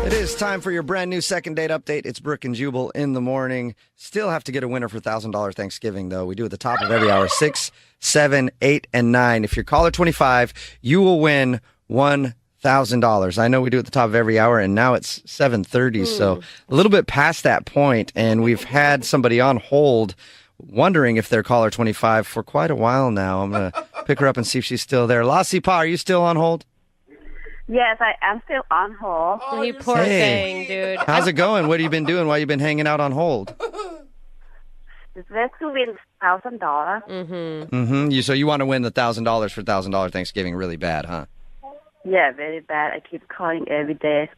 It is time for your brand new second date update. It's Brooke and Jubal in the morning. Still have to get a winner for $1,000 Thanksgiving, though. We do at the top of every hour, 6, 7, 8, and 9. If you're caller 25, you will win $1,000. I know we do at the top of every hour, and now it's 7:30, so a little bit past that point, and we've had somebody on hold wondering if they're caller 25 for quite a while now. I'm going to pick her up and see if she's still there. Lassie Pa, are you still on hold? Yes, I am still on hold. Oh, you poor thing, dude. How's it going? What have you been doing while you've been hanging out on hold? It's best to win $1,000. So you want to win the $1,000 for $1,000 Thanksgiving really bad, huh? Yeah, very bad. I keep calling every day.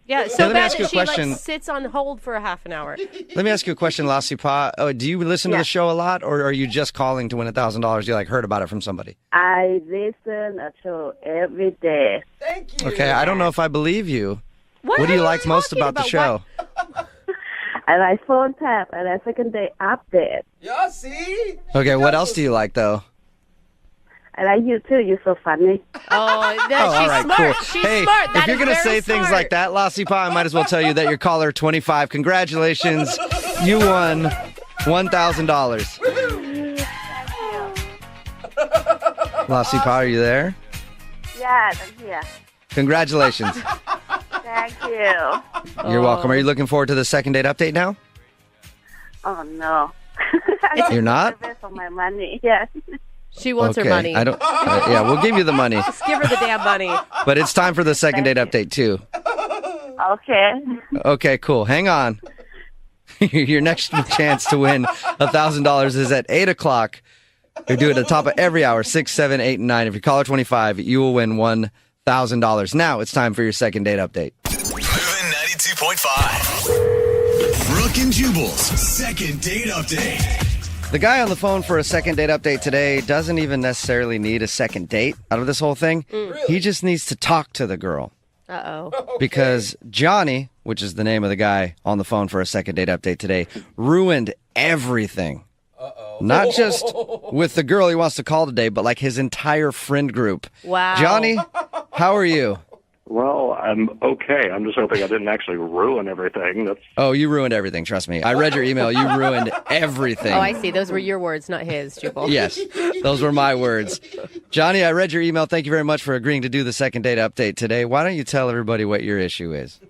Yeah, Hey, so let me bad ask you that a she question. sits on hold for a half an hour. Let me ask you a question, Lassie Pa. Oh, do you listen to the show a lot, or are you just calling to win $1,000? You heard about it from somebody? I listen to show every day. Thank you. Okay, I don't know if I believe you. What do are you like most talking about the show? I like phone tap and a second day update. Yeah, see? Okay, what else do you like, though? I like you too. You're so funny. Oh, she's all right, smart. cool. She's Hey, smart. if That you're is going to very say things smart. like that, Lassie Pa, I might as well tell you that you're caller 25. Congratulations. You won $1,000. Lassie Pa, are you there? Yes, I'm here. Congratulations. Thank you. You're welcome. Are you looking forward to the second date update now? Oh, no. You're not? I for my money. Yes. She wants her money. I don't. Yeah, we'll give you the money, Just give her the damn money. but it's time for the second date update too. Okay. Okay, cool. Hang on. Your next chance to win $1,000 is at 8 o'clock. We do it at the top of every hour, 6, 7, 8, and 9. If you're caller 25, you will win $1,000. Now it's time for your second date update. Moving 92.5. Brooke and Jubal's second date update. The guy on the phone for a second date update today doesn't even necessarily need a second date out of this whole thing. He just needs to talk to the girl. Uh-oh. Because Johnny, which is the name of the guy on the phone for a second date update today, ruined everything. Not just with the girl he wants to call today, but like his entire friend group. Wow. Johnny, how are you? Well, I'm okay. I'm just hoping I didn't actually ruin everything. Oh, you ruined everything. Trust me. I read your email. You ruined everything. Oh, I see. Those were your words, not his, Jubal. Yes, those were my words. Johnny, I read your email. Thank you very much for agreeing to do the second date update today. Why don't you tell everybody what your issue is?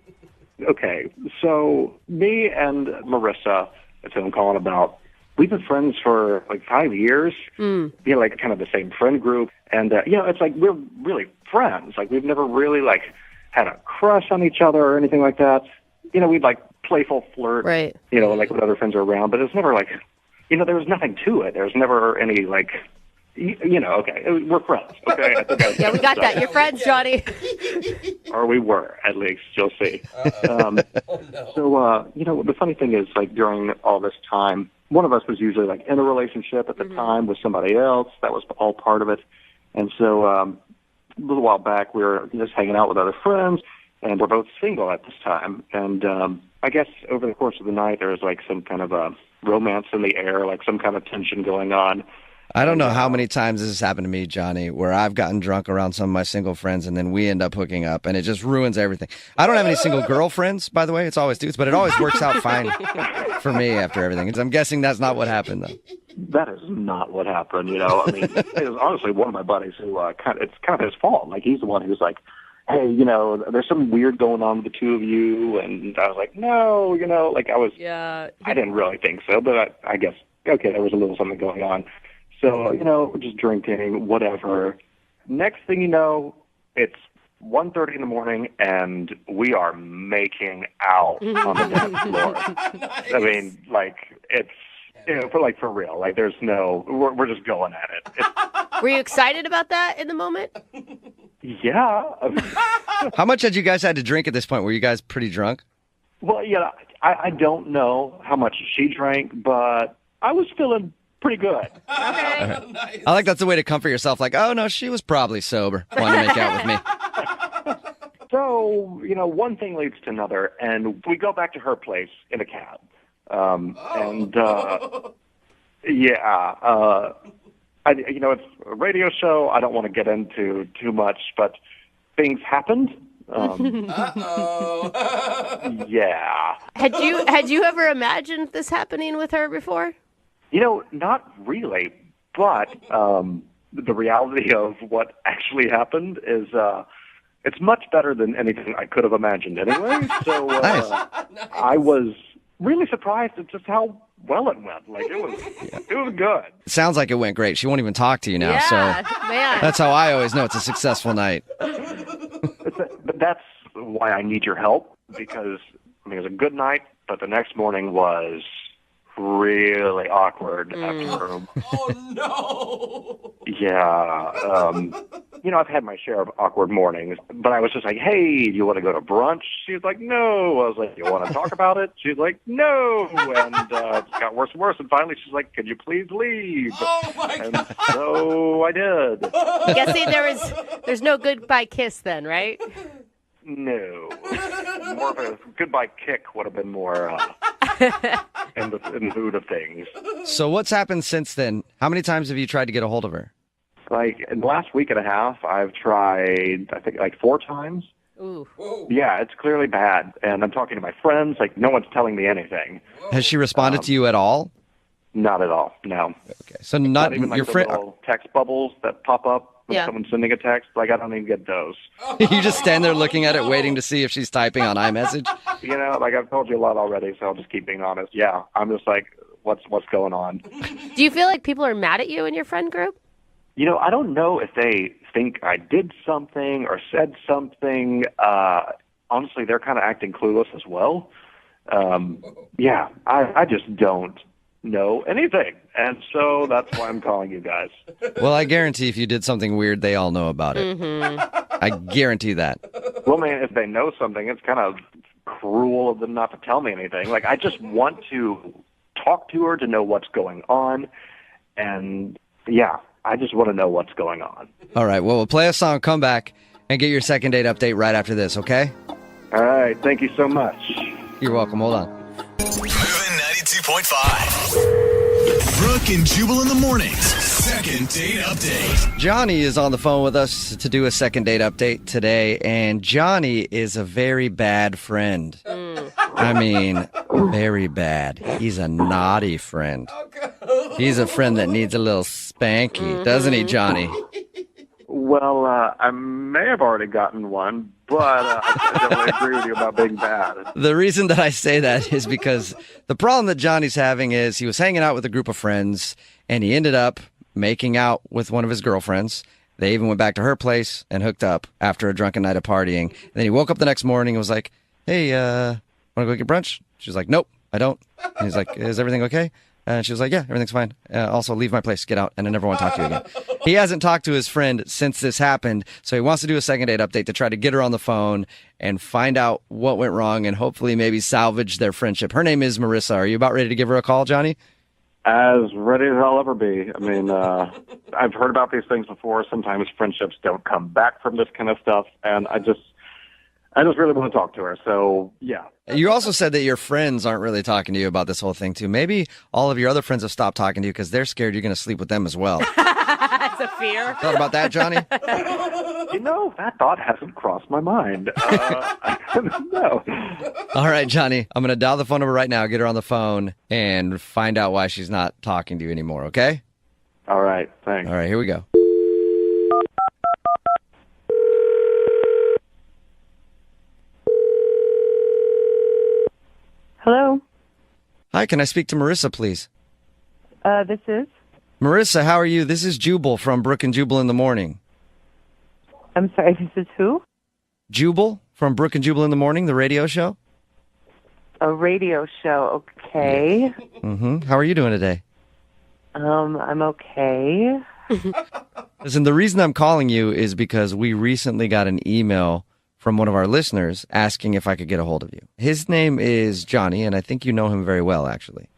Okay, so me and Marissa, that's who I'm calling about, we've been friends for like 5 years. Like kind of the same friend group. And, it's like we're really friends. Like we've never really had a crush on each other or anything like that. We'd playful flirt, Right. When other friends are around. But it's never there was nothing to it. There's never any okay, we're friends. Okay, I think Yeah, we got that. You're friends, Johnny. Or we were, at least. You'll see. So, the funny thing is, during all this time, one of us was usually, in a relationship at the time with somebody else. That was all part of it. And so, a little while back, we were just hanging out with other friends, and we're both single at this time. And I guess over the course of the night, there was, some kind of a romance in the air, some kind of tension going on. I don't know how many times this has happened to me, Johnny, where I've gotten drunk around some of my single friends and then we end up hooking up and it just ruins everything. I don't have any single girlfriends, by the way. It's always dudes, but it always works out fine for me after everything. I'm guessing that's not what happened, though. That is not what happened, I mean, it was honestly one of my buddies who, it's kind of his fault. He's the one who's like, hey, there's something weird going on with the two of you. And I was like, no, Yeah. I didn't really think so, but I guess, okay, there was a little something going on. So, we're just drinking, whatever. Next thing you know, it's 1:30 in the morning, and we are making out on the dance floor. Nice. I mean, it's, for real. There's no, we're just going at it. Were you excited about that in the moment? Yeah. How much had you guys had to drink at this point? Were you guys pretty drunk? Well, I don't know how much she drank, but I was feeling pretty good. Okay. Nice. I like that's a way to comfort yourself. Oh, no, she was probably sober. Wanted to make out with me. So, one thing leads to another, and we go back to her place in a cab. It's a radio show. I don't want to get into too much, but things happened. Uh-oh. Yeah. Had you ever imagined this happening with her before? Not really. But the reality of what actually happened is it's much better than anything I could have imagined anyway. So Nice. I was really surprised at just how well it went. Like, it was good. It sounds like it went great. She won't even talk to you now. Yeah, So man. that's how I always know it's a successful night. But that's why I need your help, because it was a good night, but the next morning was really awkward after. Oh, no. Yeah. I've had my share of awkward mornings, but I was just like, hey, do you want to go to brunch? She was like, no. I was like, you want to talk about it? She was like, no. And it got worse and worse. And finally, she's like, could you please leave? Oh, my And God. so I did. Guessing there's no goodbye kiss then, right? No. More of a goodbye kick would have been more in the mood of things. So what's happened since then? How many times have you tried to get a hold of her? Like, in the last week and a half, I've tried, I think, like 4 times. Ooh. Yeah, it's clearly bad. And I'm talking to my friends. Like, no one's telling me anything. Has she responded to you at all? Not at all, no. Okay. So not Even like your the friend. little text bubbles that pop up when Yeah. someone's sending a text. Like, I don't even get those. You just stand there looking at it, waiting to see if she's typing on iMessage. Like, I've told you a lot already, so I'll just keep being honest. Yeah, I'm just like, what's going on? Do you feel like people are mad at you in your friend group? I don't know if they think I did something or said something. Honestly, they're kind of acting clueless as well. Yeah, I just don't know anything. And so that's why I'm calling you guys. Well, I guarantee if you did something weird, they all know about it. I guarantee that. Well, man, if they know something, it's kind of cruel of them not to tell me anything. Like, I just want to talk to her to know what's going on. And, yeah, I just want to know what's going on. All right. Well, we'll play a song, come back, and get your second date update right after this, okay? All right. Thank you so much. You're welcome. Hold on. Moving 92.5. Brooke and Jubal in the mornings. Second date update. Johnny is on the phone with us to do a second date update today, and Johnny is a very bad friend. I mean, very bad. He's a naughty friend. He's a friend that needs a little spanky, doesn't he, Johnny? Well, I may have already gotten one, but I definitely agree with you about being bad. The reason that I say that is because the problem that Johnny's having is he was hanging out with a group of friends, and he ended up making out with one of his girlfriends. They even went back to her place and hooked up after a drunken night of partying. And then he woke up the next morning and was like, hey, want to go get brunch? She's like, nope, I don't. And he's like, is everything okay? And she was like, yeah, everything's fine. Also, leave my place, get out, and I never want to talk to you again. He hasn't talked to his friend since this happened, so he wants to do a second date update to try to get her on the phone and find out what went wrong and hopefully maybe salvage their friendship. Her name is Marissa. Are you about ready to give her a call, Johnny? As ready as I'll ever be. I mean, I've heard about these things before. Sometimes friendships don't come back from this kind of stuff, and I just really want to talk to her. So, yeah. You also said that your friends aren't really talking to you about this whole thing, too. Maybe all of your other friends have stopped talking to you because they're scared you're going to sleep with them as well. That's a fear. Thought about that, Johnny? That thought hasn't crossed my mind. No. All right, Johnny. I'm going to dial the phone number right now, get her on the phone, and find out why she's not talking to you anymore, okay? All right, thanks. All right, here we go. Hello. Hi, can I speak to Marissa, please? This is. Marissa, how are you? This is Jubal from Brooke and Jubal in the Morning. I'm sorry. This is who? Jubal from Brooke and Jubal in the Morning, the radio show? A radio show. Okay. Mm-hmm. How are you doing today? I'm okay. Listen, the reason I'm calling you is because we recently got an email from one of our listeners asking if I could get a hold of you. His name is Johnny, and I think you know him very well, actually.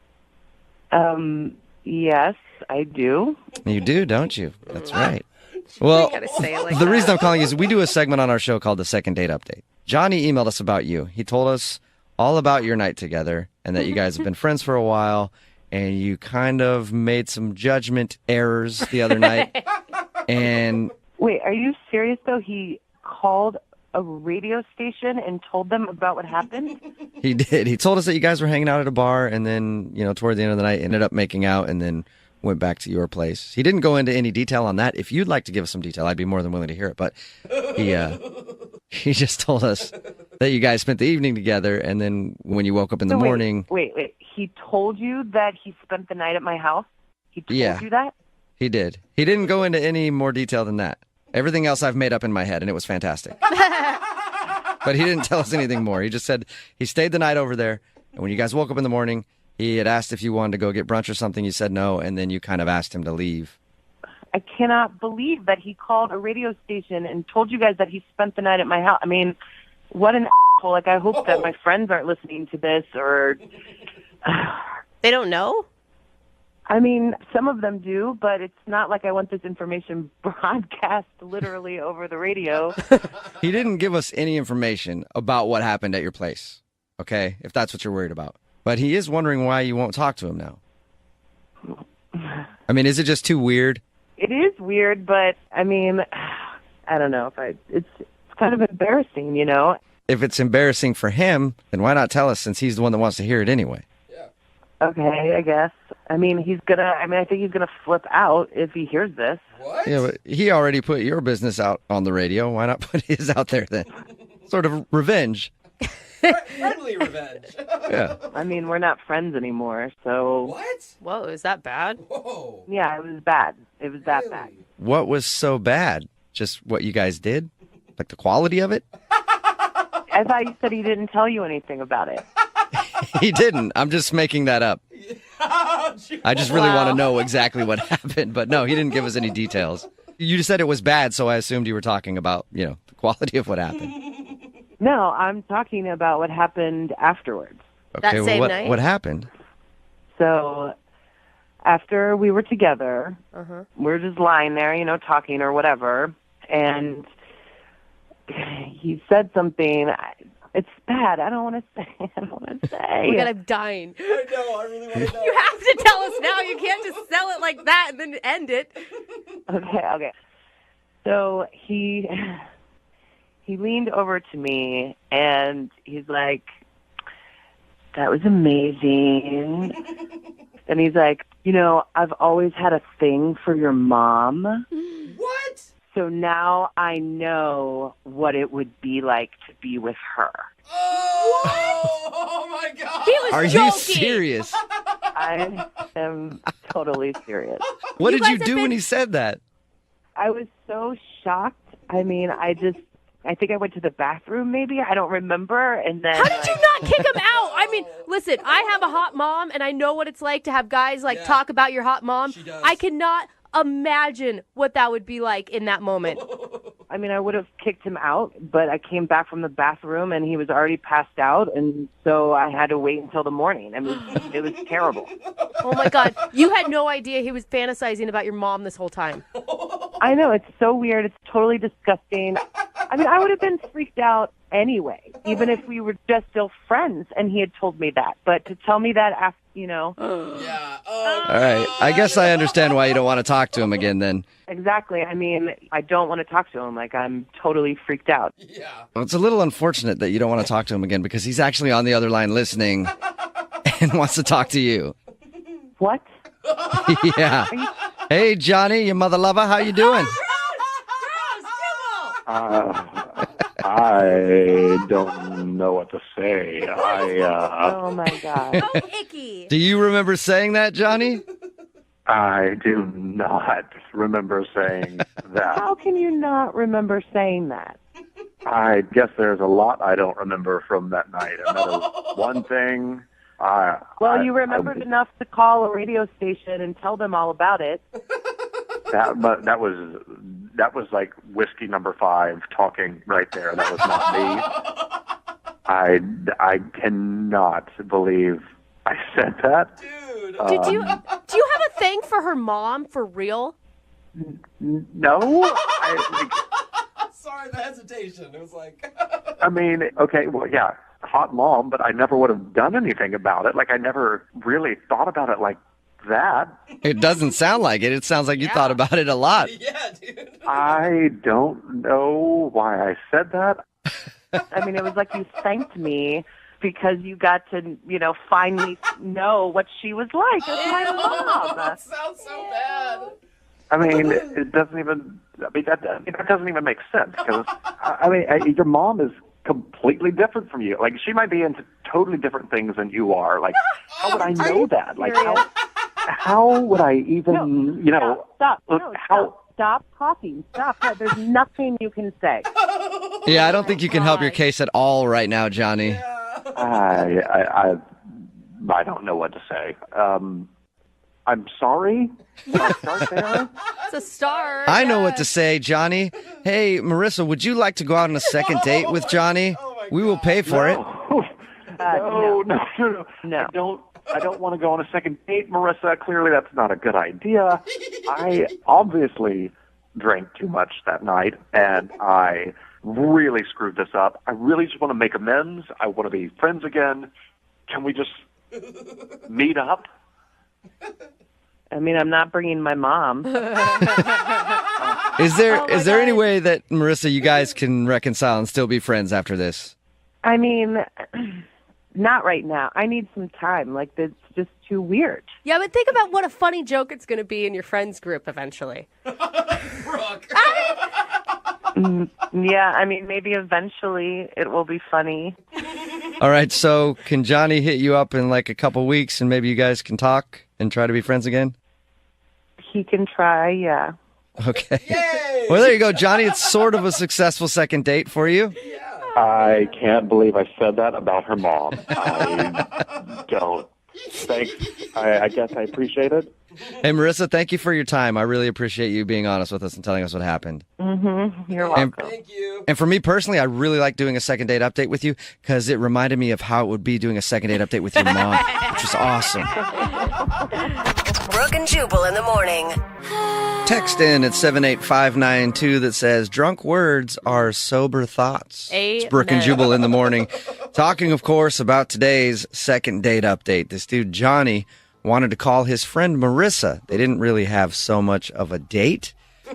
Yes, I do. You do, don't you? That's right. Well, gotta say it like the that. reason I'm calling is we do a segment on our show called the Second Date Update. Johnny emailed us about you. He told us all about your night together and that you guys have been friends for a while, and you kind of made some judgment errors the other night. And Wait, are you serious though? He called a radio station and told them about what happened? He did. He told us that you guys were hanging out at a bar, and then, toward the end of the night, ended up making out, and then went back to your place. He didn't go into any detail on that. If you'd like to give us some detail, I'd be more than willing to hear it. But he just told us that you guys spent the evening together, and then when you woke up in the morning... Wait. He told you that he spent the night at my house? He told you that? He did. He didn't go into any more detail than that. Everything else I've made up in my head, and it was fantastic. But he didn't tell us anything more. He just said he stayed the night over there, and when you guys woke up in the morning, he had asked if you wanted to go get brunch or something. You said no, and then you kind of asked him to leave. I cannot believe that he called a radio station and told you guys that he spent the night at my house. I mean, what an asshole. Like, I hope that my friends aren't listening to this, or... They don't know? I mean, some of them do, but it's not like I want this information broadcast literally over the radio. He didn't give us any information about what happened at your place, okay, if that's what you're worried about. But he is wondering why you won't talk to him now. I mean, is it just too weird? It is weird, but, I mean, I don't know. It's kind of embarrassing, If it's embarrassing for him, then why not tell us, since he's the one that wants to hear it anyway? Okay, I guess. I mean, I think he's gonna flip out if he hears this. What? Yeah, but he already put your business out on the radio. Why not put his out there then? Sort of revenge. Friendly revenge. Yeah. I mean, we're not friends anymore, so... What? Whoa, is that bad? Whoa. Yeah, it was bad. It was that bad. What was so bad? Just what you guys did? Like the quality of it? I thought you said he didn't tell you anything about it. He didn't. I'm just making that up. I just really want to know exactly what happened. But no, he didn't give us any details. You just said it was bad, so I assumed you were talking about, the quality of what happened. No, I'm talking about what happened afterwards. Okay, That same what, night? what happened? So after we were together, we're just lying there, talking or whatever, and he said something. It's bad. I don't want to say. Oh my God, I'm dying. I know. I really want to know. You have to tell us now. You can't just sell it like that and then end it. Okay. So he leaned over to me and he's like, "That was amazing." And he's like, "I've always had a thing for your mom. What? So now I know what it would be like to be with her." Oh my God. He was Are joking. you serious? I am totally serious. What You did you guys have do when been- he said that? I was so shocked. I mean, I think I went to the bathroom maybe. I don't remember. And then How did you not kick him out? I mean, listen, I have a hot mom, and I know what it's like to have guys talk about your hot mom. She does. I cannot imagine what that would be like in that moment. I mean, I would have kicked him out, but I came back from the bathroom and he was already passed out, and so I had to wait until the morning. I mean, it was terrible. Oh my God. You had no idea he was fantasizing about your mom this whole time. I know, it's so weird. It's totally disgusting. I mean, I would have been freaked out anyway, even if we were just still friends and he had told me that. But to tell me that after, Yeah. All right. I guess I understand why you don't want to talk to him again then. Exactly. I mean, I don't want to talk to him. Like, I'm totally freaked out. Yeah. Well, it's a little unfortunate that you don't want to talk to him again because he's actually on the other line listening and wants to talk to you. What? Yeah. Hey, Johnny, your mother lover, how you doing? I don't know what to say. Oh, my God. Oh, icky. Do you remember saying that, Johnny? I do not remember saying that. How can you not remember saying that? I guess there's a lot I don't remember from that night. Another one thing. Well, you remembered enough to call a radio station and tell them all about it. That was like whiskey number 5 talking right there. That was not me. I cannot believe I said that. Dude. Do you have a thing for her mom for real? No. Sorry, the hesitation. It was like. I mean, okay, well, yeah, hot mom, but I never would have done anything about it. Like, I never really thought about it like that. It doesn't sound like it. It sounds like you thought about it a lot. Yeah, dude. I don't know why I said that. I mean, it was like you thanked me because you got to, finally know what she was like as my mom. That sounds so bad. I mean, it doesn't even. That doesn't even make sense because your mom is completely different from you. Like, she might be into totally different things than you are. Like, how would I know that? Like, how would I even, Stop. Stop talking. Stop. There's nothing you can say. Yeah, I don't think you can help your case at all right now, Johnny. I don't know what to say. I'm sorry. Can I start there? It's a start. I know what to say, Johnny. Hey, Marissa, would you like to go out on a second date with Johnny? We will pay for it. No. I don't want to go on a second date, Marissa. Clearly, that's not a good idea. I obviously drank too much that night, and I really screwed this up. I really just want to make amends. I want to be friends again. Can we just meet up? I mean, I'm not bringing my mom. Is there any way that, Marissa, you guys can reconcile and still be friends after this? I mean, not right now. I need some time. Like, it's just too weird. Yeah, but think about what a funny joke it's going to be in your friends group eventually. Brooke. Yeah, I mean, maybe eventually it will be funny. All right, so can Johnny hit you up in like a couple weeks and maybe you guys can talk and try to be friends again? He can try, yeah. Okay. Yay! Well, there you go, Johnny. It's sort of a successful second date for you. I can't believe I said that about her mom. I don't. Thanks. I guess I appreciate it. Hey, Marissa, thank you for your time. I really appreciate you being honest with us and telling us what happened. Mm-hmm. You're welcome. Thank you. And for me personally, I really like doing a second date update with you because it reminded me of how it would be doing a second date update with your mom, which was awesome. Brooke and Jubal in the morning. Text in at 78592 that says, drunk words are sober thoughts. It's Brooke and Jubal in the morning. Talking, of course, about today's second date update. This dude, Johnny, wanted to call his friend Marissa. They didn't really have so much of a date,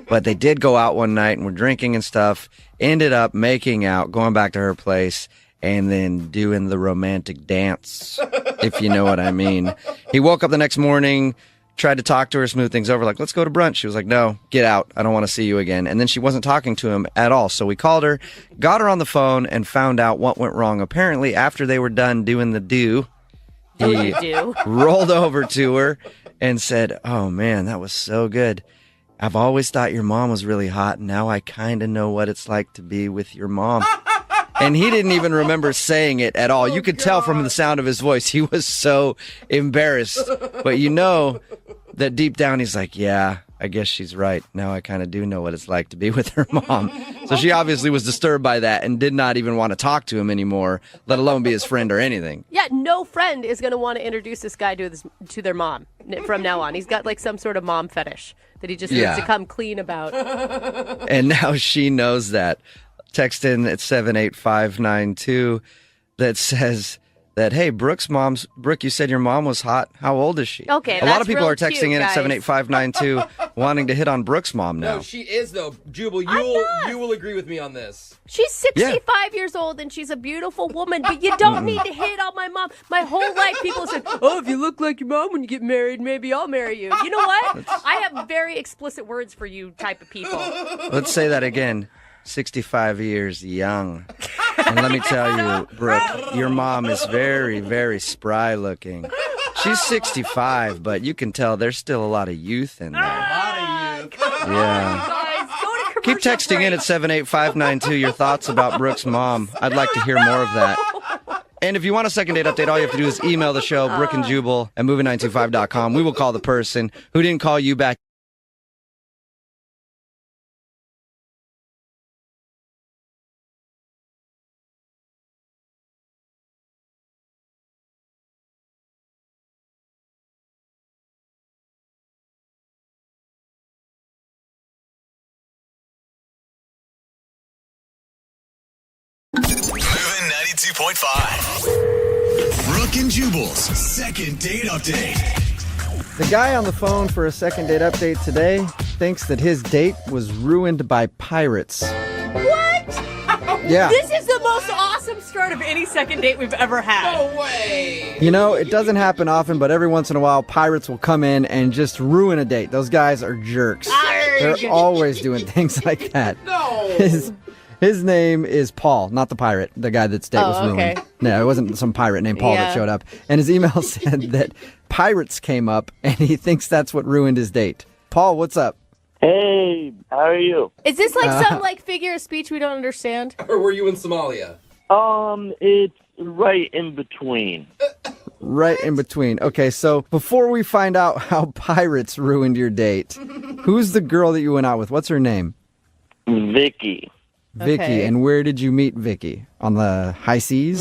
but they did go out one night and were drinking and stuff. Ended up making out, going back to her place, and then doing the romantic dance, if you know what I mean. He woke up the next morning, tried to talk to her, smooth things over, like, let's go to brunch. She was like, no, get out. I don't want to see you again. And then she wasn't talking to him at all. So we called her, got her on the phone, and found out what went wrong. Apparently, after they were done doing the do, he rolled over to her and said, oh, man, that was so good. I've always thought your mom was really hot, and now I kind of know what it's like to be with your mom. And he didn't even remember saying it at all. You could tell from the sound of his voice. He was so embarrassed. But you know that deep down he's like, yeah, I guess she's right. Now I kind of do know what it's like to be with her mom. So she obviously was disturbed by that and did not even want to talk to him anymore, let alone be his friend or anything. Yeah, no friend is going to want to introduce this guy to their mom from now on. He's got like some sort of mom fetish that he just needs to come clean about. And now she knows that. Text in at 78592 that says that, hey, Brooke, you said your mom was hot. How old is she? Okay, a lot of people are texting cute, in guys. at 78592 wanting to hit on Brooke's mom now. No, she is, though. Jubal, you will agree with me on this. She's 65 years old and she's a beautiful woman, but you don't need to hit on my mom. My whole life people said, oh, if you look like your mom when you get married, maybe I'll marry you. You know what? I have very explicit words for you type of people. Let's say that again. 65 years young. And let me tell you, Brooke, your mom is very, very spry looking. She's 65, but you can tell there's still a lot of youth in there. Yeah. Guys, go to Keep texting in at 78592 your thoughts about Brooke's mom. I'd like to hear more of that. And if you want a second date update, all you have to do is email the show, Brooke and Jubal at movie925.com. We will call the person who didn't call you back. Moving 92.5. Brooke and Jubal's second date update. The guy on the phone for a second date update today thinks that his date was ruined by pirates. What? Yeah. This is the most awesome start of any second date we've ever had. No way. You know, it doesn't happen often, but every once in a while, pirates will come in and just ruin a date. Those guys are jerks. They're always doing things like that. No. His name is Paul, not the pirate, the guy that's date was ruined. okay. No, it wasn't some pirate named Paul that showed up. And his email said that pirates came up, and he thinks that's what ruined his date. Paul, what's up? Hey, how are you? Is this like some like figure of speech we don't understand? Or were you in Somalia? It's right in between. Right in between. Okay, so before we find out how pirates ruined your date, who's the girl that you went out with? What's her name? Vicky. Vicky. Okay. And where did you meet Vicky? On the high seas?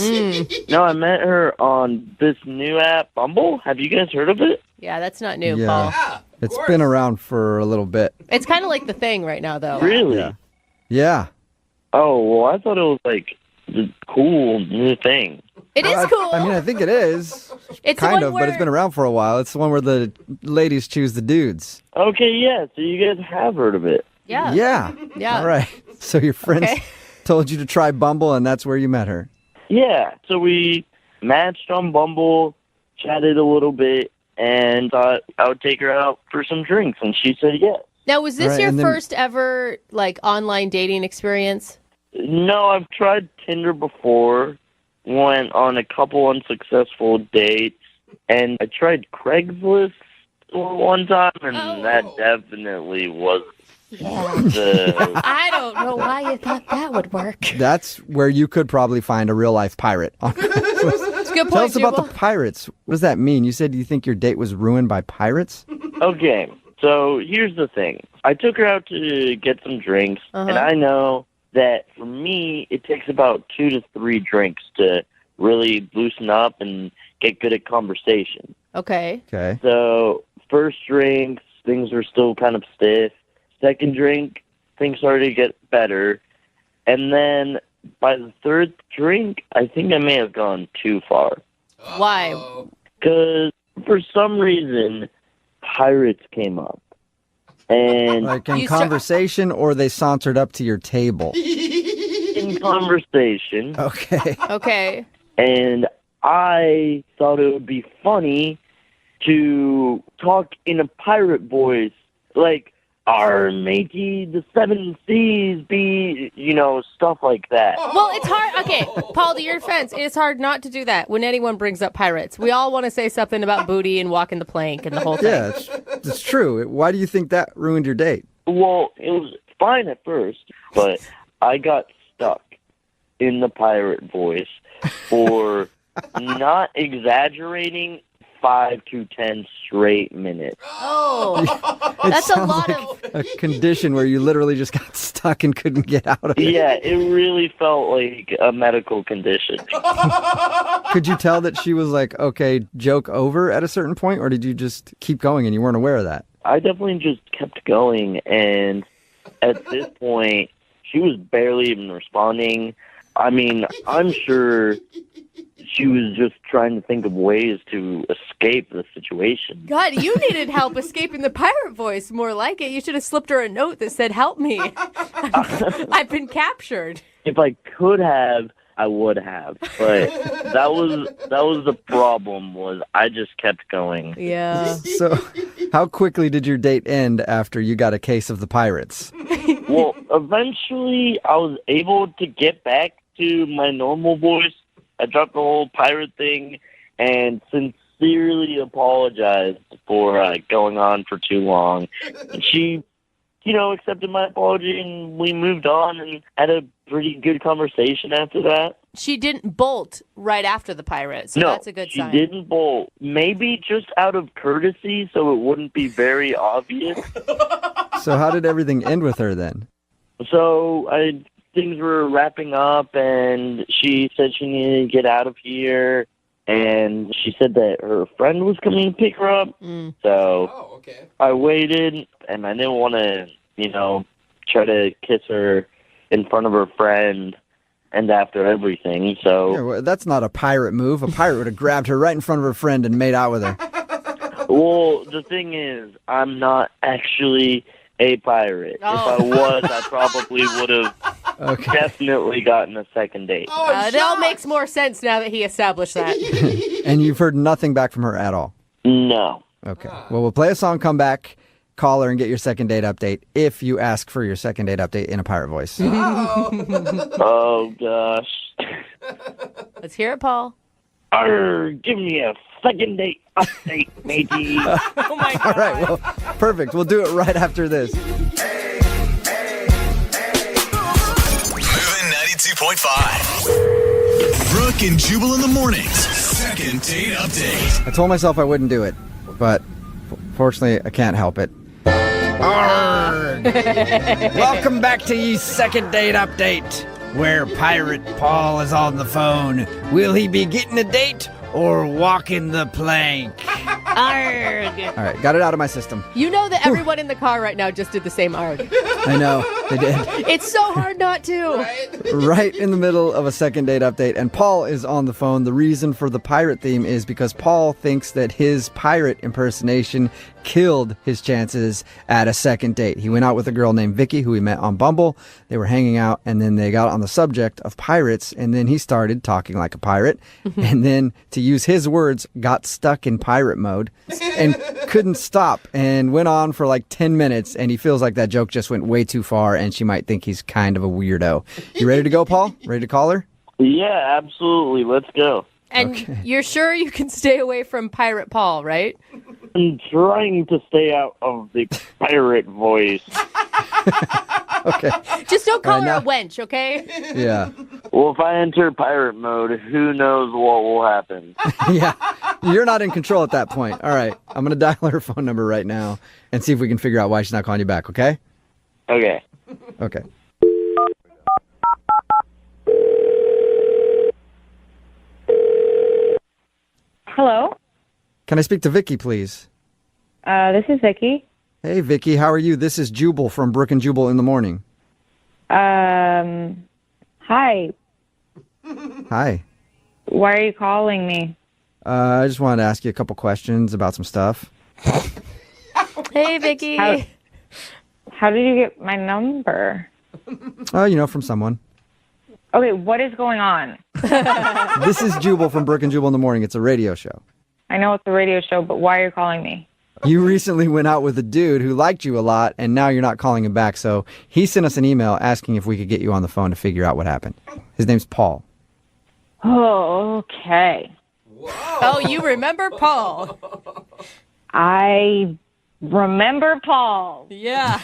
No, I met her on this new app, Bumble. Have you guys heard of it? Yeah, that's not new, Yeah. Paul. Yeah. of It's course. been around for a little bit. It's kind of like the thing right now, though. Really? Yeah. Yeah. Oh, well, I thought it was like the cool new thing. It is cool. I mean, I think it is. it's the Kind one of, where... but it's been around for a while. It's the one where the ladies choose the dudes. Okay, yeah, so you guys have heard of it. Yeah. Yeah. Yeah. All right. So your friends Okay. told you to try Bumble, and that's where you met her. Yeah, so we matched on Bumble, chatted a little bit, and thought I would take her out for some drinks, and she said yes. Now, was this All right, your and then- first ever like online dating experience? No, I've tried Tinder before, went on a couple unsuccessful dates, and I tried Craigslist one time, and that definitely was the... I don't know why you thought that would work. That's where you could probably find a real life pirate. It's a good point, Tell us about Jubal. the pirates. What does that mean? You said you think your date was ruined by pirates? Okay, so here's the thing. I took her out to get some drinks, and I know that for me, it takes about 2 to 3 drinks to really loosen up and get good at conversation. Okay. Okay. So, first drink, things were still kind of stiff. Second drink, things started to get better. And then by the third drink, I think I may have gone too far. Why? Because for some reason, pirates came up. And Like in You conversation, or they sauntered up to your table? in conversation, Okay. Okay. and I thought it would be funny to talk in a pirate voice, like, "Our matey, the 7 seas be," stuff like that. Well, it's hard. Okay, Paul, to your defense, it's hard not to do that when anyone brings up pirates. We all want to say something about booty and walking the plank and the whole thing. Yeah, it's true. Why do you think that ruined your date? Well, it was fine at first, but I got stuck in the pirate voice for, not exaggerating, 5 to 10 straight minutes. Oh, It that's a sounds lot like of... a condition where you literally just got stuck and couldn't get out of it. Yeah, it really felt like a medical condition. Could you tell that she was like, okay, joke over at a certain point, or did you just keep going and you weren't aware of that? I definitely just kept going, and at this point, she was barely even responding. I mean, I'm sure she was just trying to think of ways to escape the situation. God, you needed help escaping the pirate voice. More like it. You should have slipped her a note that said, "Help me. I've been captured." If I could have, I would have, but that was the problem. Was I just kept going. Yeah. So, how quickly did your date end after you got a case of the pirates? Well, eventually, I was able to get back to my normal voice. I dropped the whole pirate thing and sincerely apologized for going on for too long. And she, accepted my apology, and we moved on and had a pretty good conversation after that. She didn't bolt right after the pirate, so No, that's a good she sign. didn't bolt. Maybe just out of courtesy so it wouldn't be very obvious. So, how did everything end with her then? So things were wrapping up, and she said she needed to get out of here, and she said that her friend was coming to pick her up. So Oh, okay. I waited, and I didn't want to, try to kiss her in front of her friend and after everything. So, Yeah, well, that's not a pirate move. A pirate would have grabbed her right in front of her friend and made out with her. well, the thing is, I'm not actually a pirate. Oh. If I was, I probably would have definitely gotten a second date. It all makes more sense now that he established that. And you've heard nothing back from her at all? No. Okay. Well, we'll play a song, come back, call her, and get your second date update if you ask for your second date update in a pirate voice. Oh, gosh. Let's hear it, Paul. Arr, give me a second date update, matey. Oh, my God. All right. Well, perfect. We'll do it right after this. Moving 92.5. Brooke and Jubal in the mornings. Second date update. I told myself I wouldn't do it, but fortunately, I can't help it. Arrgh. Welcome back to your second date update, where Pirate Paul is on the phone. Will he be getting a date or walking the plank? Arg. All right, got it out of my system. You know that everyone in the car right now just did the same arg. I know, they did. It's so hard not to. Right in the middle of a second date update, and Paul is on the phone. The reason for the pirate theme is because Paul thinks that his pirate impersonation killed his chances at a second date. He went out with a girl named Vicky, who he met on Bumble. They were hanging out, and then they got on the subject of pirates, and then he started talking like a pirate, and then, to use his words, got stuck in pirate mode and couldn't stop, and went on for like 10 minutes, and he feels like that joke just went way too far, and she might think he's kind of a weirdo. You ready to go, Paul? Ready to call her? Yeah, absolutely. Let's go. And you're sure you can stay away from Pirate Paul, right? I'm trying to stay out of the pirate voice. Okay. Just don't call her now- a wench, okay? Yeah. Well, if I enter pirate mode, who knows what will happen? Yeah. You're not in control at that point. All right. I'm going to dial her phone number right now and see if we can figure out why she's not calling you back, okay? Okay. Okay. Hello. Can I speak to Vicky, please? This is Vicky. Hey, Vicky. How are you? This is Jubal from Brooke and Jubal in the morning. Hi. Hi. Why are you calling me? I just wanted to ask you a couple questions about some stuff. Hey, Vicky. How did you get my number? From someone. Okay, what is going on? This is Jubal from Brooke and Jubal in the morning. It's a radio show. I know it's a radio show, but why are you calling me? You recently went out with a dude who liked you a lot, and now you're not calling him back. So he sent us an email asking if we could get you on the phone to figure out what happened. His name's Paul. Oh, okay. Oh, you remember Paul? I remember Paul. Yeah.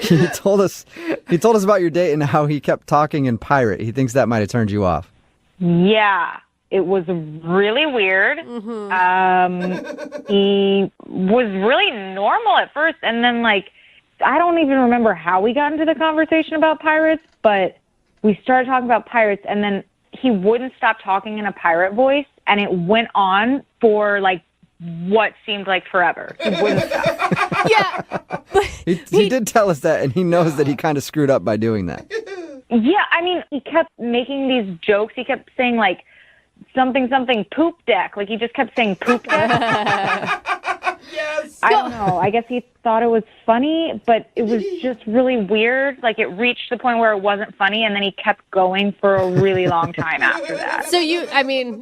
He told us about your date and how he kept talking in pirate. He thinks that might have turned you off. Yeah, it was really weird. He was really normal at first, and then I don't even remember how we got into the conversation about pirates, but we started talking about pirates, and then he wouldn't stop talking in a pirate voice, and it went on for what seemed like forever. He wouldn't stop. Yeah. But He did tell us that, and he knows that he kind of screwed up by doing that. Yeah, I mean, he kept making these jokes. He kept saying something poop deck. He just kept saying poop deck. Yes. I don't know. I guess he thought it was funny, but it was just really weird. It reached the point where it wasn't funny, and then he kept going for a really long time after that. so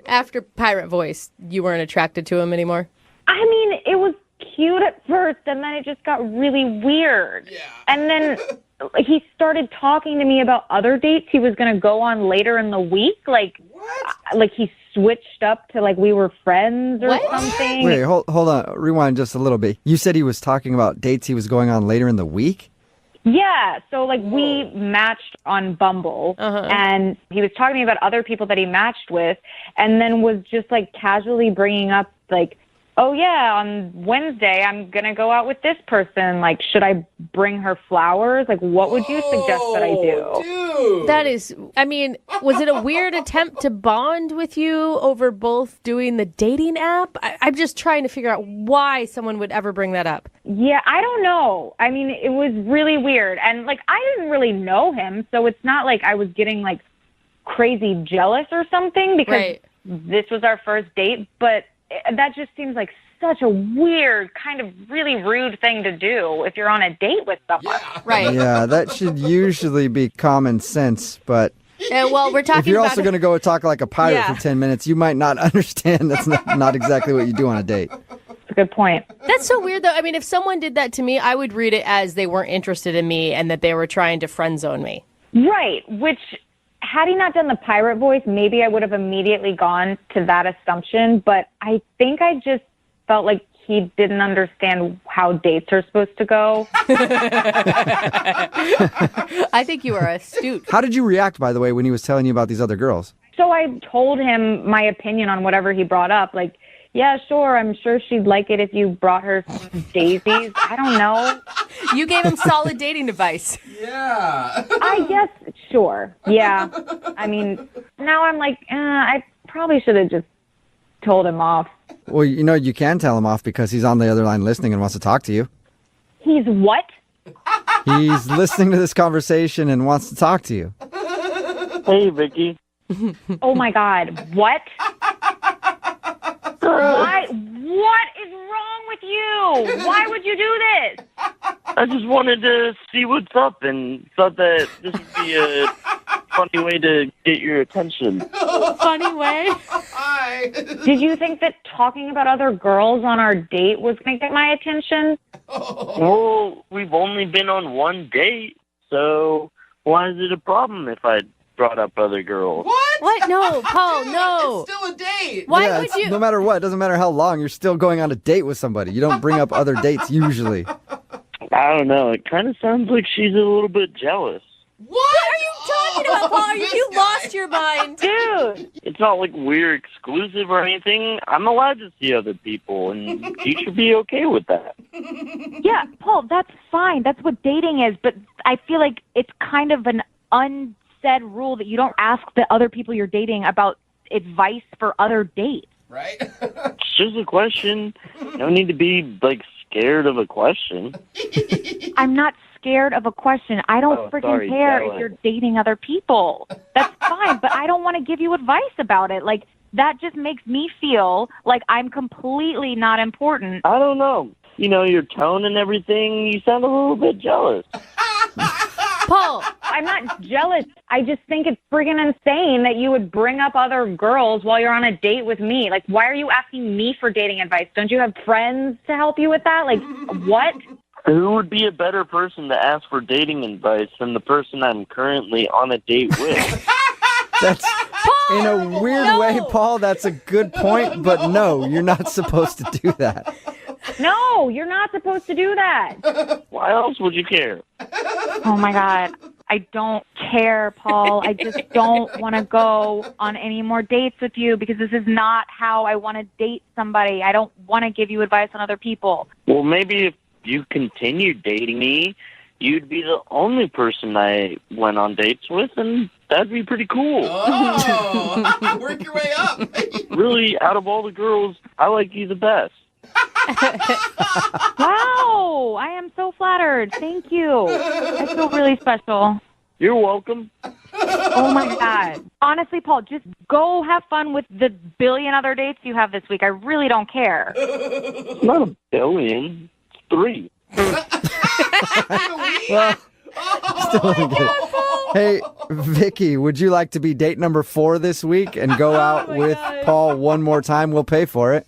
after Pirate Voice, you weren't attracted to him anymore? I mean, it was cute at first, and then it just got really weird. Yeah. And then he started talking to me about other dates he was going to go on later in the week. What? He switched up to we were friends or What? something. Wait, hold on. Rewind just a little bit. You said he was talking about dates he was going on later in the week? Yeah, so we matched on Bumble, and he was talking to me about other people that he matched with, and then was just casually bringing up oh yeah, on Wednesday I'm gonna go out with this person. Should I bring her flowers? What would you suggest that I do? Dude. That is, was it a weird attempt to bond with you over both doing the dating app? I'm just trying to figure out why someone would ever bring that up. Yeah, I don't know. I mean, it was really weird, and I didn't really know him, so it's not I was getting crazy jealous or something because Right. this was our first date, but that just seems like such a weird, kind of really rude thing to do if you're on a date with someone. Right. Yeah, that should usually be common sense, but Well, we're talking if you're about also going to go talk like a pirate Yeah. for 10 minutes, you might not understand that's not exactly what you do on a date. That's a good point. That's so weird, though. I mean, if someone did that to me, I would read it as they weren't interested in me and that they were trying to friend zone me. Right, which, had he not done the pirate voice, maybe I would have immediately gone to that assumption, but I think I just felt like he didn't understand how dates are supposed to go. I think you are astute. How did you react, by the way, when he was telling you about these other girls? So I told him my opinion on whatever he brought up. Like, yeah, sure, I'm sure she'd like it if you brought her some daisies. I don't know. You gave him solid dating advice. Yeah. I guess, sure. Yeah. I mean, now I'm like, I probably should have just told him off. Well, you can tell him off because he's on the other line listening and wants to talk to you. He's what? He's listening to this conversation and wants to talk to you. Hey, Vicky. Oh my God. What? Why? What is wrong with you? Why would you do this? I just wanted to see what's up and thought that this would be a funny way to get your attention. Funny way. Hi. Did you think that talking about other girls on our date was going to get my attention? Well, we've only been on one date, so why is it a problem if I brought up other girls? What? No, Paul, no. It's still a date. Why Yeah, would it's- you? No matter what, it doesn't matter how long, you're still going on a date with somebody. You don't bring up other dates usually. I don't know. It kind of sounds like she's a little bit jealous. What are you talking about, Paul? Are you lost your mind? Dude! It's not like we're exclusive or anything. I'm allowed to see other people, and you should be okay with that. Yeah, Paul, that's fine. That's what dating is. But I feel like it's kind of an unsaid rule that you don't ask the other people you're dating about advice for other dates. Right? It's just a question. You don't need to be, scared of a question. I'm not scared of a question. I don't freaking care jealous. if you're dating other people. That's fine, but I don't want to give you advice about it. Like, that just makes me feel like I'm completely not important. I don't know. Your tone and everything, you sound a little bit jealous. Paul, I'm not jealous. I just think it's friggin' insane that you would bring up other girls while you're on a date with me. Like, why are you asking me for dating advice? Don't you have friends to help you with that? Like, what? Who would be a better person to ask for dating advice than the person I'm currently on a date with? That's in a weird way, Paul. That's a good point, but no, you're not supposed to do that. No, you're not supposed to do that. Why else would you care? Oh, my God. I don't care, Paul. I just don't want to go on any more dates with you because this is not how I want to date somebody. I don't want to give you advice on other people. Well, maybe if you continued dating me, you'd be the only person I went on dates with, and that'd be pretty cool. Oh, work your way up. Really, out of all the girls, I like you the best. Wow, I am so flattered. Thank you. I feel really special. You're welcome. Oh, my God. Honestly, Paul, just go have fun with the billion other dates you have this week. I really don't care. It's not a billion. It's 3. Well, still don't get it. Hey, Vicky, would you like to be date number 4 this week and go out with Paul one more time? We'll pay for it.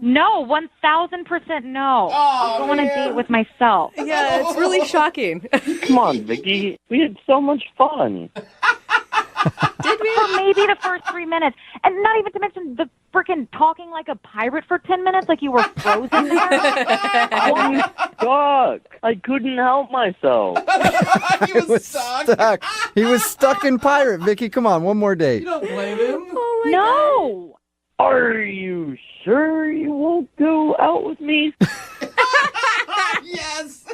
No, 1,000% no. I'll go on a date with myself. yeah, it's really shocking. Come on, Vicky. We had so much fun. Did we? For maybe the first 3 minutes. And not even to mention the freaking talking like a pirate for 10 minutes like you were frozen there. You suck. I couldn't help myself. He was stuck. He was stuck in pirate, Vicky. Come on, one more date. You don't blame him. Oh my No. Are you sure you won't go out with me? Yes.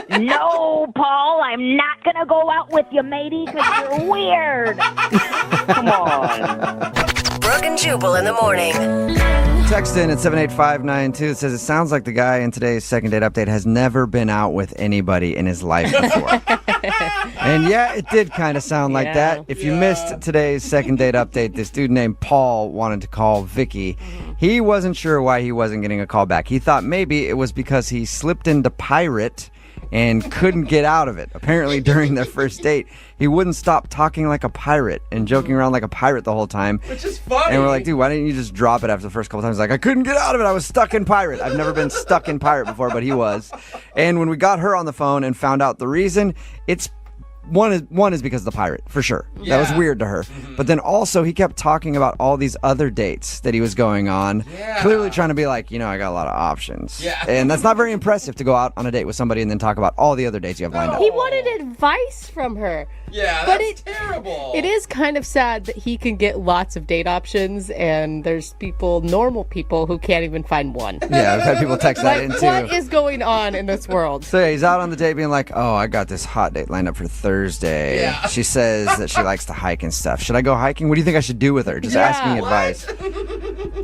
No, Paul, I'm not going to go out with you, matey, because you're weird. Come on. Brooke and Jubal in the morning. Text in at 78592. It says, it sounds like the guy in today's second date update has never been out with anybody in his life before. And yeah, it did kind of sound like that. If you missed today's second date update, this dude named Paul wanted to call Vicky. He wasn't sure why he wasn't getting a call back. He thought maybe it was because he slipped into pirate and couldn't get out of it. Apparently, during their first date, he wouldn't stop talking like a pirate and joking around like a pirate the whole time. Which is funny. And we're like, dude, why didn't you just drop it after the first couple times? He's like, I couldn't get out of it. I was stuck in pirate. I've never been stuck in pirate before, but he was. And when we got her on the phone and found out the reason, it's one is because of the pirate, for sure. Yeah. That was weird to her. But then also, he kept talking about all these other dates that he was going on, clearly trying to be like, I got a lot of options. Yeah. And that's not very impressive to go out on a date with somebody and then talk about all the other dates you have lined up. He wanted advice from her. Yeah, But that's terrible. It is kind of sad that he can get lots of date options, and there's normal people, who can't even find one. Yeah, I've had people text that in too. What is going on in this world? So yeah, he's out on the date being like, oh, I got this hot date lined up for Thursday. Yeah. She says that she likes to hike and stuff. Should I go hiking? What do you think I should do with her? Just asking advice.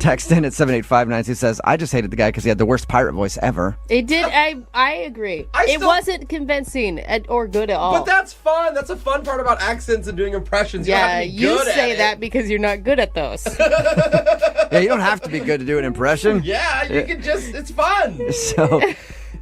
Text in at 78592 says, I just hated the guy because he had the worst pirate voice ever. It did. I agree. It wasn't convincing or good at all. But that's fun. That's a fun part about accents and doing impressions. You don't have to be you good say at that because you're not good at those. Yeah, you don't have to be good to do an impression. Yeah, you can just, it's fun. So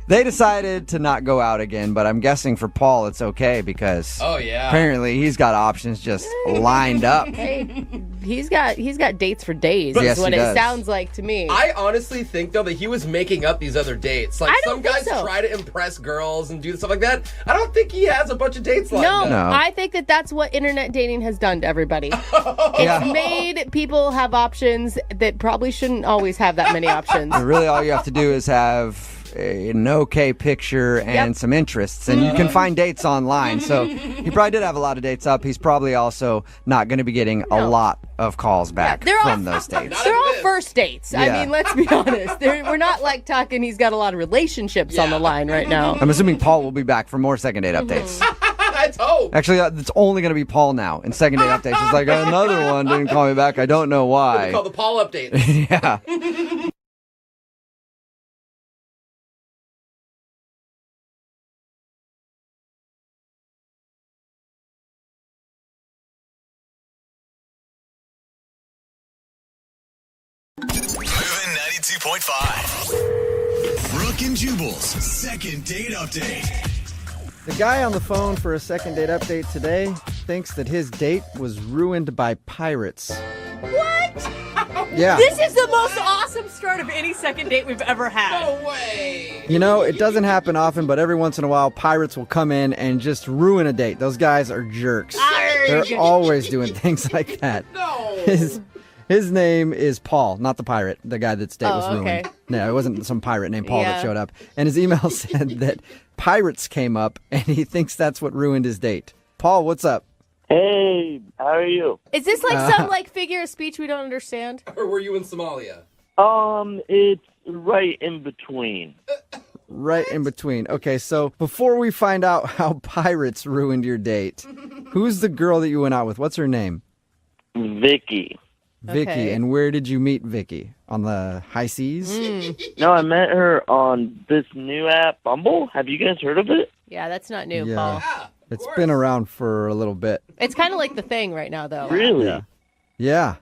they decided to not go out again, but I'm guessing for Paul it's okay because apparently he's got options just lined up. Hey, he's got dates for days. Yes, is what he it does. sounds like to me. I honestly think, though, that he was making up these other dates. Like, I don't some think guys so. try to impress girls and do stuff like that. I don't think he has a bunch of dates like No, that. I think that's what internet dating has done to everybody. It's made people have options that probably shouldn't always have that many options. Really, all you have to do is have an okay picture and some interests, and you can find dates online. So he probably did have a lot of dates up. He's probably also not going to be getting a lot of calls back from those dates. They're all first dates. I Yeah. mean, let's be honest. We're not like talking he's got a lot of relationships on the line right now. I'm assuming Paul will be back for more second date updates. Let's hope. Actually, it's only going to be Paul now in second date updates. It's like another one didn't call me back. I don't know why. We call the Paul updates. Yeah. Moving 92.5. Brooke and Jubal's second date update. The guy on the phone for a second date update today thinks that his date was ruined by pirates. What? Yeah. This is the most awesome start of any second date we've ever had. No way. It doesn't happen often, but every once in a while, pirates will come in and just ruin a date. Those guys are jerks. They're always doing things like that. No. His name is Paul, not the pirate, the guy that's date was ruined. okay. No, it wasn't some pirate named Paul that Yeah. showed up. And his email said that pirates came up, and he thinks that's what ruined his date. Paul, what's up? Hey, how are you? Is this like some figure of speech we don't understand? Or were you in Somalia? It's right in between. Right in between. Okay, so before we find out how pirates ruined your date, who's the girl that you went out with? What's her name? Vicky. Vicky. Okay. And where did you meet Vicky? On the high seas? No, I met her on this new app, Bumble. Have you guys heard of it? Yeah, that's not new, Yeah. Paul. Yeah. It's been around for a little bit. It's kind of like the thing right now, though. Really? Yeah. Yeah.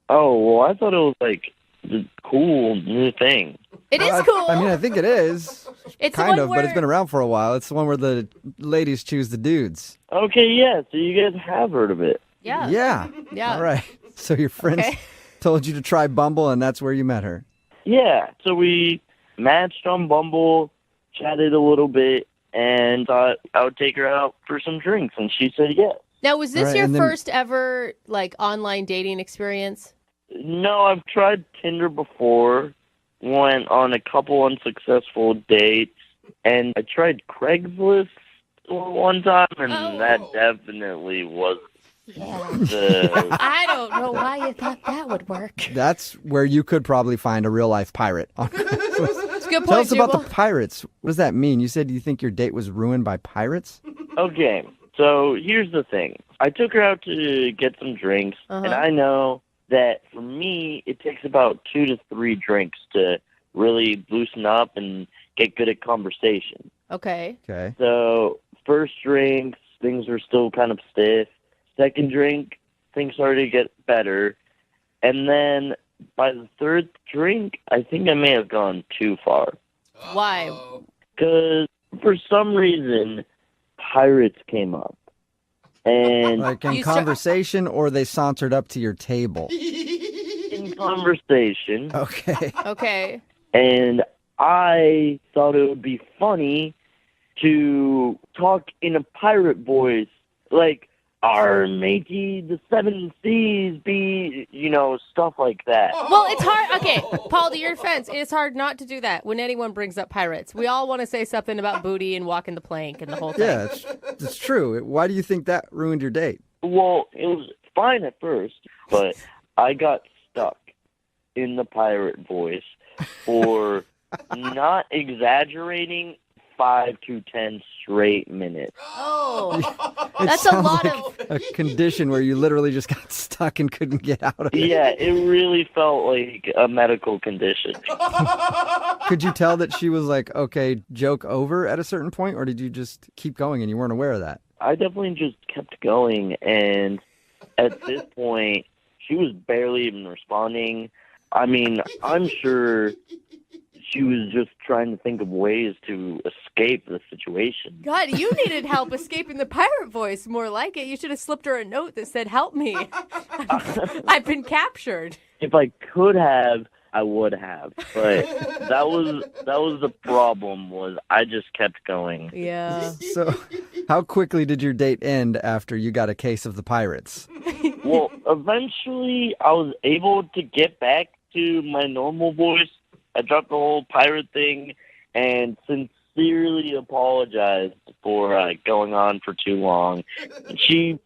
Oh, well, I thought it was like the cool new thing. It is cool. I mean, I think it is. It's the Kind one of, but it's where- been around for a while. It's the one where the ladies choose the dudes. Okay, yeah, so you guys have heard of it. Yeah. Yeah. Yeah. All right. So your friends Okay. told you to try Bumble, and that's where you met her. Yeah, so we matched on Bumble, chatted a little bit, and thought I would take her out for some drinks, and she said yes. Now, was this Right, your and then- first ever online dating experience? No, I've tried Tinder before, went on a couple unsuccessful dates, and I tried Craigslist one time, and that definitely was the... I don't know why you thought that would work. That's where you could probably find a real life pirate. It's a good point, Tell us about Jubal. the pirates. What does that mean? You said you think your date was ruined by pirates? Okay, so here's the thing. I took her out to get some drinks, and I know that for me, it takes about 2 to 3 drinks to really loosen up and get good at conversation. Okay. Okay. So First drink, things were still kind of stiff. Second drink, things started to get better. And then by the third drink, I think I may have gone too far. Why? Because for some reason, pirates came up. And Like in conversation, or they sauntered up to your table? in conversation. Okay. Okay. And I thought it would be funny to talk in a pirate voice, like, "Our matey, the seven seas be," stuff like that. Well, it's hard. Okay, Paul, to your defense, it's hard not to do that when anyone brings up pirates. We all want to say something about booty and walking the plank and the whole thing. Yeah, it's true. Why do you think that ruined your date? Well, it was fine at first, but I got stuck in the pirate voice for, not exaggerating, 5 to 10 straight minutes. Oh, It that's a sounds lot like of. a condition where you literally just got stuck and couldn't get out of it. Yeah, it really felt like a medical condition. Could you tell that she was like, okay, joke over at a certain point, or did you just keep going and you weren't aware of that? I definitely just kept going, and at this point, she was barely even responding. I mean, I'm sure she was just trying to think of ways to escape the situation. God, you needed help escaping the pirate voice. More like it. You should have slipped her a note that said, "Help me. I've been captured." If I could have, I would have. But that was the problem, was I just kept going. Yeah. So how quickly did your date end after you got a case of the pirates? Well, eventually I was able to get back to my normal voice. I dropped the whole pirate thing and sincerely apologized for going on for too long. And she,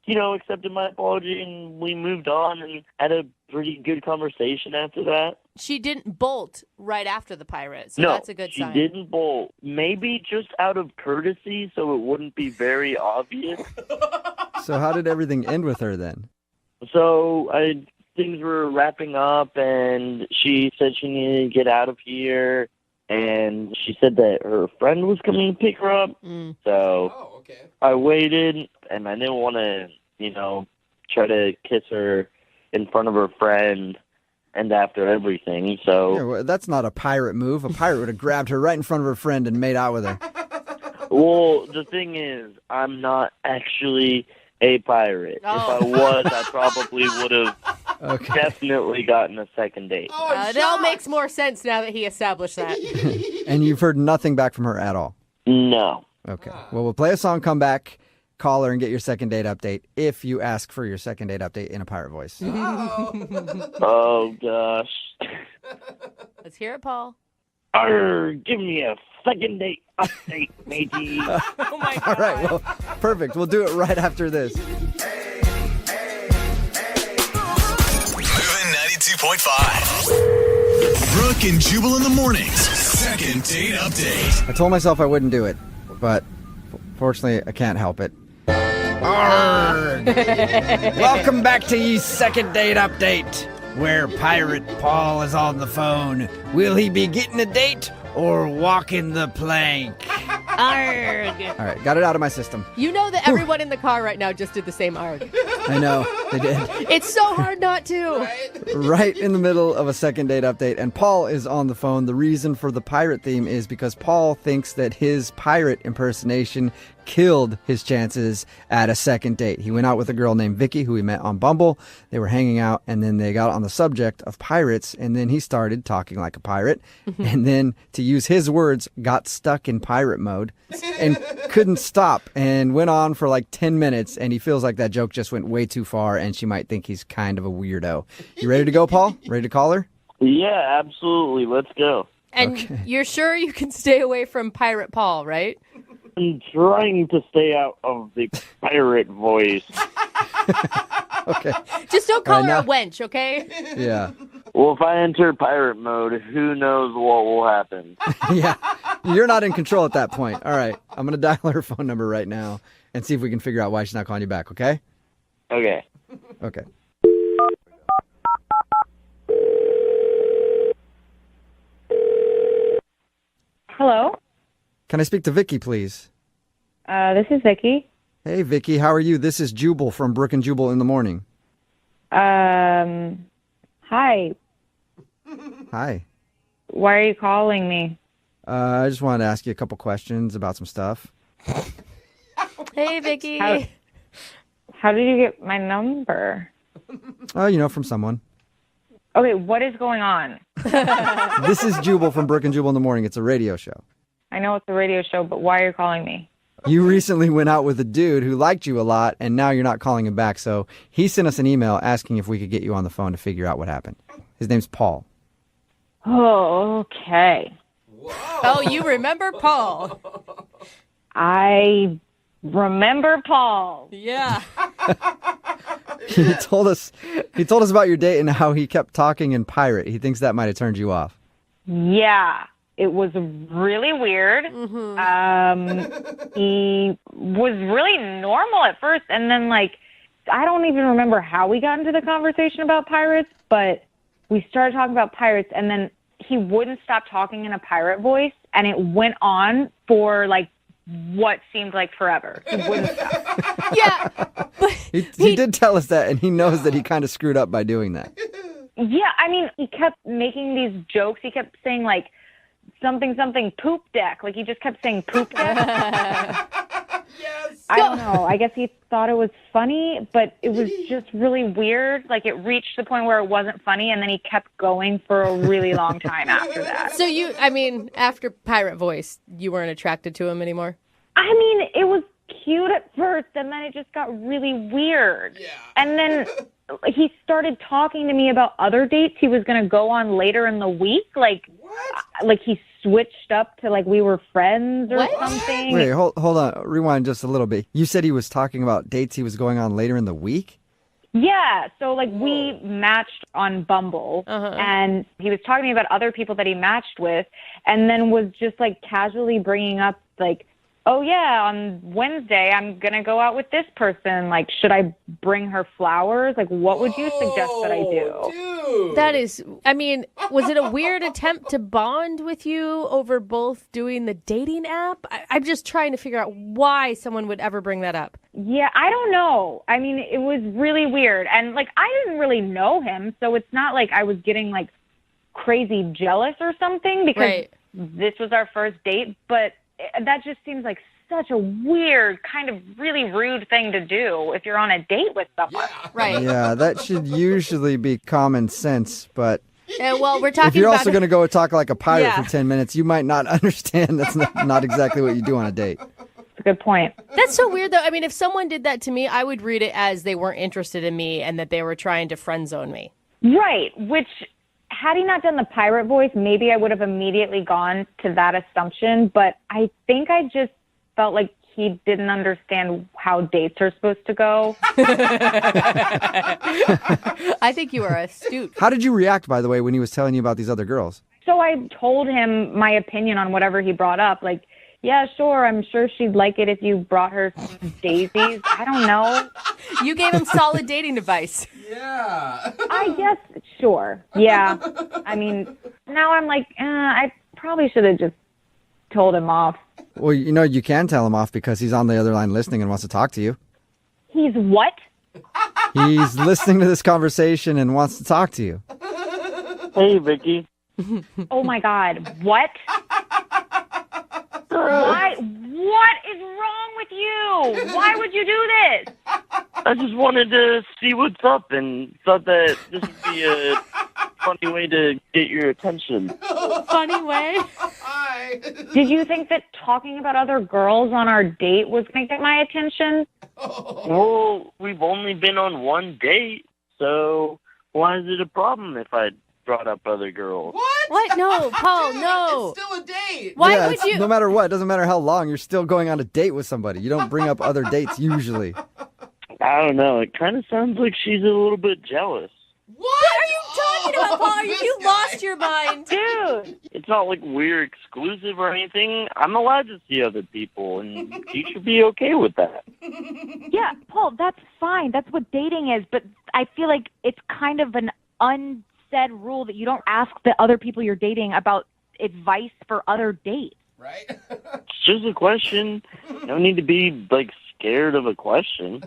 accepted my apology, and we moved on and had a pretty good conversation after that. She didn't bolt right after the pirate, so No, that's a good sign. she didn't bolt. Maybe just out of courtesy, so it wouldn't be very obvious. So how did everything end with her then? So things were wrapping up, and she said she needed to get out of here, and she said that her friend was coming to pick her up. So I waited, and I didn't want to, try to kiss her in front of her friend and after everything. So Yeah, well, that's not a pirate move. A pirate would have grabbed her right in front of her friend and made out with her. Well, the thing is, I'm not actually a pirate. If I was, I probably would have definitely gotten a second date. It all makes more sense now that he established that. And you've heard nothing back from her at all? No. Okay. Well, we'll play a song, come back, call her, and get your second date update if you ask for your second date update in a pirate voice. Oh, gosh. Let's hear it, Paul. Give me a second date update, matey. Oh, my God. All right. Well, perfect. We'll do it right after this. Moving 92.5. Brooke and Jubal in the mornings. Second date update. I told myself I wouldn't do it, but fortunately, I can't help it. Arrgh. Welcome back to ye second date update, where Pirate Paul is on the phone. Will he be getting a date or walking the plank? Arg. All right, got it out of my system. You know that everyone in the car right now just did the same arg. I know, they did. It's so hard not to. Right in the middle of a second date update, and Paul is on the phone. The reason for the pirate theme is because Paul thinks that his pirate impersonation killed his chances at a second date. He went out with a girl named Vicky, who he met on Bumble. They were hanging out, and then they got on the subject of pirates, and then he started talking like a pirate, and then, to use his words, got stuck in pirate mode and couldn't stop, and went on for like 10 minutes, and he feels like that joke just went way too far, and she might think he's kind of a weirdo. You ready to go, Paul? Ready to call her? Yeah, absolutely. Let's go. And you're sure you can stay away from Pirate Paul, right? I'm trying to stay out of the pirate voice. Okay. Just don't call All right, her a now- wench, okay? Yeah. Well, if I enter pirate mode, who knows what will happen? Yeah. You're not in control at that point. All right. I'm going to dial her phone number right now and see if we can figure out why she's not calling you back, okay? Okay. Okay. Hello? Can I speak to Vicky, please? This is Vicky. Hey, Vicky, how are you? This is Jubal from Brooke and Jubal in the morning. Hi. Hi. Why are you calling me? I just wanted to ask you a couple questions about some stuff. Hey, Vicky. How did you get my number? Oh, from someone. Okay, what is going on? This is Jubal from Brooke and Jubal in the morning. It's a radio show. I know it's a radio show, but why are you calling me? You recently went out with a dude who liked you a lot, and now you're not calling him back. So he sent us an email asking if we could get you on the phone to figure out what happened. His name's Paul. Oh, okay. Oh, you remember Paul? I remember Paul. Yeah. He told us about your date and how he kept talking in pirate. He thinks that might have turned you off. Yeah, it was really weird. He was really normal at first, and then I don't even remember how we got into the conversation about pirates, but we started talking about pirates, and then he wouldn't stop talking in a pirate voice, and it went on for what seemed like forever. He wouldn't stop. Yeah. He did tell us that, and he knows that he kind of screwed up by doing that. Yeah, I mean, he kept making these jokes. He kept saying something poop deck. He just kept saying poop deck. Yes. I don't know. I guess he thought it was funny, but it was just really weird. It reached the point where it wasn't funny, and then he kept going for a really long time after that. So after Pirate Voice, you weren't attracted to him anymore? I mean, it was cute at first, and then it just got really weird. Yeah. And then he started talking to me about other dates he was going to go on later in the week. What? He switched up to we were friends or something. Wait, hold on. Rewind just a little bit. You said he was talking about dates he was going on later in the week? Yeah, so we matched on Bumble, and he was talking to me about other people that he matched with, and then was just casually bringing up oh yeah, on Wednesday I'm gonna go out with this person. Should I bring her flowers? What would you suggest that I do? Dude. That is, was it a weird attempt to bond with you over both doing the dating app? I'm just trying to figure out why someone would ever bring that up. Yeah, I don't know. I mean, it was really weird. And I didn't really know him, so it's not I was getting crazy jealous or something because this was our first date, but that just seems like such a weird, kind of really rude thing to do if you're on a date with someone. Yeah. Right. Yeah, that should usually be common sense, but we're talking if you're about also going to go talk like a pirate for 10 minutes, you might not understand that's not exactly what you do on a date. That's a good point. That's so weird, though. If someone did that to me, I would read it as they weren't interested in me and that they were trying to friend zone me. Right, which... Had he not done the pirate voice, maybe I would have immediately gone to that assumption, but I think I just felt like he didn't understand how dates are supposed to go. I think you are astute. How did you react, by the way, when he was telling you about these other girls? So I told him my opinion on whatever he brought up, yeah, sure, I'm sure she'd like it if you brought her some daisies. I don't know. You gave him solid dating advice. Yeah. I guess, sure. Yeah. Now I'm I probably should have just told him off. Well, you can tell him off because he's on the other line listening and wants to talk to you. He's what? He's listening to this conversation and wants to talk to you. Hey, Vicky. Oh, my God. What? Why? What is wrong with you? Why would you do this? I just wanted to see what's up and thought that this would be a funny way to get your attention. Funny way? Hi. Did you think that talking about other girls on our date was going to get my attention? Well, we've only been on one date, so why is it a problem if I brought up other girls? What? No, Paul, no. It's still a date. Why would you? No matter what, it doesn't matter how long, you're still going on a date with somebody. You don't bring up other dates usually. I don't know. It kind of sounds like she's a little bit jealous. What are you talking about, Paul? Have you lost your mind? Dude. It's not like we're exclusive or anything. I'm allowed to see other people, and you should be okay with that. Yeah, Paul, that's fine. That's what dating is. But I feel like it's kind of an unsaid rule that you don't ask the other people you're dating about advice for other dates. right? It's just a question. No need to be, like, scared of a question.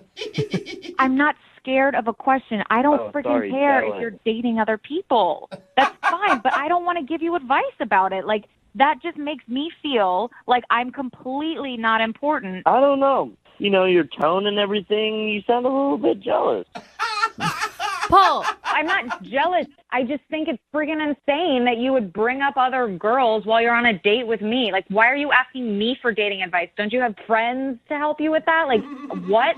I'm not scared of a question. I don't Oh, freaking sorry, care jealous. if you're dating other people. That's fine, but I don't want to give you advice about it. Like, that just makes me feel like I'm completely not important. I don't know. You know, your tone and everything, you sound a little bit jealous. Paul, I'm not jealous. I just think it's friggin' insane that you would bring up other girls while you're on a date with me. Like, why are you asking me for dating advice? Don't you have friends to help you with that? Like, what?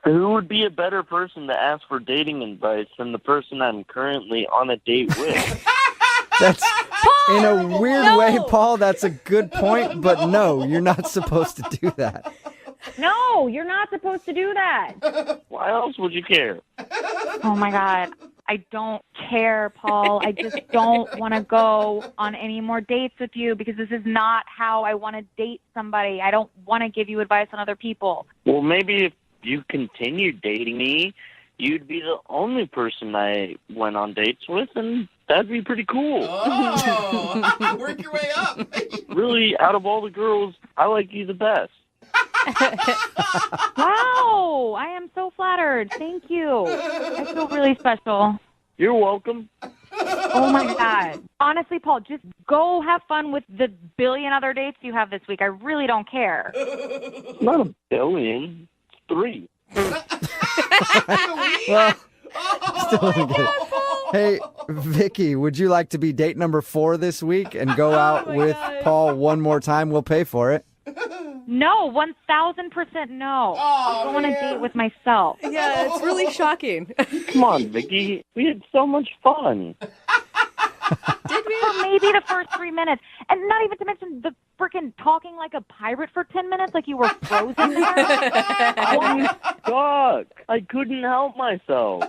Who would be a better person to ask for dating advice than the person I'm currently on a date with? That's in a weird way, Paul. That's a good point, but no, you're not supposed to do that. No, you're not supposed to do that. Why else would you care? Oh my God. I don't care, Paul. I just don't want to go on any more dates with you because this is not how I want to date somebody. I don't want to give you advice on other people. Well, maybe if you continued dating me, you'd be the only person I went on dates with, and that'd be pretty cool. Oh, work your way up. Really, out of all the girls, I like you the best. Wow. I am so flattered. Thank you. I feel really special. You're welcome. Oh my God. Honestly, Paul, just go have fun with the billion other dates you have this week. I really don't care. It's not a billion. It's 3. Well, still don't get it. Hey, Vicky, would you like to be date number 4 this week and go out with Paul one more time? We'll pay for it. No, 1,000% no. I'll go on a date with myself. Yeah, it's really shocking. Come on, Vicky. We had so much fun. Did we? For maybe the first 3 minutes. And not even to mention the freaking talking like a pirate for 10 minutes like you were frozen there. I was stuck. I couldn't help myself.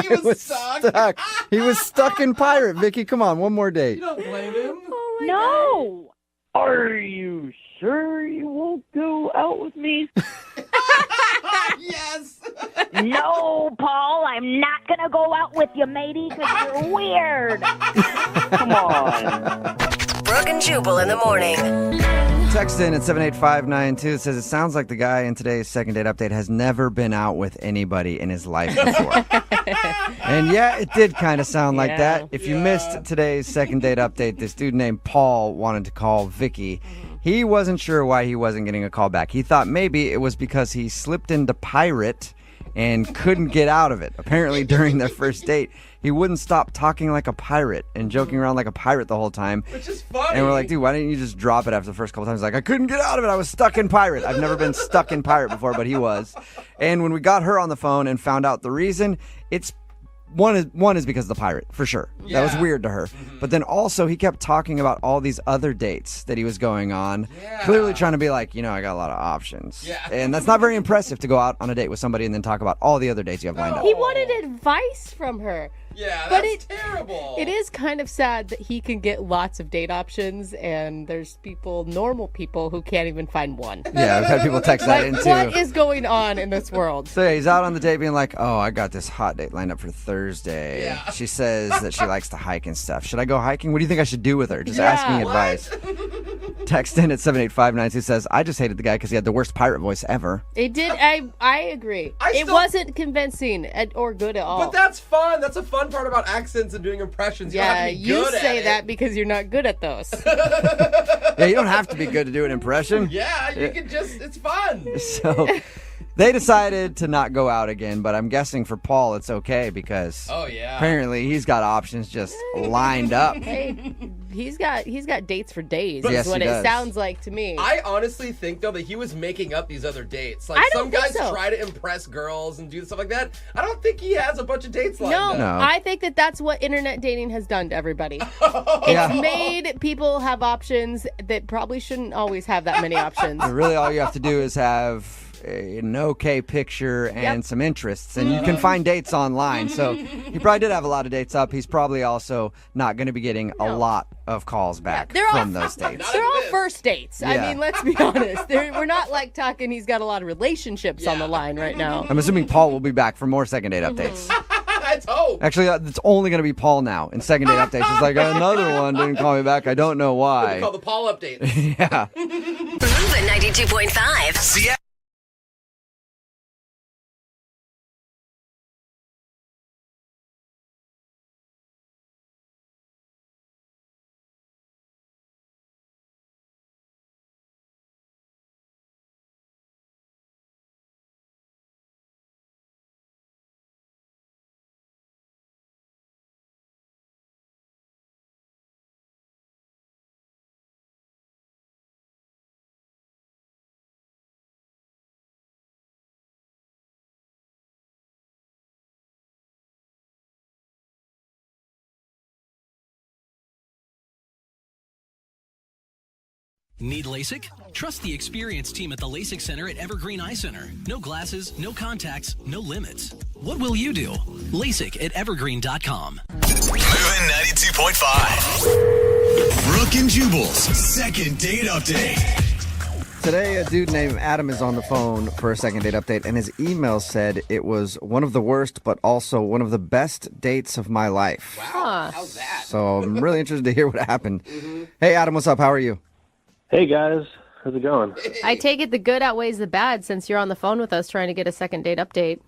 He was stuck. Stuck. He was stuck in pirate. Vicky, come on, one more date. You don't blame him. No. Are you sure you won't go out with me? Yes. No, Paul, I'm not going to go out with you, matey, because you're weird. Come on. Brooke and Jubal in the morning. Text in at 78592. It says, it sounds like the guy in today's second date update has never been out with anybody in his life before. And yeah, it did kind of sound like that. If you missed today's second date update, this dude named Paul wanted to call Vicky. He wasn't sure why he wasn't getting a call back. He thought maybe it was because he slipped into pirate and couldn't get out of it. Apparently, during their first date, he wouldn't stop talking like a pirate and joking around like a pirate the whole time. Which is funny. And we're like, dude, why didn't you just drop it after the first couple times? He's like, I couldn't get out of it. I was stuck in pirate. I've never been stuck in pirate before, but he was. And when we got her on the phone and found out the reason, it's one is because of the pirate, for sure. That was weird to her. But then also he kept talking about all these other dates that he was going on, clearly trying to be like, you know, I got a lot of options. Yeah. And that's not very impressive to go out on a date with somebody and then talk about all the other dates you have lined up. He wanted advice from her. Yeah, But that's terrible. It is kind of sad that he can get lots of date options, and there's people, normal people, who can't even find one. Yeah, we've had people text that in too. What is going on in this world? So yeah, he's out on the date being like, oh, I got this hot date lined up for Thursday. Yeah. She says that she likes to hike and stuff. Should I go hiking? What do you think I should do with her? Just asking advice. Text in at 78592 says, I just hated the guy because he had the worst pirate voice ever. It did. I agree. It wasn't convincing or good at all. But that's fun. That's a fun part about accents and doing impressions. You don't have to be you good say at that because you're not good at those. Yeah, you don't have to be good to do an impression. Yeah, you can just, it's fun. So they decided to not go out again, but I'm guessing for Paul it's okay because apparently he's got options just lined up. Hey, he's got dates for days. Yes, is what he it does. sounds like to me. I honestly think, though, that he was making up these other dates. Like, I don't some think guys so. try to impress girls and do stuff like that. I don't think he has a bunch of dates lined up. No, I think that's what internet dating has done to everybody. Yeah. It's made people have options that probably shouldn't always have that many options. Really all you have to do is have an okay picture and some interests, and you can find dates online. So he probably did have a lot of dates up. He's probably also not going to be getting a lot of calls back from those dates. They're all first dates. I mean, let's be honest. We're not like talking he's got a lot of relationships on the line right now. I'm assuming Paul will be back for more second date updates. I Let's hope. Actually, it's only going to be Paul now in second date updates. It's like another one didn't call me back. I don't know why. We call the Paul updates. Yeah. Moving 92.5. See ya. Need LASIK? Trust the experienced team at the LASIK Center at Evergreen Eye Center. No glasses, no contacts, no limits. What will you do? LASIK at evergreen.com. Moving 92.5. Brooke and Jubal's second date update. Today, a dude named Adam is on the phone for a second date update, and his email said it was one of the worst, but also one of the best dates of my life. Wow. How's that? So I'm really interested to hear what happened. Hey, Adam, what's up? How are you? Hey guys, how's it going? I take it the good outweighs the bad since you're on the phone with us trying to get a second date update.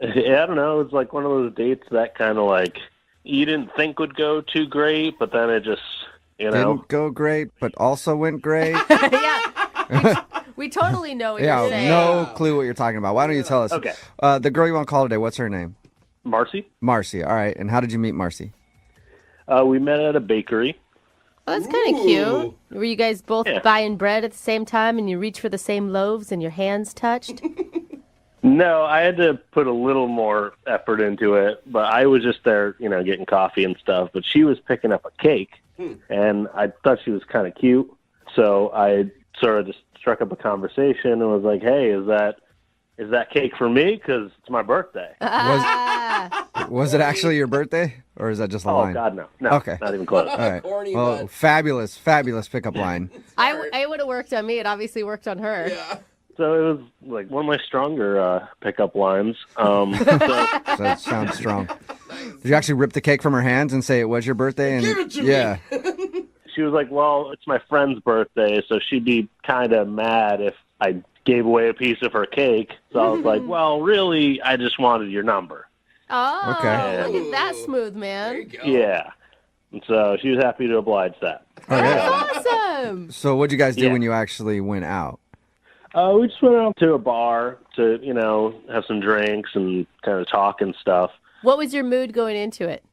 Yeah, I don't know. It's like one of those dates that kind of like you didn't think would go too great, but then it just, Didn't go great, but also went great. Yeah. We totally know what you're saying. No clue what you're talking about. Why don't you tell us? Okay. The girl you want to call today, what's her name? Marcy. Marcy. All right. And how did you meet Marcy? We met at a bakery. Well, that's kind of cute. Were you guys both buying bread at the same time and you reach for the same loaves and your hands touched? No, I had to put a little more effort into it, but I was just there, getting coffee and stuff. But she was picking up a cake, and I thought she was kind of cute. So I sort of just struck up a conversation and was like, hey, is that cake for me? Because it's my birthday. Was it actually your birthday, or is that just a line? Oh, God, no. No, okay. Not even close. All right. Well, fabulous pickup line. I would have worked on me. It obviously worked on her. Yeah. So it was like one of my stronger pickup lines. So that sounds strong. Did you actually rip the cake from her hands and say it was your birthday? And Give it to me. She was like, well, it's my friend's birthday, so she'd be kind of mad if I gave away a piece of her cake. So I was like, well, really, I just wanted your number. Oh, okay. Look at that smooth man. There you go. Yeah. And so she was happy to oblige that. That's awesome. So what'd you guys do when you actually went out? We just went out to a bar to, have some drinks and kind of talk and stuff. What was your mood going into it?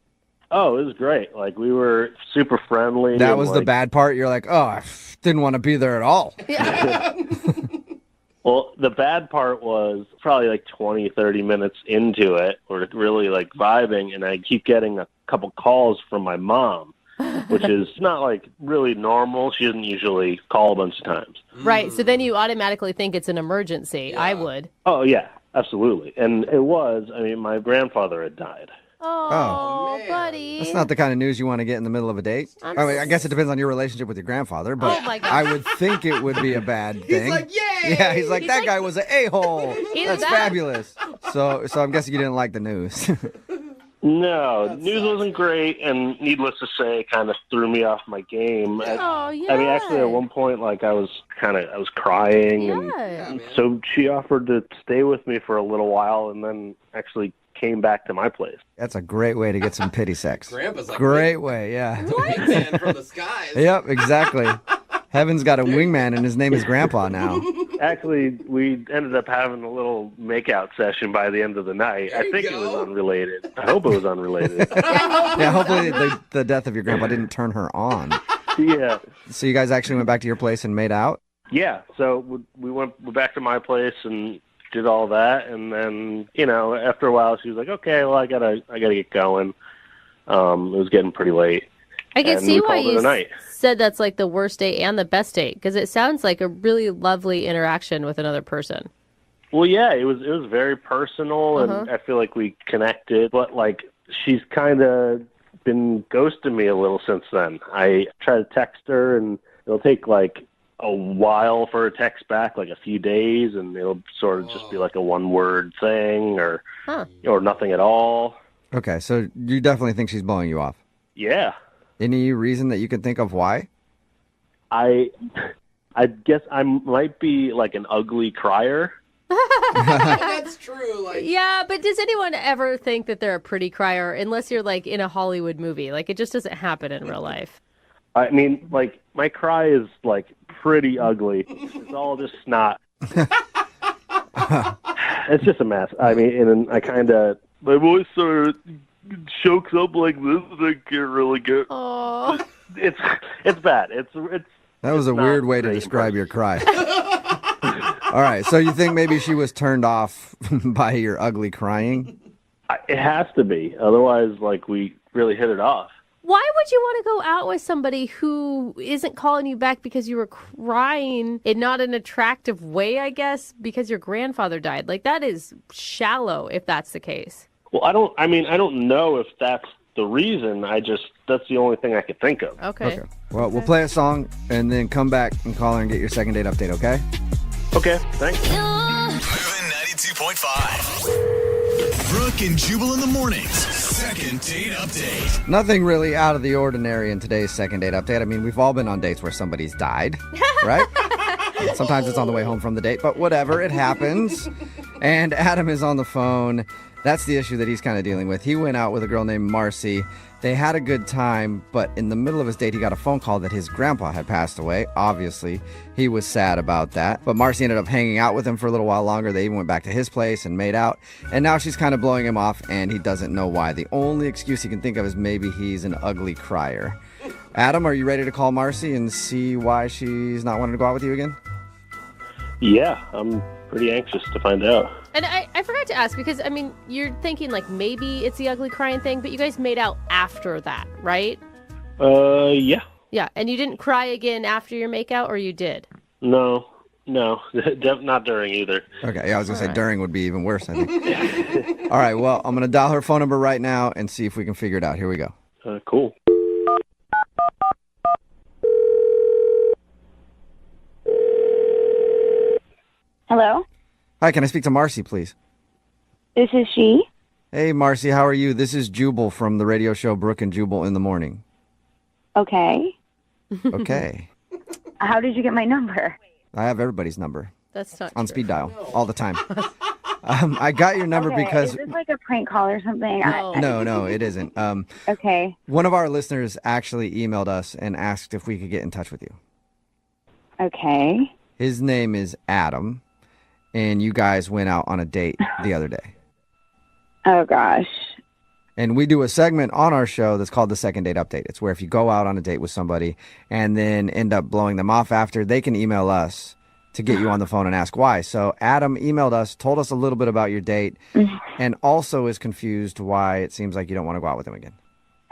Oh, it was great. Like, we were super friendly. That was the bad part? You're like, oh, I didn't want to be there at all. Yeah. Well, the bad part was probably like 20, 30 minutes into it. We're really like vibing, and I keep getting a couple calls from my mom, which is not like really normal. She doesn't usually call a bunch of times. Right. So then you automatically think it's an emergency. Yeah. I would. Oh, yeah, absolutely. And it was. I mean, my grandfather had died. Oh, buddy. That's not the kind of news you want to get in the middle of a date. I guess it depends on your relationship with your grandfather, but my God. I would think it would be a bad thing. He's like, yay! Yeah, he's like, that guy was an a-hole. That's fabulous. So I'm guessing you didn't like the news. No, news wasn't great, and needless to say, kind of threw me off my game. Oh, yeah. I mean, actually, at one point, like, I was crying, and so she offered to stay with me for a little while, and then actually came back to my place. That's a great way to get some pity sex. Grandpa's like, great way, yeah. Wingman from the skies. Yep, exactly. Heaven's got a wingman, and his name is Grandpa now. Actually, we ended up having a little makeout session by the end of the night. I think it was unrelated. I hope it was unrelated. Yeah, hopefully the death of your grandpa didn't turn her on. Yeah. So you guys actually went back to your place and made out? Yeah. So we went back to my place and did all that, and then after a while she was like, "Okay, well I gotta get going." It was getting pretty late. I can and see we why called it you a night. said that's like the worst date and the best date, because it sounds like a really lovely interaction with another person. Well, yeah, it was very personal, and I feel like we connected. But like, she's kind of been ghosting me a little since then. I try to text her, and it'll take like a while for a text back, like a few days, and it'll sort of just be like a one-word thing or nothing at all. Okay, so you definitely think she's blowing you off. Yeah. Any reason that you can think of why? I guess I might be like an ugly crier. That's true. Like, Yeah, but does anyone ever think that they're a pretty crier unless you're like in a Hollywood movie? Like it just doesn't happen in real life. I mean, like, my cry is, like, pretty ugly. It's all just snot. It's just a mess. I mean, and then I kind of, my voice sort of chokes up like this, and I can't really get. Oh, it's bad. It's. That was a weird way to describe your cry. All right, so you think maybe she was turned off by your ugly crying? It has to be. Otherwise, like, we really hit it off. why would you want to go out with somebody who isn't calling you back because you were crying in not an attractive way, I guess, because your grandfather died? Like, that is shallow if that's the case. Well, I don't know if that's the reason. That's the only thing I could think of. Okay. Well, we'll play a song and then come back and call her and get your second date update, okay? Okay, thanks. Moving 92.5. Brooke and Jubal in the mornings. Second date update. Nothing really out of the ordinary in today's second date update. I mean, we've all been on dates where somebody's died, right? Sometimes it's on the way home from the date, but whatever, it happens. And Adam is on the phone. That's the issue that he's kind of dealing with. He went out with a girl named Marcy. They had a good time, but in the middle of his date, he got a phone call that his grandpa had passed away. Obviously, he was sad about that. But Marcy ended up hanging out with him for a little while longer. They even went back to his place and made out. And now she's kind of blowing him off, and he doesn't know why. The only excuse he can think of is maybe he's an ugly crier. Adam, are you ready to call Marcy and see why she's not wanting to go out with you again? Yeah, I'm pretty anxious to find out. And I forgot to ask because, I mean, you're thinking like maybe it's the ugly crying thing, but you guys made out after that, right? Yeah. Yeah, and you didn't cry again after your makeout, or you did? No, not during either. Okay, yeah, I was going to say during would be even worse, I think. All right, well, I'm going to dial her phone number right now and see if we can figure it out. Here we go. Cool. Hello? Hi, can I speak to Marcy, please? This is she. Hey, Marcy, how are you? This is Jubal from the radio show Brooke and Jubal in the Morning. Okay. Okay. How did you get my number? I have everybody's number. That's not on true. speed dial all the time. I got your number Okay, because... Is this like a prank call or something? No, it isn't. Okay. One of our listeners actually emailed us and asked if we could get in touch with you. Okay. His name is Adam, and you guys went out on a date the other day. Oh, gosh. And we do a segment on our show that's called the Second Date Update. It's where if you go out on a date with somebody and then end up blowing them off after, they can email us to get you on the phone and ask why. So Adam emailed us, told us a little bit about your date, and also is confused why it seems like you don't want to go out with him again.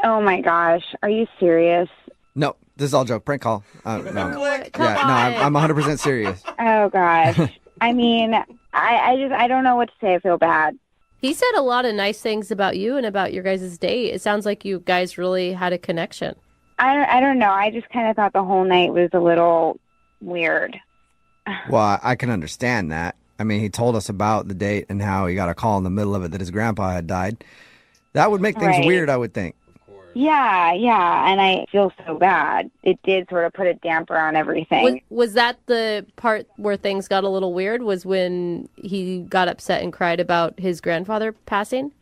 Oh, my gosh. Are you serious? No, this is all joke. Prank call. No. I'm 100% serious. Oh, gosh. I mean, I don't know what to say. I feel bad. He said a lot of nice things about you and about your guys' date. It sounds like you guys really had a connection. I don't know. I just kind of thought the whole night was a little weird. Well, I can understand that. I mean, he told us about the date and how he got a call in the middle of it that his grandpa had died. That would make things Right. weird, I would think. Yeah, and I feel so bad. It did sort of put a damper on everything. Was that the part where things got a little weird, was when he got upset and cried about his grandfather passing?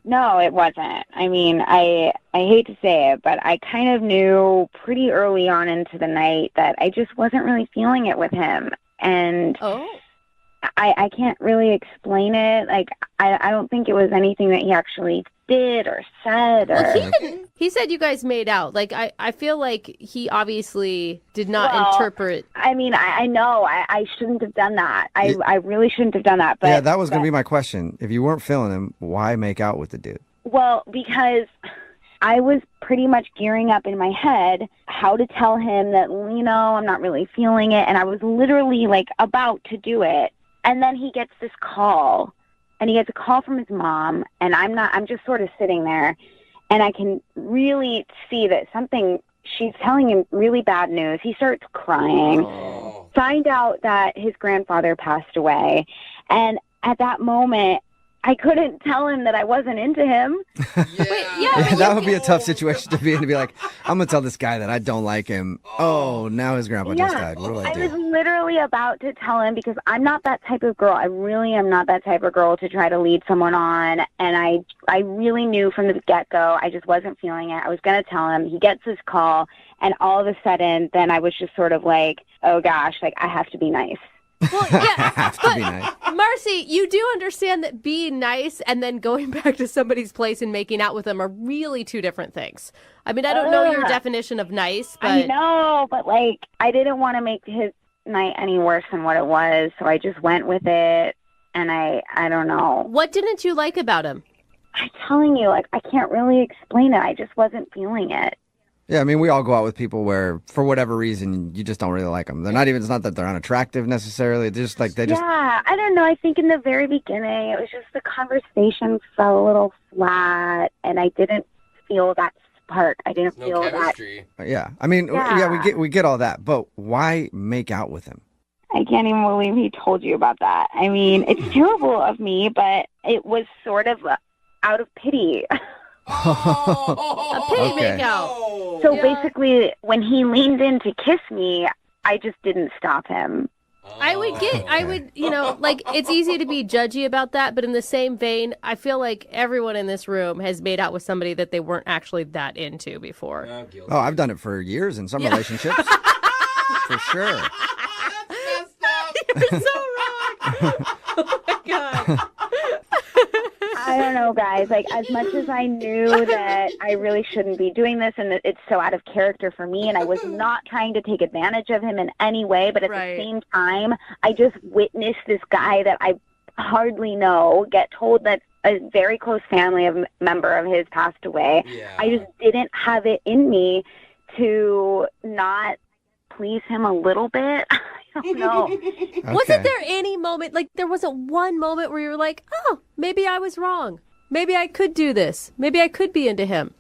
No, it wasn't. I mean, I hate to say it, but I kind of knew pretty early on into the night that I just wasn't really feeling it with him. And I can't really explain it. Like, I don't think it was anything that he actually did or said. Or... He said you guys made out. Like, I feel like he obviously did not interpret. I mean, I know I shouldn't have done that. I really shouldn't have done that. But yeah, that was going to be my question. If you weren't feeling him, why make out with the dude? Well, because I was pretty much gearing up in my head how to tell him that, I'm not really feeling it. And I was literally like about to do it. And then he gets this call, and he gets a call from his mom, and I'm just sort of sitting there, and I can really see that she's telling him really bad news. He starts crying, find out that his grandfather passed away. And at that moment, I couldn't tell him that I wasn't into him. That would be a tough situation to be in, to be like, I'm going to tell this guy that I don't like him. Oh, now his grandpa just died. What do I do? was literally about to tell him because I'm not that type of girl. I really am not that type of girl to try to lead someone on. And I really knew from the get-go I just wasn't feeling it. I was going to tell him. He gets this call, and all of a sudden, then I was just sort of like, oh, gosh, like, I have to be nice. Well, yeah, have to be nice. Marcy, you do understand that being nice and then going back to somebody's place and making out with them are really two different things. I mean, I don't know your definition of nice, but... I know, but, like, I didn't want to make his night any worse than what it was, so I just went with it, and I don't know. What didn't you like about him? I'm telling you, like, I can't really explain it. I just wasn't feeling it. Yeah, I mean, we all go out with people where, for whatever reason, you just don't really like them. They're not even, it's not that they're unattractive necessarily. They're just like, Yeah, I don't know. I think in the very beginning, it was just the conversation fell a little flat, and I didn't feel that spark. I didn't feel chemistry. Yeah, I mean, we get all that, but why make out with him? I can't even believe he told you about that. I mean, it's terrible of me, but it was sort of out of pity. A pity makeout. So basically, when he leaned in to kiss me, I just didn't stop him. I would, like, it's easy to be judgy about that, but in the same vein, I feel like everyone in this room has made out with somebody that they weren't actually that into before. Oh, I've done it for years in some relationships. For sure. You're so wrong. Oh, my God. I don't know, guys. Like, as much as I knew that I really shouldn't be doing this and that it's so out of character for me, and I was not trying to take advantage of him in any way, but at the same time, I just witnessed this guy that I hardly know get told that a very close family member of his passed away. Yeah. I just didn't have it in me to not please him a little bit. I don't know. Wasn't there any moment, like there wasn't one moment where you were like, oh, maybe I was wrong. Maybe I could do this. Maybe I could be into him.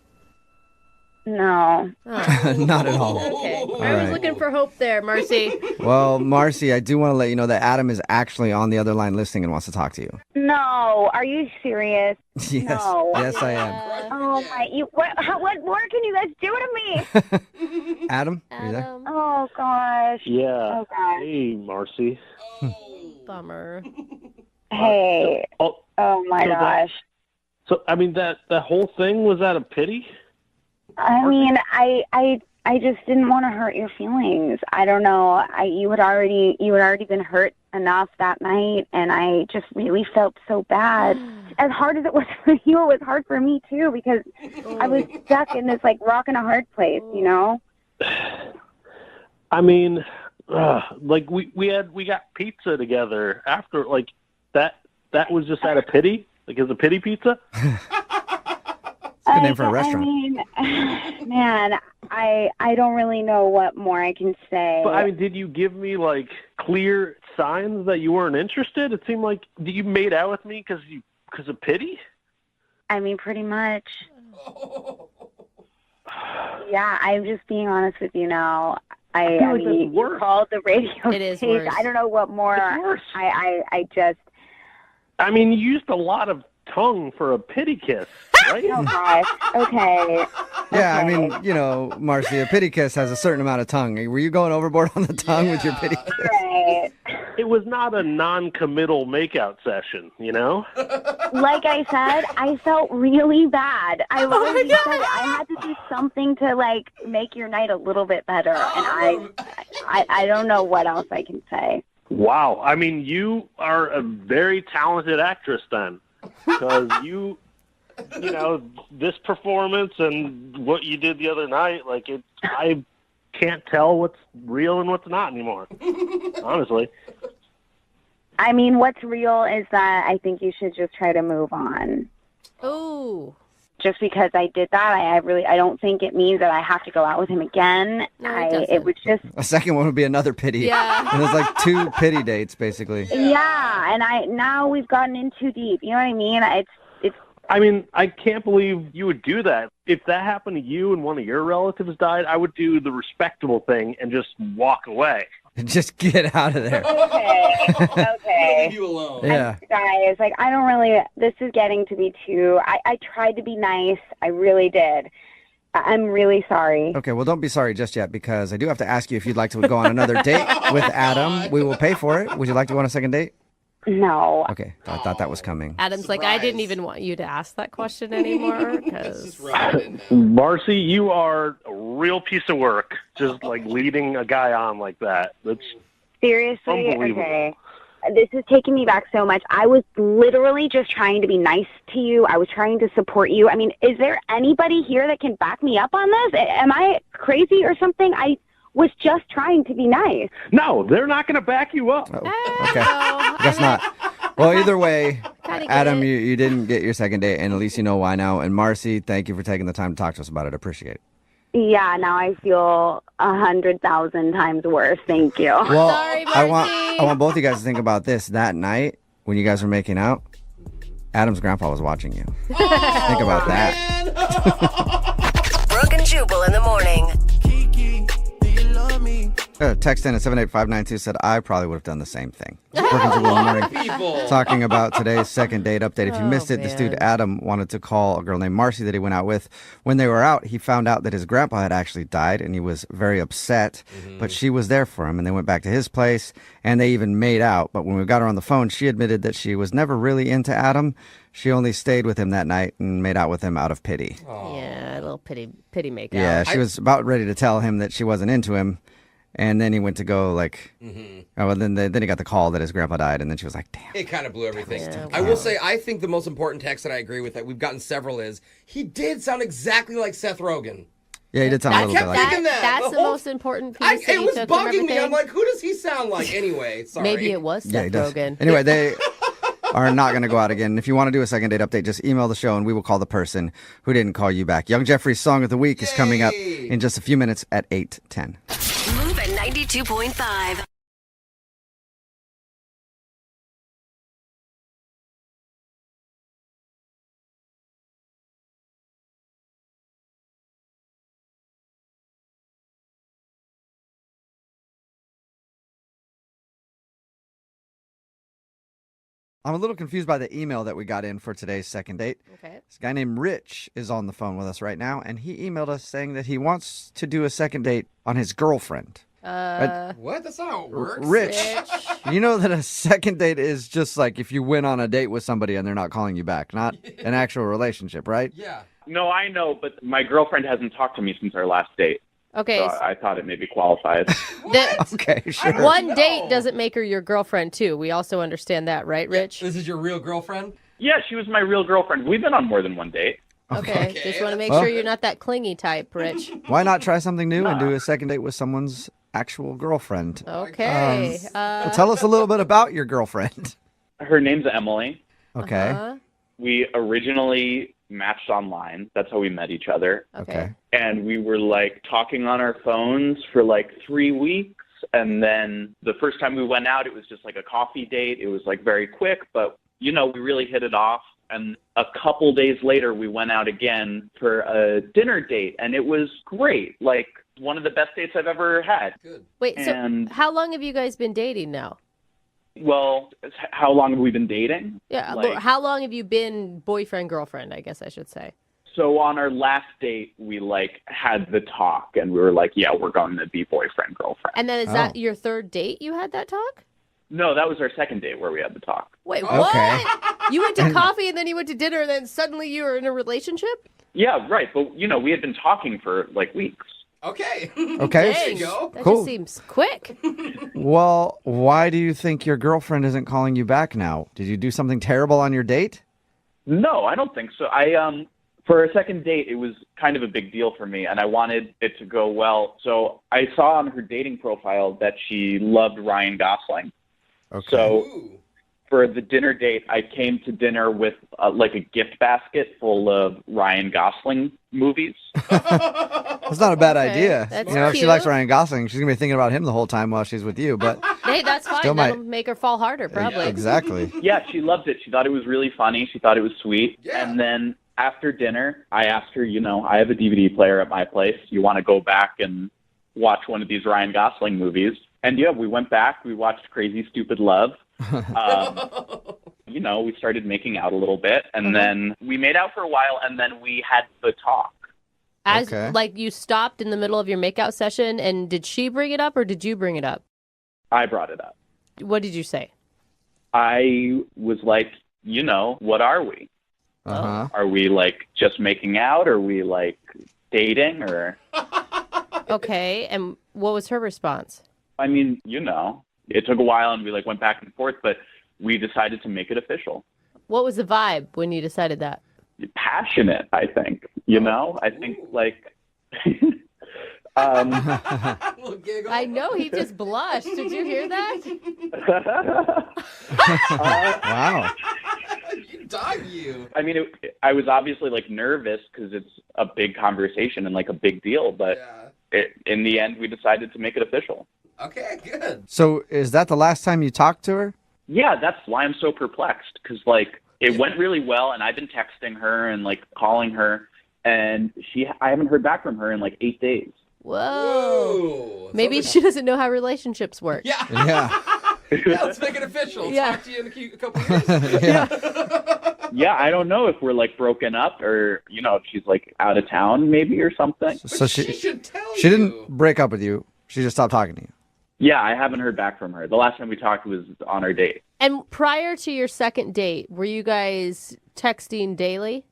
No. Oh. Not at all. Okay. All I was right. looking for hope there, Marcy. Well, Marcy, I do want to let you know that Adam is actually on the other line listening and wants to talk to you. No. Are you serious? Yes. No. Yes, I am. Oh, my. What more can you guys do to me? Adam, are you there? Oh, gosh. Yeah. Oh, gosh. Hey, Marcy. Bummer. Hey. Oh, my gosh. So, I mean, that whole thing, was that a pity? I mean, I just didn't want to hurt your feelings. I don't know. You had already been hurt enough that night, and I just really felt so bad. As hard as it was for you, it was hard for me too, because I was stuck in this like rock and a hard place, you know. I mean, like we got pizza together after, like that was just out of pity. Like, is a pity pizza? Good name for a restaurant. I mean, man, I don't really know what more I can say. But I mean, did you give me like clear signs that you weren't interested? It seemed like you made out with me because of pity. I mean, pretty much. Yeah, I'm just being honest with you now. I mean, you called the radio station. I don't know what more. I just. I mean, you used a lot of tongue for a pity kiss, right? Oh gosh. Okay. Yeah, I mean, Marcy, a pity kiss has a certain amount of tongue. Were you going overboard on the tongue with your pity kiss? Right. It was not a non-committal makeout session, you know? Like I said, I felt really bad. I literally said it. I had to do something to like make your night a little bit better, and I don't know what else I can say. Wow. I mean, you are a very talented actress then, because this performance and what you did the other night, like I can't tell what's real and what's not anymore, honestly. I mean, what's real is that I think you should just try to move on. Oh. Just because I did that, I don't think it means that I have to go out with him again. No, it was just a second one would be another pity. Yeah. And it's like 2 pity dates, basically. Yeah, and now we've gotten in too deep. You know what I mean? It's. I mean, I can't believe you would do that. If that happened to you and one of your relatives died, I would do the respectable thing and just walk away. Just get out of there. Okay. Leave you alone. Yeah. Guys, like, I don't really, this is getting to be too, I tried to be nice. I really did. I'm really sorry. Okay, well, don't be sorry just yet because I do have to ask you if you'd like to go on another date with Adam. We will pay for it. Would you like to go on a second date? No. Okay, I thought that was coming. Adam's like, I didn't even want you to ask that question anymore. Because Marcy, you are a real piece of work. Just like leading a guy on like that. That's Seriously? unbelievable. Okay. This is taking me back so much. I was literally just trying to be nice to you. I was trying to support you. I mean, is there anybody here that can back me up on this? Am I crazy or something? I was just trying to be nice. No, they're not going to back you up. Okay, I guess not. Well, either way, Adam, you didn't get your second date, and at least you know why now. And Marcy, thank you for taking the time to talk to us about it. I appreciate it. Yeah, now I feel 100,000 times worse. Thank you. Well, I want both of you guys to think about this. That night when you guys were making out, Adam's grandpa was watching you. Think about that. Brooke and Jubal in the morning. Text in at 78592 said, I probably would have done the same thing. Brooke and Jubal in the morning, talking about today's second date update. If you missed it, this dude, Adam, wanted to call a girl named Marcy that he went out with. When they were out, he found out that his grandpa had actually died, and he was very upset. But she was there for him, and they went back to his place, and they even made out. But when we got her on the phone, she admitted that she was never really into Adam. She only stayed with him that night and made out with him out of pity. Yeah, a little pity makeout. Yeah, she was about ready to tell him that she wasn't into him. And then he went to go then he got the call that his grandpa died, and then she was like, damn. It kind of blew everything. Yeah, I will say, I think the most important text that I agree with that we've gotten several is, he did sound exactly like Seth Rogen. Yeah, he did sound a little bit like thinking that. That's the most important piece that It you was took from bugging me. everything. I'm like, who does he sound like anyway? Sorry. Maybe it was Seth Rogen. Anyway, they are not going to go out again. If you want to do a second date update, just email the show and we will call the person who didn't call you back. Young Jeffrey's Song of the Week is coming up in just a few minutes at 8:10. Move at 92.5. I'm a little confused by the email that we got in for today's second date. Okay. This guy named Rich is on the phone with us right now, and he emailed us saying that he wants to do a second date on his girlfriend. What? That's not how it works. Rich, you know that a second date is just like if you went on a date with somebody and they're not calling you back, not an actual relationship, right? Yeah. No, I know, but my girlfriend hasn't talked to me since our last date. Okay. So I thought it maybe qualifies. Okay, sure. One date doesn't make her your girlfriend, too. We also understand that, right, Rich? This is your real girlfriend? Yeah, she was my real girlfriend. We've been on more than one date. Okay. Just want to make Well- sure you're not that clingy type, Rich. Why not try something new and do a second date with someone's actual girlfriend? Okay. Well, tell us a little bit about your girlfriend. Her name's Emily. Okay. We originally matched online. That's how we met each other. Okay. And we were like talking on our phones for like 3 weeks. And then the first time we went out, it was just like a coffee date. It was like very quick, but we really hit it off. And a couple days later, we went out again for a dinner date, and it was great. Like one of the best dates I've ever had. Good. Wait, so how long have you guys been dating now? Well, how long have we been dating? Yeah, Like- how long have you been boyfriend, girlfriend, I guess I should say? So on our last date, we had the talk, and we were like, yeah, we're going to be boyfriend, girlfriend. And then is that your third date you had that talk? No, that was our second date where we had the talk. Wait, what? You went to coffee and then you went to dinner and then suddenly you were in a relationship? Yeah, right. But, we had been talking for like weeks. Okay. Okay. Dang, go. that Cool. just seems quick. Well, why do you think your girlfriend isn't calling you back now? Did you do something terrible on your date? No, I don't think so. For a second date, it was kind of a big deal for me, and I wanted it to go well. So I saw on her dating profile that she loved Ryan Gosling. Okay. So for the dinner date, I came to dinner with like a gift basket full of Ryan Gosling movies. That's not a bad idea. That's If she cute. likes Ryan Gosling, she's going to be thinking about him the whole time while she's with you. But Hey, that's fine. Still That'll might- make her fall harder, probably. exactly. Yeah, she loved it. She thought it was really funny. She thought it was sweet. And then after dinner, I asked her, I have a DVD player at my place. You want to go back and watch one of these Ryan Gosling movies? And yeah, we went back. We watched Crazy Stupid Love. We started making out a little bit, and then we made out for a while, and then we had the talk. Like you stopped in the middle of your makeout session, and did she bring it up or did you bring it up? I brought it up. What did you say? I was like, what are we? Are we like just making out? Are we like dating or? Okay, and what was her response? I mean, it took a while and we like went back and forth, but we decided to make it official. What was the vibe when you decided that? Passionate, I think. I think like. I know, he just blushed. Did you hear that? Wow. You. I mean, I was obviously like nervous because it's a big conversation and like a big deal, but in the end, we decided to make it official. Okay, good. So is that the last time you talked to her? Yeah, that's why I'm so perplexed because like it went really well, and I've been texting her and like calling her, and I haven't heard back from her in like 8 days. Whoa. Maybe she doesn't know how relationships work. Yeah. Yeah, let's make it official. Yeah. Talk to you in a couple years. Yeah, I don't know if we're like broken up or if she's like out of town maybe or something. So she should tell you. She didn't break up with you. She just stopped talking to you. Yeah, I haven't heard back from her. The last time we talked was on our date. And prior to your second date, were you guys texting daily?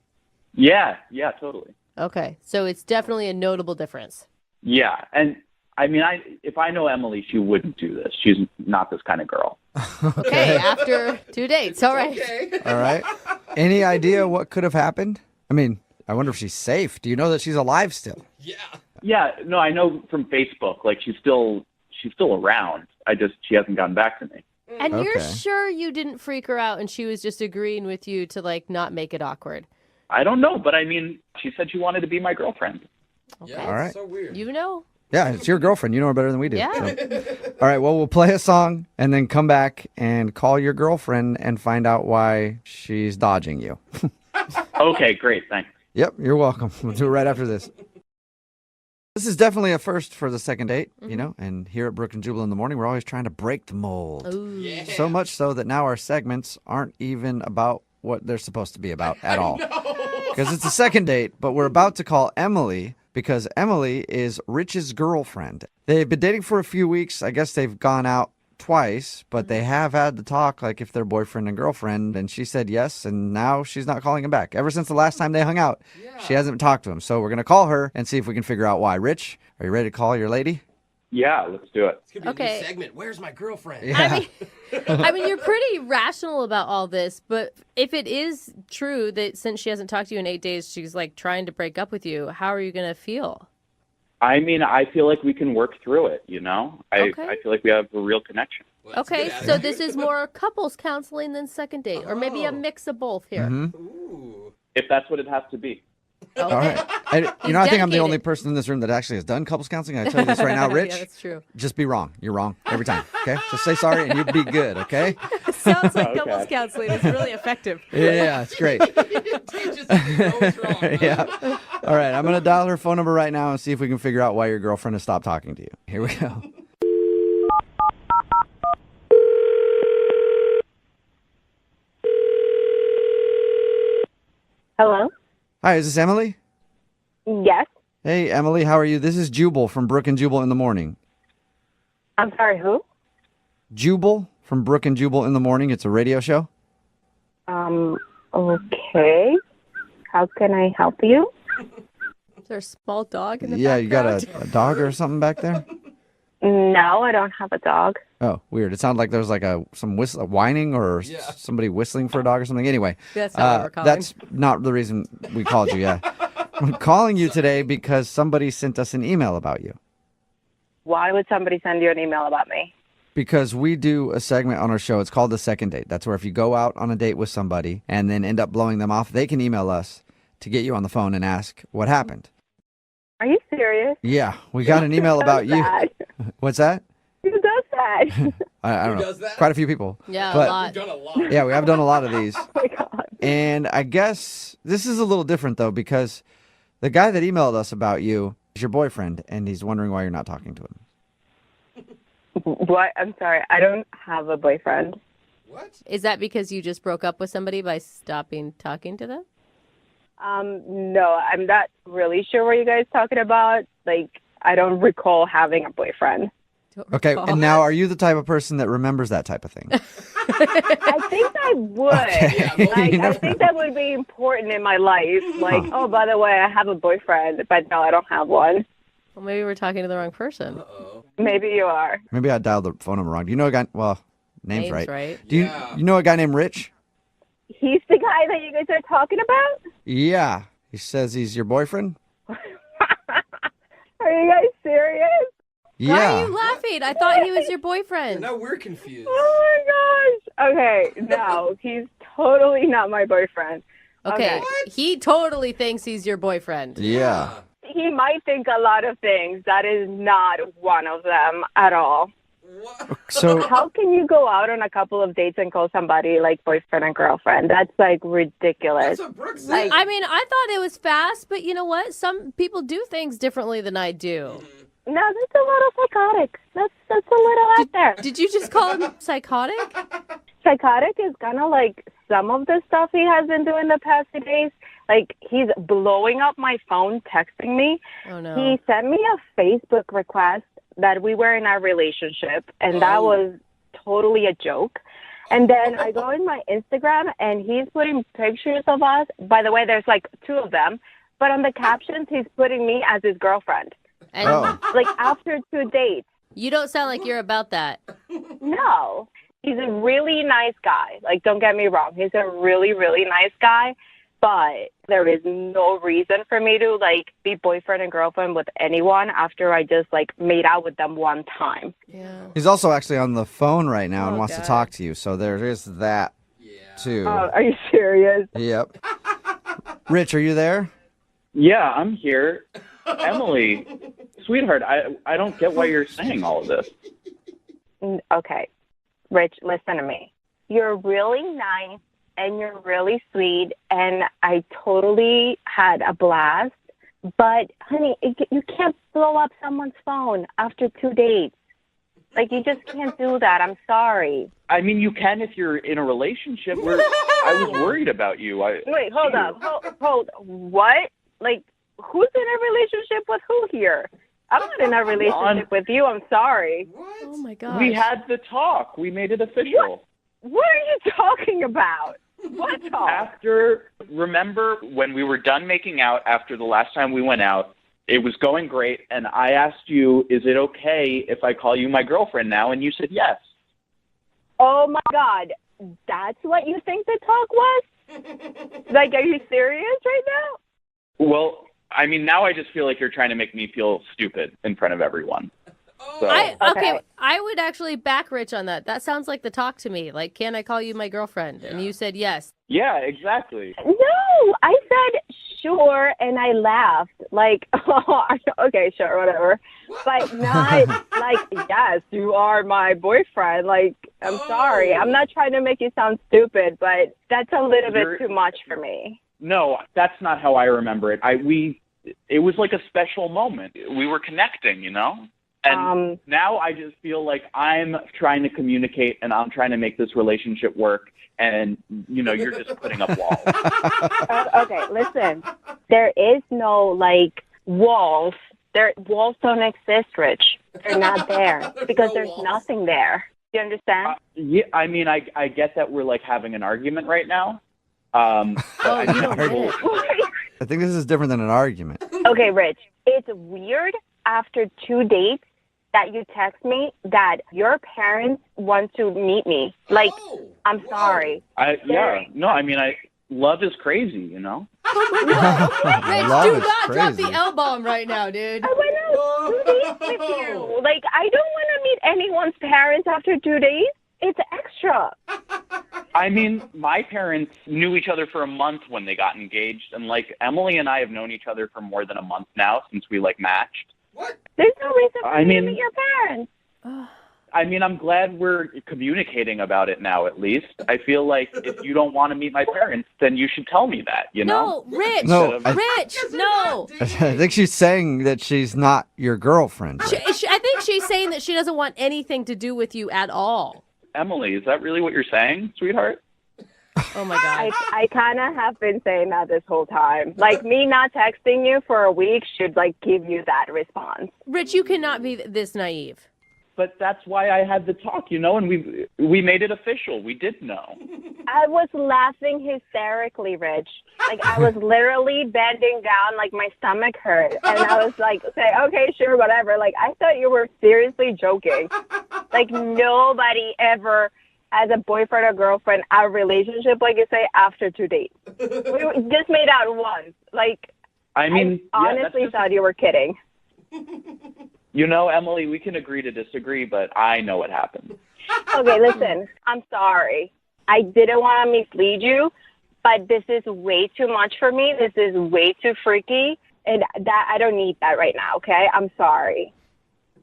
Yeah, totally. Okay, so it's definitely a notable difference. Yeah, and I mean, if I know Emily, she wouldn't do this. She's not this kind of girl. Okay, after 2 dates, all right. Okay. All right. Any idea what could have happened? I mean, I wonder if she's safe. Do you know that she's alive still? Yeah. Yeah, no, I know from Facebook. Like she's still around. She hasn't gotten back to me. And you're sure you didn't freak her out and she was just agreeing with you to like not make it awkward? I don't know, but I mean, she said she wanted to be my girlfriend. Okay. Yeah, All right. so weird. You know. Yeah, it's your girlfriend. You know her better than we do. Yeah. So. All right, well, we'll play a song and then come back and call your girlfriend and find out why she's dodging you. Okay, great. Thanks. Yep, you're welcome. We'll do it right after this. This is definitely a first for the second date, and here at Brooke and Jubal in the morning, we're always trying to break the mold. Ooh. Yeah. So much so that now our segments aren't even about what they're supposed to be about at all. Because it's a second date, but we're about to call Emily because Emily is Rich's girlfriend. They've been dating for a few weeks. I guess they've gone out twice, but they have had the talk like if they're boyfriend and girlfriend, and she said yes, and now she's not calling him back. Ever since the last time they hung out, she hasn't talked to him. So we're going to call her and see if we can figure out why. Rich, are you ready to call your lady? Yeah, let's do it. It's gonna be a new segment. Where's my girlfriend? Yeah. I mean, you're pretty rational about all this, but if it is true that since she hasn't talked to you in 8 days, she's like trying to break up with you, how are you going to feel? I mean, I feel like we can work through it, I feel like we have a real connection. Okay, so this is more couples counseling than second date, or maybe a mix of both here. Ooh. If that's what it has to be. Okay. All right. I think I'm the dedicated. only person in this room that actually has done couples counseling. I tell you this right now, Rich. Yeah, that's true. Just be wrong. You're wrong every time. Okay? Just say sorry and you'll be good, okay? Sounds like Okay. couples counseling is really effective. Yeah, it's great. Yeah. All right, I'm going to dial her phone number right now and see if we can figure out why your girlfriend has stopped talking to you. Here we go. Hello? Hi, is this Emily? Yes. Hey, Emily, how are you? This is Jubal from Brooke and Jubal in the morning. I'm sorry, who? Jubal from Brooke and Jubal in the morning. It's a radio show. Okay. How can I help you? Is there a small dog in the Yeah, you got background? a dog or something back there? No, I don't have a dog. Oh, weird. It sounded like there was like some whining or somebody whistling for a dog or something. Anyway, That's not what we're calling. that's not the reason we called you, yeah. I'm calling you today because somebody sent us an email about you. Why would somebody send you an email about me? Because we do a segment on our show. It's called The Second Date. That's where if you go out on a date with somebody and then end up blowing them off, they can email us to get you on the phone and ask what happened. Are you serious? Yeah, we got an email about you. That? What's that? Who does that? I don't Who know. does that? Quite a few people. Yeah, But- a lot. We've done a lot. Yeah, we have done a lot of these. Oh my God. And I guess this is a little different, though, because the guy that emailed us about you is your boyfriend, and he's wondering why you're not talking to him. What? I'm sorry. I don't have a boyfriend. Is that because you just broke up with somebody by stopping talking to them? No, I'm not really sure what you guys talking about. Like, I don't recall having a boyfriend. Okay, and now are you the type of person that remembers that type of thing? I think I would. Okay. I think that would be important in my life. Like, oh, by the way, I have a boyfriend, but no, I don't have one. Well, maybe we're talking to the wrong person. Maybe you are. Maybe I dialed the phone number wrong. Do you know a guy? Well, name's Name's right. right. Do you know a guy named Rich? He's the guy that you guys are talking about? Yeah. He says he's your boyfriend? Are you guys serious? Yeah. Why are you laughing? I thought he was your boyfriend. Now we're confused. Oh my gosh. Okay, no, he's totally not my boyfriend. Okay, he totally thinks he's your boyfriend. Yeah. He might think a lot of things. That is not one of them at all. So How can you go out on a couple of dates and call somebody like boyfriend and girlfriend? That's like ridiculous. Like, I mean, I thought it was fast, but you know what? Some people do things differently than I do. no, that's a little psychotic. That's a little out there. Did you just call him psychotic? Psychotic is kind of like some of the stuff he has been doing the past few days. Like, he's blowing up my phone, texting me. Oh, no. He sent me a Facebook request that we were in a relationship, and that was totally a joke. And then I go in my Instagram, and he's putting pictures of us. By the way, there's like 2 of them. But on the captions, he's putting me as his girlfriend. And Like, after 2 dates. you don't sound like you're about that. No. He's a really nice guy. Like, don't get me wrong. He's a really, really nice guy. But there is no reason for me to, like, be boyfriend and girlfriend with anyone after I just, like, made out with them one time. Yeah. he's also actually on the phone right now and Oh, wants to God. talk to you. So there is that too. Oh, are you serious? Yep. Rich, are you there? Yeah, I'm here. Emily, sweetheart, I don't get why you're saying all of this. Okay. Rich, listen to me. You're really nice and you're really sweet, and I totally had a blast. But, honey, you can't blow up someone's phone after 2 dates. Like, you just can't do that. I'm sorry. I mean, you can if you're in a relationship. I was worried about you. Wait, hold up. Hold. What? Like, who's in a relationship with who here? I'm not in a relationship with you. I'm sorry. Oh, my gosh. We had the talk. We made it official. What are you talking about? What talk? Remember when we were done making out after the last time we went out, it was going great, and I asked you, is it okay if I call you my girlfriend now? And you said yes. Oh, my God. That's what you think the talk was? Like, are you serious right now? Well, I mean, now I just feel like you're trying to make me feel stupid in front of everyone. So. Okay, I would actually back Rich on that. That sounds like the talk to me. Like, can I call you my girlfriend? And you said yes. Yeah, exactly. No, I said sure, and I laughed. Like, oh, okay, sure, whatever. But not like, yes, you are my boyfriend. Like, I'm sorry. I'm not trying to make you sound stupid, but that's a little bit too much for me. No, that's not how I remember it. It was like a special moment. We were connecting, you know? And now I just feel like I'm trying to communicate and I'm trying to make this relationship work. And, you know, you're just putting up walls. Okay, listen. There is no, like, walls. Walls don't exist, Rich. They're not there because there's nothing there. Do you understand? Yeah, I mean, I get that we're, like, having an argument right now. But I think this is different than an argument. Okay, Rich. It's weird after 2 dates that you text me that your parents want to meet me. Like, I'm sorry. Love is crazy, you know? Rich, do not drop the L-bomb right now, dude. I went out 2 dates with you. Like, I don't want to meet anyone's parents after 2 days. It's extra. I mean, my parents knew each other for a month when they got engaged. And, like, Emily and I have known each other for more than a month now since we, like, matched. There's no reason for you to meet your parents. I mean, I'm glad we're communicating about it now, at least. I feel like if you don't want to meet my parents, then you should tell me that, you know? No, Rich. No, Rich, no. I think she's saying that she's not your girlfriend. I think she's saying that she doesn't want anything to do with you at all. Emily, is that really what you're saying, sweetheart? Oh my God. I kind of have been saying that this whole time. Like, me not texting you for a week should, like, give you that response. Rich, you cannot be this naive. But that's why I had the talk, and we made it official. We did know. I was laughing hysterically, Rich. Like, I was literally bending down, like, my stomach hurt. And I was like, okay, sure, whatever. Like, I thought you were seriously joking. Like, nobody ever has a boyfriend or girlfriend, a relationship, like you say, after 2 dates. We just made out once. Like, I honestly thought you were kidding. Emily, we can agree to disagree, but I know what happened. Okay, listen, I'm sorry. I didn't want to mislead you, but this is way too much for me. This is way too freaky, and that I don't need that right now, okay? I'm sorry.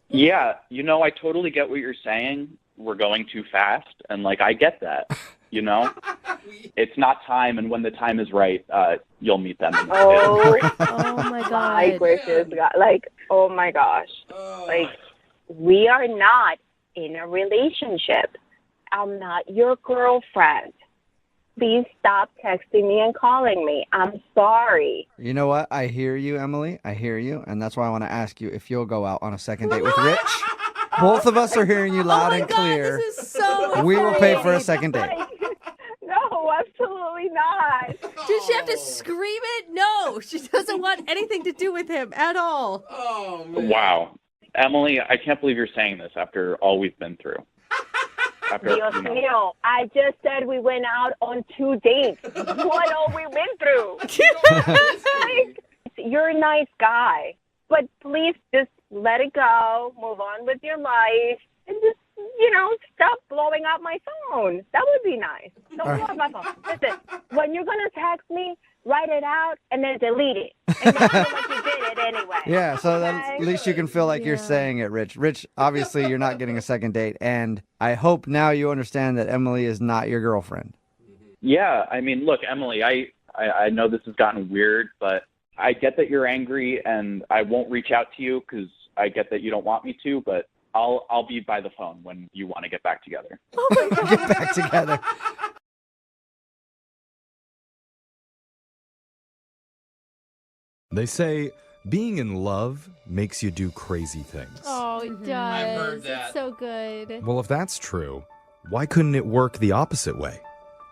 Yeah, I totally get what you're saying. We're going too fast, and, like, I get that, It's not time, and when the time is right, you'll meet them. Oh my God. My gracious God. Like, oh my gosh. Like, we are not in a relationship. I'm not your girlfriend. Please stop texting me and calling me. I'm sorry. You know what? I hear you, Emily. I hear you. And that's why I want to ask you if you'll go out on a second date with Rich. Both of us are hearing you loud and clear. This is so We will pay for a second date. No, absolutely not. Did she have to scream it? No, she doesn't want anything to do with him at all. Oh, man. Wow. Emily, I can't believe you're saying this after all we've been through. Dios mío, I just said we went out on 2 dates. What all we went through. Like, you're a nice guy, but please just let it go, move on with your life, and just, stop blowing up my phone. That would be nice. Don't blow up my phone. Listen, when you're going to text me, write it out and then delete it. And then feel like you did it anyway. Yeah, so at least you can feel like you're saying it, Rich. Rich, obviously you're not getting a second date, and I hope now you understand that Emily is not your girlfriend. Yeah, I mean, look, Emily, I know this has gotten weird, but I get that you're angry, and I won't reach out to you because I get that you don't want me to, but I'll be by the phone when you want to get back together. Oh my God. Get back together. They say being in love makes you do crazy things. Oh, it does. I've heard that. It's so good. Well, if that's true, why couldn't it work the opposite way?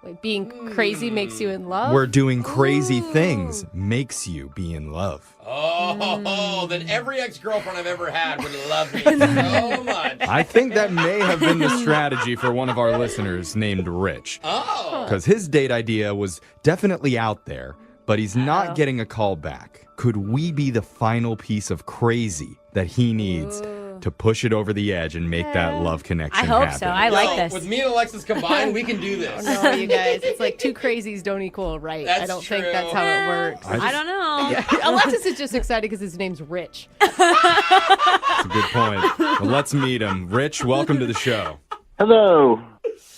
Wait, being crazy makes you in love? Where doing crazy things makes you be in love. Oh, then every ex-girlfriend I've ever had would love me so much. I think that may have been the strategy for one of our listeners named Rich. Oh. Because his date idea was definitely out there, but he's not getting a call back. Could we be the final piece of crazy that he needs to push it over the edge and make that love connection happen? I hope so. I like this. With me and Alexis combined, we can do this. Oh, no, you guys. It's like two crazies don't equal right. That's I don't true. think that's how it works. I don't know. Yeah. Alexis is just excited because his name's Rich. That's a good point. Well, let's meet him. Rich, welcome to the show. Hello.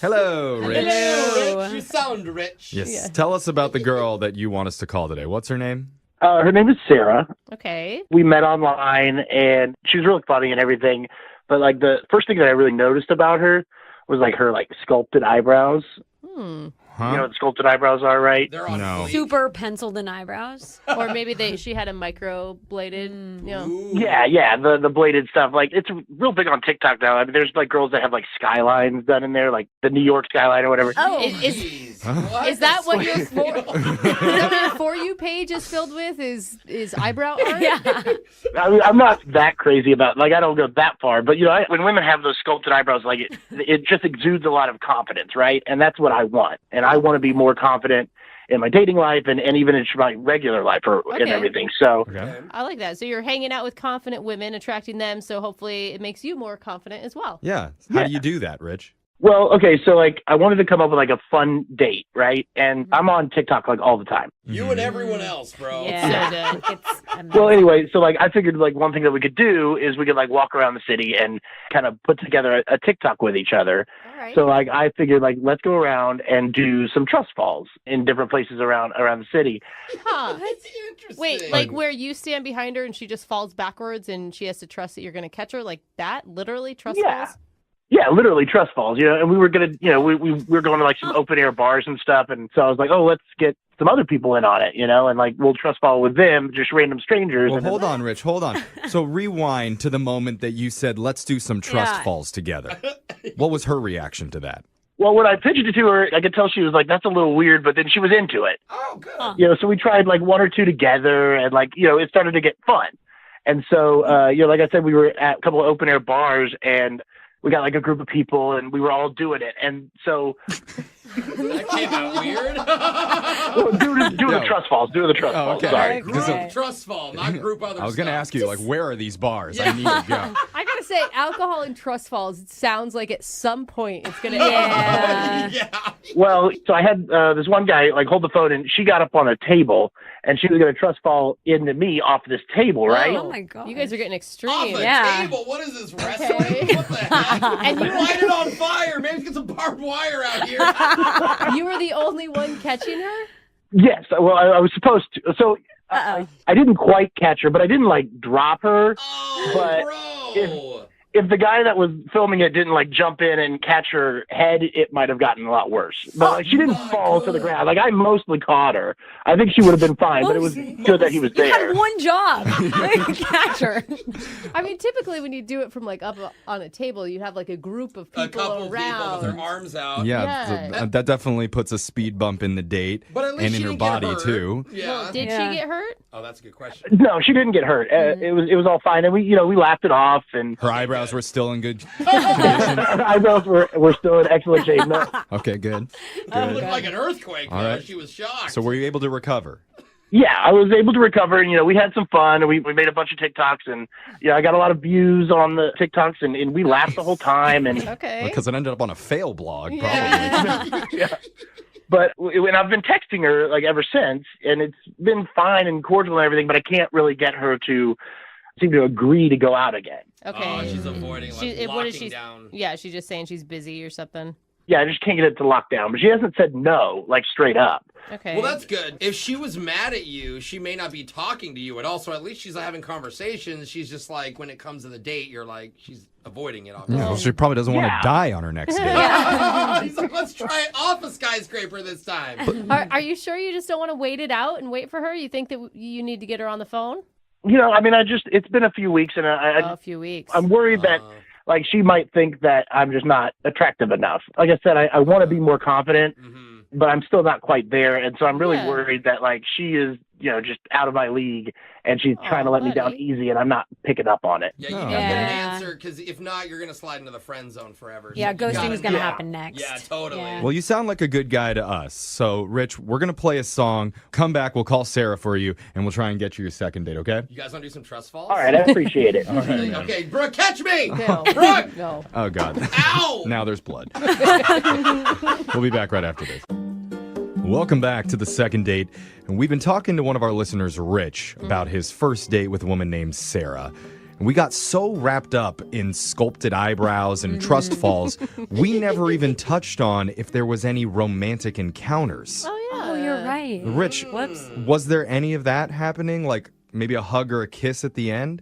Hello, Rich. Hello, Rich. You sound rich. Yes. Yeah. Tell us about the girl that you want us to call today. What's her name? Her name is Sarah. Okay. We met online, and she was really funny and everything. But, like, the first thing that I really noticed about her was, like, her, like, sculpted eyebrows. Huh? You know what sculpted eyebrows are, right? They're on No. fleek. Super penciled in eyebrows. Or maybe she had a microbladed, Ooh. Yeah, the bladed stuff. Like, it's real big on TikTok now. I mean, there's, like, girls that have, like, skylines done in there, like the New York skyline or whatever. Oh, Jeez. is that what your For You page is filled with? Is eyebrow art? Yeah. I mean, I'm not that crazy about, like, I don't go that far. But, when women have those sculpted eyebrows, like, it just exudes a lot of confidence, right? And that's what I want. And I want to be more confident in my dating life and even in my regular life and everything. So I like that. So you're hanging out with confident women, attracting them. So hopefully it makes you more confident as well. Yeah. How do you do that, Rich? Well, okay, so like I wanted to come up with like a fun date, right? And I'm on TikTok like all the time. You and everyone else, bro. Yeah. Well, anyway, so like I figured like one thing that we could do is we could like walk around the city and kind of put together a TikTok with each other. right. So like I figured like let's go around and do some trust falls in different places around the city. Huh. That's interesting. Wait, like where you stand behind her and she just falls backwards and she has to trust that you're going to catch her? Like that? Literally trust Yeah. falls? Yeah, literally trust falls, and we were gonna, we were going to like some open air bars and stuff, and so I was like, oh, let's get some other people in on it, and like we'll trust fall with them, just random strangers. Well, and hold on, Rich, hold on. So rewind to the moment that you said, let's do some trust falls together. What was her reaction to that? Well, when I pitched it to her, I could tell she was like, that's a little weird, but then she was into it. Oh, good. So we tried like one or two together, and like, it started to get fun. And so, like I said, we were at a couple of open air bars, and we got like a group of people and we were all doing it. And so that came out weird. Well, doing the trust falls. Doing the trust falls. Okay. Sorry. Group trust fall, not group other I was going to stuff. ask you, like, where are these bars? I need to go. I gotta say, alcohol and trust falls sounds like at some point it's gonna Yeah. Well, so I had this one guy like hold the phone, and she got up on a table, and she was going to trust fall into me off this table, right? Oh my god. You guys are getting extreme. Off a table? What is this, wrestling? Okay. What the heck? And you Light it on fire. Maybe get some barbed wire out here. You were the only one catching her? Yes. Well, I was supposed to. So I didn't quite catch her, but I didn't like drop her. Oh, but bro. if the guy that was filming it didn't like jump in and catch her head, it might have gotten a lot worse. But like, she didn't fall to the ground. Like I mostly caught her. I think she would have been fine, but it was good that he was You there. had one job. Catch her. I mean, typically when you do it from like up on a table, you have like a group of people A couple around. people with their arms out. Yeah, that definitely puts a speed bump in the date But at least and in she her didn't get body, hurt. too. Yeah. Well, did she get hurt? Oh, that's a good question. No, she didn't get hurt. It was all fine, and we laughed it off, and Her eyebrows were still in good her eyebrows were still in excellent shape. No. Okay, good. It looked like an earthquake. All though. right. She was shocked. So were you able to recover? Yeah, I was able to recover, and we had some fun, and we made a bunch of TikToks, and I got a lot of views on the TikToks, and we laughed the whole time, and Okay. Because it ended up on a fail blog, probably. yeah. But when I've been texting her like ever since, and it's been fine and cordial and everything, but I can't really get her to seem to agree to go out again. Okay. Oh, she's avoiding, like, what is locking she? down. Yeah, she's just saying she's busy or something. Yeah, I just can't get it to lock down, but she hasn't said no, like straight up. Okay. Well, that's good. If she was mad at you, she may not be talking to you at all. So at least she's having conversations. She's just like, when it comes to the date, you're like, she's avoiding it. Yeah, well, she probably doesn't want to die on her next date. He's like, let's try it off a skyscraper this time. Are you sure you just don't want to wait it out and wait for her? You think that you need to get her on the phone? I mean, it's been a few weeks, and a few weeks. I'm worried that like she might think that I'm just not attractive enough. Like I said, I want to be more confident, but I'm still not quite there, and so I'm really worried that like she is, just out of my league, and she's trying to let me down easy, and I'm not picking up on it. Yeah, you gotta get an answer, because if not, you're gonna slide into the friend zone forever. Yeah, So you ghosting is gotta gonna know. happen next. Yeah, totally. Well, you sound like a good guy to us. So, Rich, we're going to play a song. Come back, we'll call Sarah for you, and we'll try and get you your second date, okay? You guys want to do some trust falls? All right, I appreciate it. All right, man. Okay, Brooke, catch me! No. Brooke! No. Oh, God. Ow! Now there's blood. We'll be back right after this. Welcome back to the second date. And we've been talking to one of our listeners, Rich, about his first date with a woman named Sarah. And we got so wrapped up in sculpted eyebrows and trust falls, we never even touched on if there was any romantic encounters. Oh, yeah. Oh, you're right. Rich, Whoops. was there any of that happening? Like maybe a hug or a kiss at the end?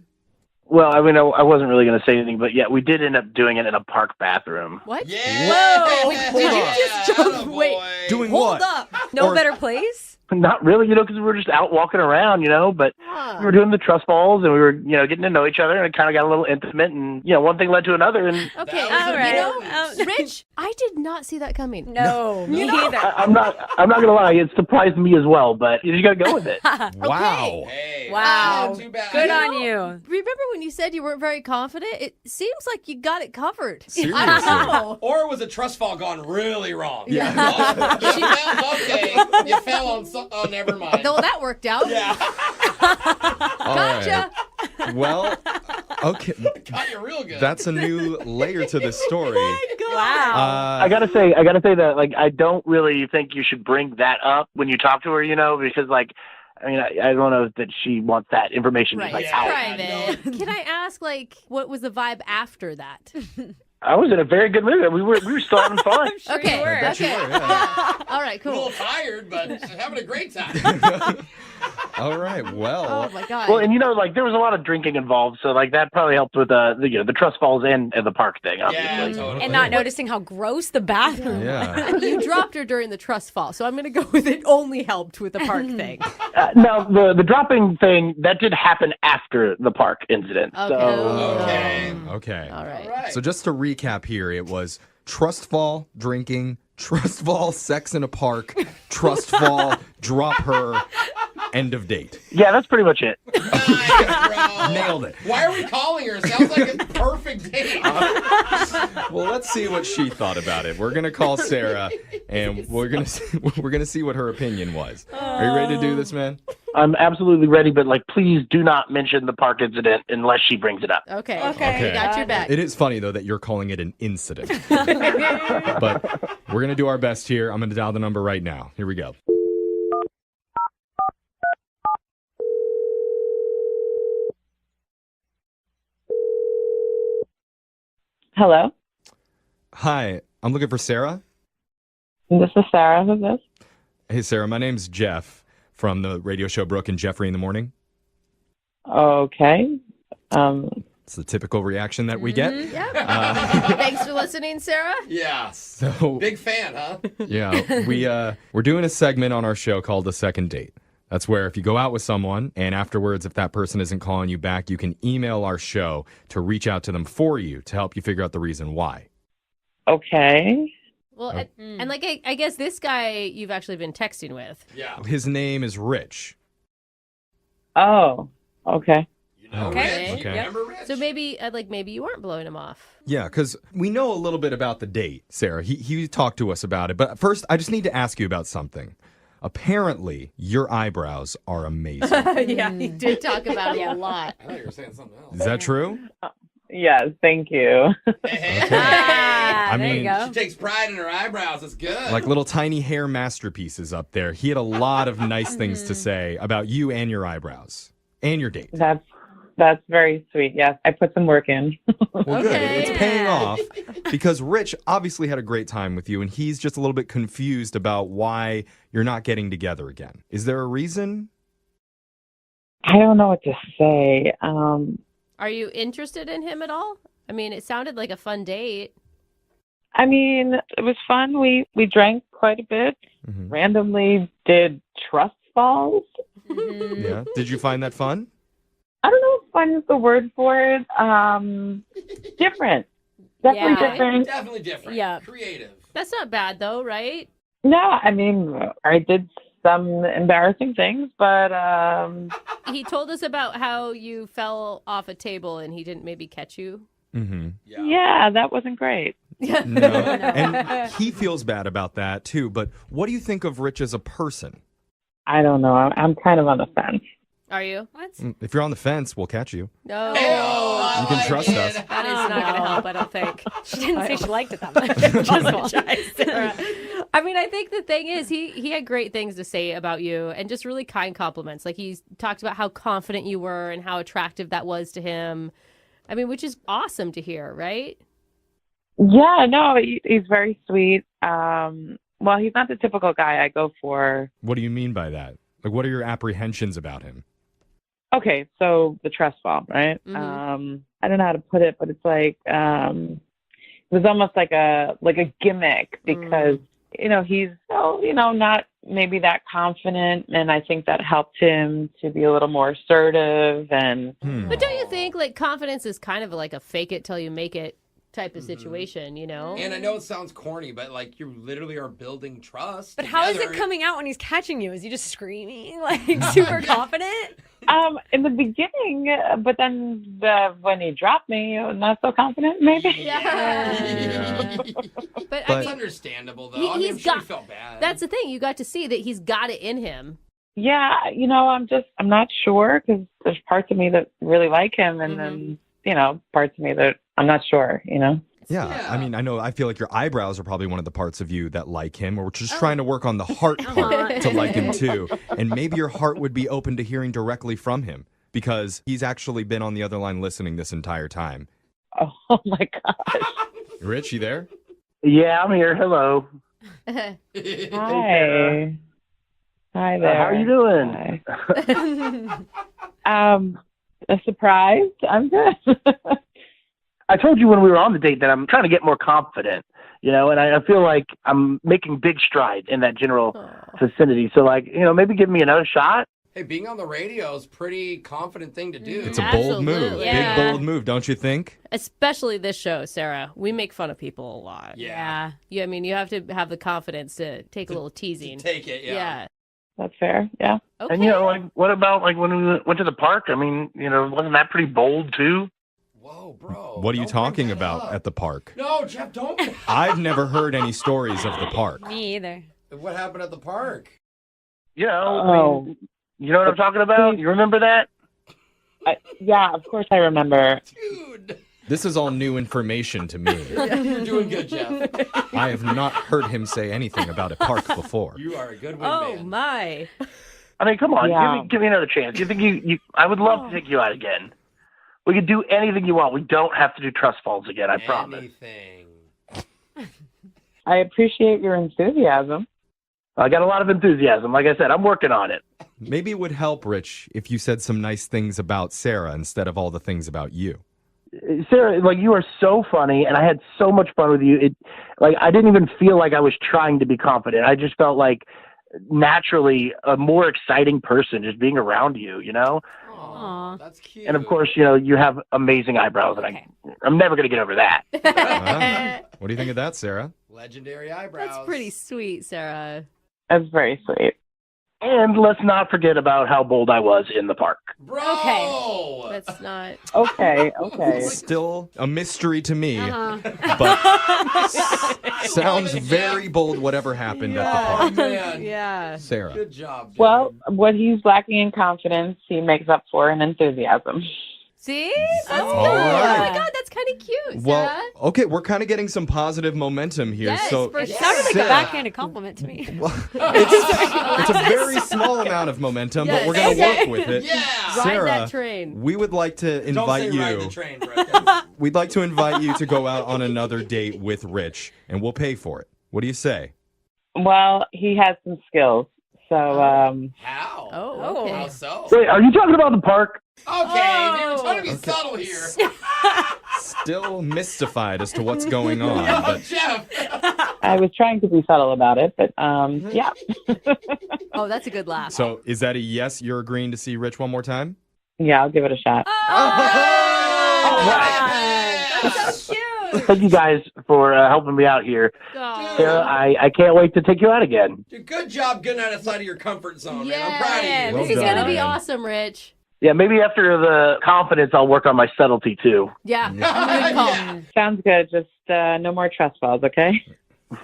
Well, I mean, I wasn't really going to say anything, but yeah, we did end up doing it in a park bathroom. What? Yeah! Whoa! Wait, did you just jump? Wait, Doing hold what? up. No Or- better place? Not really, because we were just out walking around, but we were doing the trust falls, and we were, getting to know each other, and it kind of got a little intimate, and, one thing led to another, and Okay, All right. Rich, I did not see that coming. No, me neither. I'm not going to lie, it surprised me as well, but you just got to go with it. Wow. Hey, Wow. not too bad. Good on you. Remember when you said you weren't very confident? It seems like you got it covered. Seriously. I don't know. Or was a trust fall gone really wrong? Yeah. You fell, okay, you fell on oh, never mind. No, that worked out. Yeah. All Gotcha. right. Well, Okay. Got you real good. That's a new layer to this story. Wow. I gotta say that like I don't really think you should bring that up when you talk to her, because like I mean I don't know that she wants that information Right, like it's out. private. Can I ask, like, what was the vibe after that? I was in a very good mood. We were still having fun. Okay. I bet you were, yeah. All right, A little cool. tired, but having a great time. All right, well. Oh my god. Well, and like there was a lot of drinking involved, so like that probably helped with the trust falls and the park thing, obviously. Yeah, totally. And not noticing how gross the bathroom Yeah. You dropped her during the trust fall, so I'm going to go with it only helped with the park thing. Now the dropping thing that did happen after the park incident. Okay. So Okay. All right. So just to recap here, it was trust fall, drinking, trust fall, sex in a park, trust fall, drop her, end of date. yeah, that's pretty much it. Nice, bro. Nailed it. Why are we calling her? Sounds like a perfect date. Well, let's see what she thought about it. We're gonna call Sarah, and we're gonna see what her opinion was. Are you ready to do this, man? I'm absolutely ready, but like please do not mention the park incident unless she brings it up. Okay. Okay. Got your back. It is funny though that you're calling it an incident, but we're gonna do our best here. I'm gonna dial the number right now. Here we go. Hello, Hi, I'm looking for Sarah. this is Sarah. Who's this? Hey, Sarah, my name's Jeff from the radio show Brooke and Jeffrey in the Morning. Okay. It's the typical reaction that we get. Yep. Thanks for listening, Sarah. Yeah. So, Big fan, huh? yeah, we're doing a segment on our show called The Second Date. That's where if you go out with someone and afterwards, if that person isn't calling you back, you can email our show to reach out to them for you to help you figure out the reason why. Okay. Well, and like I guess this guy you've actually been texting with. Yeah. His name is Rich. Oh. Okay. You know Okay. Rich. You Okay. remember Rich? So maybe you weren't blowing him off. Yeah, because we know a little bit about the date, Sarah. He talked to us about it. But first, I just need to ask you about something. Apparently, your eyebrows are amazing. Yeah, he did talk about it a lot. I thought you were saying something else. Is that true? Yes. Thank you. I there you mean, go. She takes pride in her eyebrows. That's good. like little tiny hair masterpieces up there. He had a lot of nice things to say about you and your eyebrows and your date. That's very sweet. Yes, I put some work in. Well, good. It's paying off because Rich obviously had a great time with you, and he's just a little bit confused about why you're not getting together again. Is there a reason? I don't know what to say. Are you interested in him at all? I mean, it sounded like a fun date. I mean, it was fun. We drank quite a bit. Mm-hmm. Randomly did trust falls. Yeah. Did you find that fun? I don't know if fun is the word for it. Different. Definitely Yeah. different. Definitely different. Yeah. Creative. That's not bad though, right? No, I mean, I did some embarrassing things, but He told us about how you fell off a table and he didn't maybe catch you. Mm-hmm. yeah, that wasn't great. No. And he feels bad about that too. But what do you think of Rich as a person? I don't know. I'm kind of on the fence. Are you? What? If you're on the fence, we'll catch you. No. You can trust us. That is not going to help, I don't think. She didn't say she liked it that much. I mean, I think the thing is, he had great things to say about you and just really kind compliments. Like, he talked about how confident you were and how attractive that was to him. I mean, which is awesome to hear, right? Yeah, no, he's very sweet. Well, he's not the typical guy I go for. What do you mean by that? Like, what are your apprehensions about him? Okay, so the trust fall, right? Mhm. I don't know how to put it, but it's like it was almost like a gimmick because he's not maybe that confident, and I think that helped him to be a little more assertive. And But don't you think, like, confidence is kind of like a fake it till you make it type of situation, you know? And I know it sounds corny, but like you literally are building trust. But how is it together. coming out when he's catching you? Is he just screaming, like super confident? in the beginning, but then when he dropped me, not so confident, maybe. Yeah. But I It's mean, understandable though. I mean, I'm he's sure got. he felt bad. That's the thing. You got to see that he's got it in him. Yeah, I'm not sure because there's parts of me that really like him, and then parts of me that I'm not sure, Yeah, I mean, I feel like your eyebrows are probably one of the parts of you that like him, or we're just trying to work on the heart part to like him too. And maybe your heart would be open to hearing directly from him because he's actually been on the other line listening this entire time. Oh my gosh. Rich, you there? Yeah, I'm here. Hello. Hi. Hi there. How are you doing? Surprised. I'm good. I told you when we were on the date that I'm trying to get more confident, and I feel like I'm making big strides in that general vicinity. So, maybe give me another shot. Hey, being on the radio is a pretty confident thing to do. It's a bold move. Yeah. Big, bold move, don't you think? Especially this show, Sarah. We make fun of people a lot. Yeah. You have to have the confidence to take a little teasing. Take it, yeah. That's fair. Yeah. Okay. And, what about, when we went to the park? I mean, wasn't that pretty bold, too? Whoa, bro. What are you talking about at the park? No, Jeff, don't. I've never heard any stories of the park. Me either. What happened at the park? You know what I'm talking about? You remember that? Yeah, of course I remember. Dude. This is all new information to me. You're doing good, Jeff. I have not heard him say anything about a park before. You are a good one, Oh, man. my. I mean, come on. Yeah. Give me another chance. You think I would love to take you out again. We could do anything you want. We don't have to do trust falls again, I promise. Anything. I appreciate your enthusiasm. I got a lot of enthusiasm. Like I said, I'm working on it. Maybe it would help, Rich, if you said some nice things about Sarah instead of all the things about you. Sarah, you are so funny, and I had so much fun with you. I didn't even feel like I was trying to be confident. I just felt like naturally a more exciting person just being around you, Aw, that's cute. And of course, you have amazing eyebrows, and I'm never going to get over that. What do you think of that, Sarah? Legendary eyebrows. That's pretty sweet, Sarah. That's very sweet. And let's not forget about how bold I was in the park. Bro! Okay. That's not... Okay. Still a mystery to me, Uh-huh. but sounds very bold whatever happened at the park. Man. Yeah. Sarah. Good job, Jeff. Well, what he's lacking in confidence, he makes up for in enthusiasm. See? That's good. All Oh, right. my God, that's kind of cute, Sarah. Well, okay, we're kind of getting some positive momentum here. Yes, so for It sure. sounded like a Sarah, backhanded compliment to me. it's a very small amount of momentum, but we're going to work with it. Yeah. Ride Sarah, that train. we would like to Don't invite say ride the you. train, bro. We'd like to invite you to go out on another date with Rich, and we'll pay for it. What do you say? Well, he has some skills. So, How? Oh, okay. How so? Wait, are you talking about the park? Okay, they were trying to be subtle here. Still mystified as to what's going on. Oh, But Jeff. I was trying to be subtle about it, but yeah. Oh, that's a good laugh. so is that a yes? You're agreeing to see Rich one more time? Yeah, I'll give it a shot. That's so cute. Thank you guys for helping me out here. Oh. Sarah, I can't wait to take you out again. Dude, good job getting outside of your comfort zone, man. I'm Yeah, proud of you. Well this is done, going to be man. awesome, Rich. Yeah, maybe after the confidence, I'll work on my subtlety, too. Yeah, good call. Yeah. Sounds good. Just no more trust falls, okay?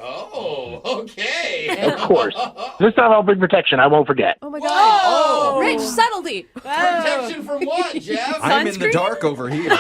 Oh, okay. Of course. This time I'll bring protection. I won't forget. Oh, my God. Oh. Rich, subtlety. Protection from what, Jeff? I'm in the dark over here.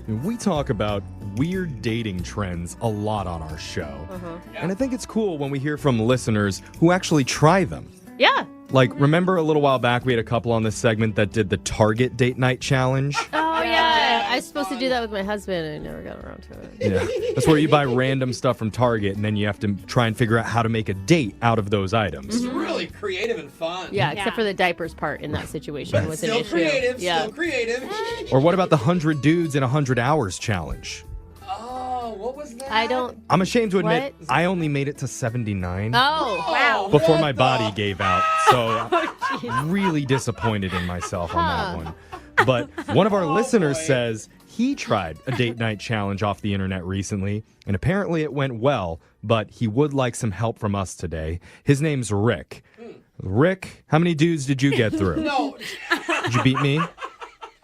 We talk about weird dating trends a lot on our show. And I think it's cool when we hear from listeners who actually try them. Yeah. Like, remember a little while back we had a couple on this segment that did the Target date night challenge? Oh, yeah. I was supposed to do that with my husband, and I never got around to it. Yeah. That's where you buy random stuff from Target and then you have to try and figure out how to make a date out of those items. It's really creative and fun. Yeah, except for the diapers part in that situation was an Still issue. creative, Yeah. still creative. Or what about the 100 Dudes in 100 Hours challenge? Oh, what was that? I don't... I'm ashamed to admit, What? I only made it to 79 Oh, wow. before my body gave out. So really disappointed in myself on that one. But one of our listeners says he tried a date night challenge off the internet recently, and apparently it went well, but he would like some help from us today. His name's Rick. Rick, how many dudes did you get through? No. Did you beat me?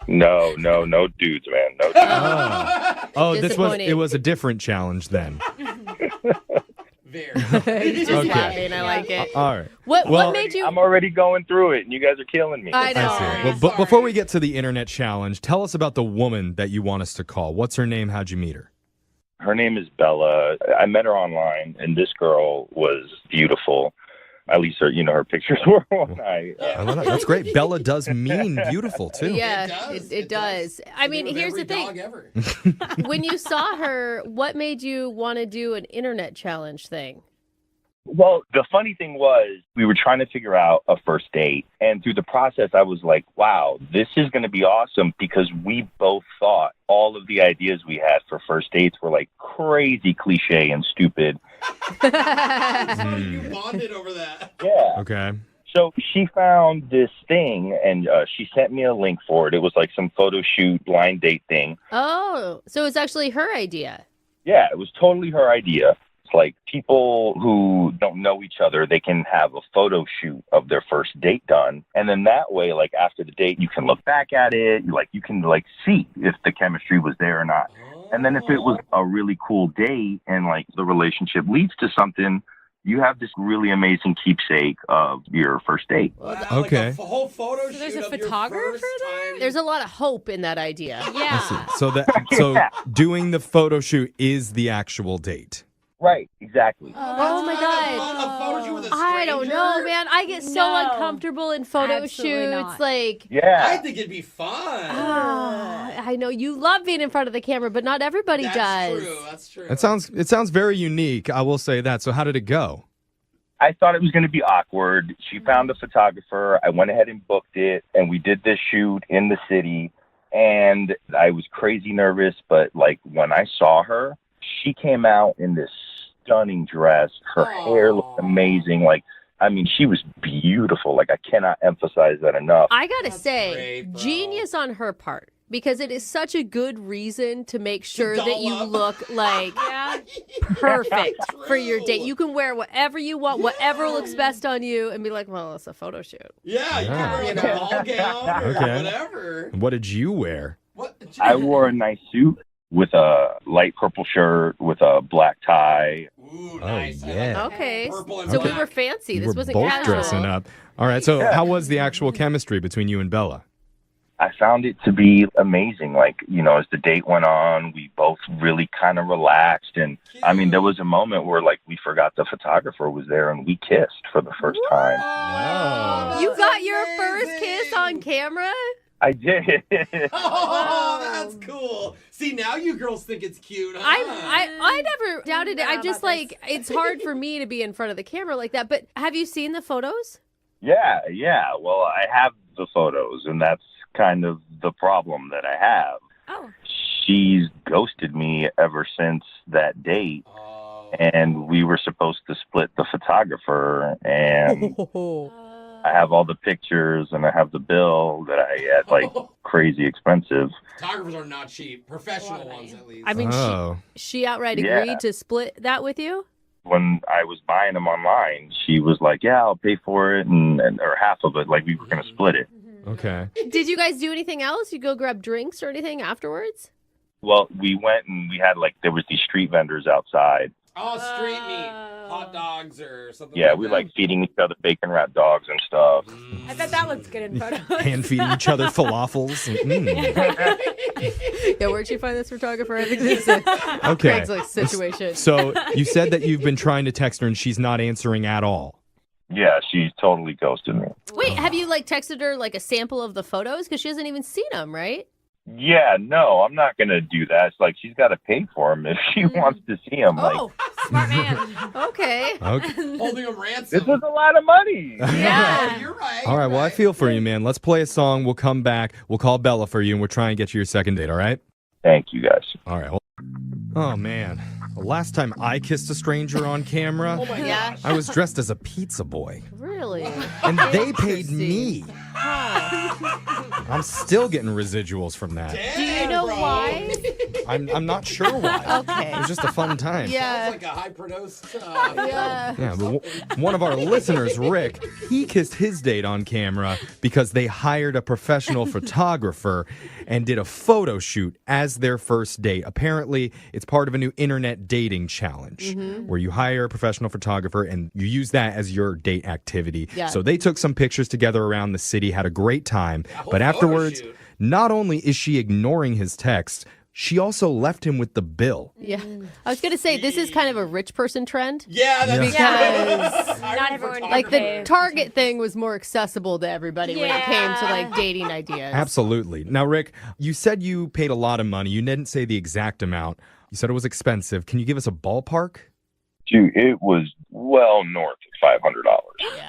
No dudes, man. No dudes. Oh, Disappointing. it was a different challenge then. He's just Okay. laughing. I like it. All right. What made you? I'm already going through it, and you guys are killing me. I know. I see. Well, but before we get to the internet challenge, tell us about the woman that you want us to call. What's her name? How'd you meet her? Her name is Bella. I met her online, and this girl was beautiful. At least her pictures were when I That's great. Bella does mean beautiful too. Yeah, it does. I mean, here's the thing. When you saw her, what made you want to do an internet challenge thing? Well, the funny thing was we were trying to figure out a first date. And through the process, I was like, wow, this is going to be awesome because we both thought all of the ideas we had for first dates were like crazy cliche and stupid. You bonded over that. Yeah. Okay. So she found this thing and she sent me a link for it. It was like some photo shoot blind date thing. Oh, so it's actually her idea. Yeah, it was totally her idea. It's like people who don't know each other, they can have a photo shoot of their first date done. And then that way, like after the date, you can look back at it. You can see if the chemistry was there or not. And then if it was a really cool date and like the relationship leads to something, you have this really amazing keepsake of your first date. Okay. A whole photo shoot There's a of your photographer first there? There's a lot of hope in that idea. I see. So doing the photo shoot is the actual date. Right, exactly. Oh my God. I don't know, man. I get so uncomfortable in photo Absolutely shoots. not. Like, I think it'd be fun. I know you love being in front of the camera, but not everybody does. That's true. It sounds very unique. I will say that. So how did it go? I thought it was going to be awkward. She found a photographer. I went ahead and booked it, and we did this shoot in the city. And I was crazy nervous, but like when I saw her, she came out in this stunning dress. Her hair looked amazing. She was beautiful. Like, I cannot emphasize that enough. I gotta say, genius on her part. Because it is such a good reason to make sure that you look like perfect for your date. You can wear whatever you want, whatever looks best on you, and be like, well, it's a photo shoot. Yeah, you can wear a ball gown or whatever. What did you wear? I wore a nice suit with a light purple shirt with a black tie. Ooh, nice. Yeah. Okay. Purple and So black. we were fancy. You This were wasn't both casual. dressing up. All right. So how was the actual chemistry between you and Bella? I found it to be amazing. As the date went on, we both really kind of relaxed. And there was a moment where we forgot the photographer was there and we kissed for the first time. You got your first kiss on camera? I did. Oh, that's cool. See, now you girls think it's cute, huh? I never doubted it. I'm just it's hard for me to be in front of the camera like that. But have you seen the photos? Yeah. Well, I have the photos, and that's kind of the problem that I have. Oh. She's ghosted me ever since that date. And we were supposed to split the photographer, and I have all the pictures and I have the bill that I had crazy expensive. Photographers are not cheap. Professional ones, at least. I mean, she outright Yeah. agreed to split that with you? When I was buying them online, she was like, yeah, I'll pay for it or half of it. We were going to split it. Okay. Did you guys do anything else? You go grab drinks or anything afterwards? Well, we went and we had there was these street vendors outside. Oh, street meat. Hot dogs or something Yeah, like we that. feeding each other bacon wrapped dogs and stuff. I bet that looks good in photos. Hand feeding each other falafels. Yeah, where'd you find this photographer? I think this is a Okay. Craigslist situation. So you said that you've been trying to text her and she's not answering at all. Yeah, she totally ghosted me. Wait, have you texted her a sample of the photos? Because she hasn't even seen them, right? Yeah, no, I'm not going to do that. It's she's got to pay for them if she wants to see them. Smart man. Okay. Holding a ransom. This is a lot of money. Yeah. You're right. All right. Well, I feel for you, man. Let's play a song. We'll come back. We'll call Bella for you and we'll try and get you your second date. All right? Thank you, guys. All right. Oh, man. The last time I kissed a stranger on camera, Oh my gosh. I was dressed as a pizza boy. Really? And they paid me. I'm still getting residuals from that. Do you know why? I'm not sure why. Okay. It was just a fun time. Yeah. Sounds like a high-produced Yeah. Yeah, but one of our listeners, Rick, he kissed his date on camera because they hired a professional photographer and did a photo shoot as their first date. Apparently, it's part of a new internet dating challenge where you hire a professional photographer and you use that as your date activity. Yeah. So they took some pictures together around the city, had a great time, but afterwards, not only is she ignoring his text, she also left him with the bill. Yeah. I was going to say, this is kind of a rich person trend. Yeah, that's Because Not everyone can like the pay. Target thing was more accessible to everybody when it came to like dating ideas. Absolutely. Now, Rick, you said you paid a lot of money. You didn't say the exact amount. You said it was expensive. Can you give us a ballpark? Dude, it was well north of $500.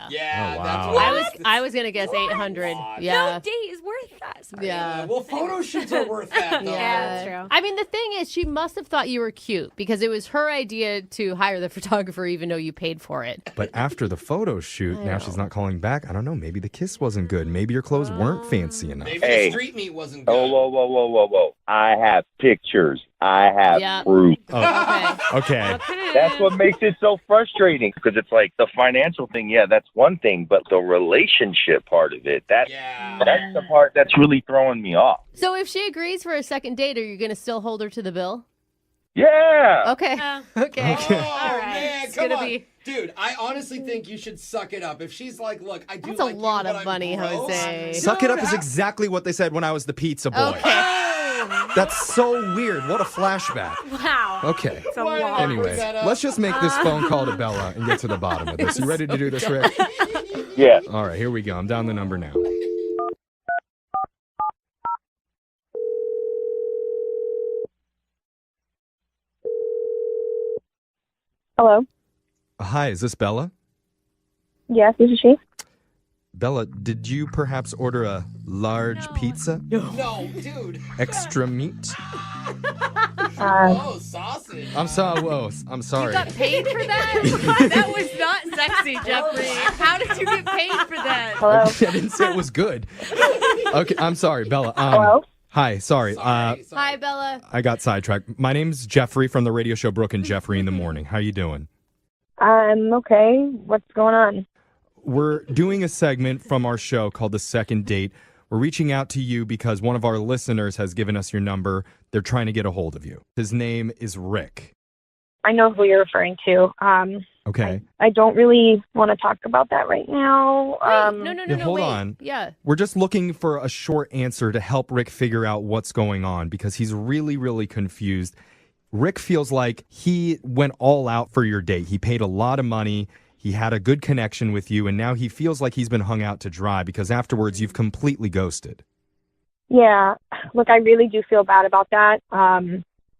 Yeah, Oh, that's wow. what I was gonna guess 800. Yeah. No date is worth that. Sorry. Yeah. Well, photo shoots are worth that, though. Yeah, that's true. I mean, the thing is, she must have thought you were cute because it was her idea to hire the photographer, even though you paid for it. But after the photo shoot, now she's not calling back. I don't know. Maybe the kiss wasn't good. Maybe your clothes weren't fancy enough. Maybe Hey. the street meat wasn't good. Oh, whoa. I have pictures. I have Yeah. proof. Oh, okay. That's what makes it so frustrating because it's like the financial thing, yeah, that's one thing, but the relationship part of it, that's the part that's really throwing me off. So if she agrees for a second date, are you going to still hold her to the bill? Yeah. Okay. Okay. Oh, man, It's come gonna on. be- Dude, I honestly think you should suck it up. If she's like, look, I do That's a like lot you, of but I'm money, broke. Jose. Suck it up is exactly what they said when I was the pizza boy. Okay. That's so weird. What a flashback. Wow. Okay. It's a lot. Anyway, let's just make this phone call to Bella and get to the bottom of this. You ready to do this, Rick? Yeah. All right, here we go. I'm down the number now. Hello. Hi, is this Bella? Yes, this is she. Bella, did you perhaps order a large pizza? No, dude. Extra meat? Oh, sausage. I'm sorry. Whoa, I'm sorry. You got paid for that? That was not sexy, Jeffrey. How did you get paid for that? Hello. I didn't say it was good. Okay, I'm sorry, Bella. Hello? Hi, sorry. Hi, Bella. I got sidetracked. My name's Jeffrey from the radio show Brooke and Jeffrey in the Morning. How you doing? I'm okay. What's going on? We're doing a segment from our show called The Second Date. We're reaching out to you because one of our listeners has given us your number. They're trying to get a hold of you. His name is Rick. I know who you're referring to. Okay. I don't really want to talk about that right now. No, Yeah, hold wait. on. Yeah. We're just looking for a short answer to help Rick figure out what's going on because he's really, really confused. Rick feels like he went all out for your date. He paid a lot of money. He had a good connection with you, and now he feels like he's been hung out to dry because afterwards you've completely ghosted. Yeah. Look, I really do feel bad about that.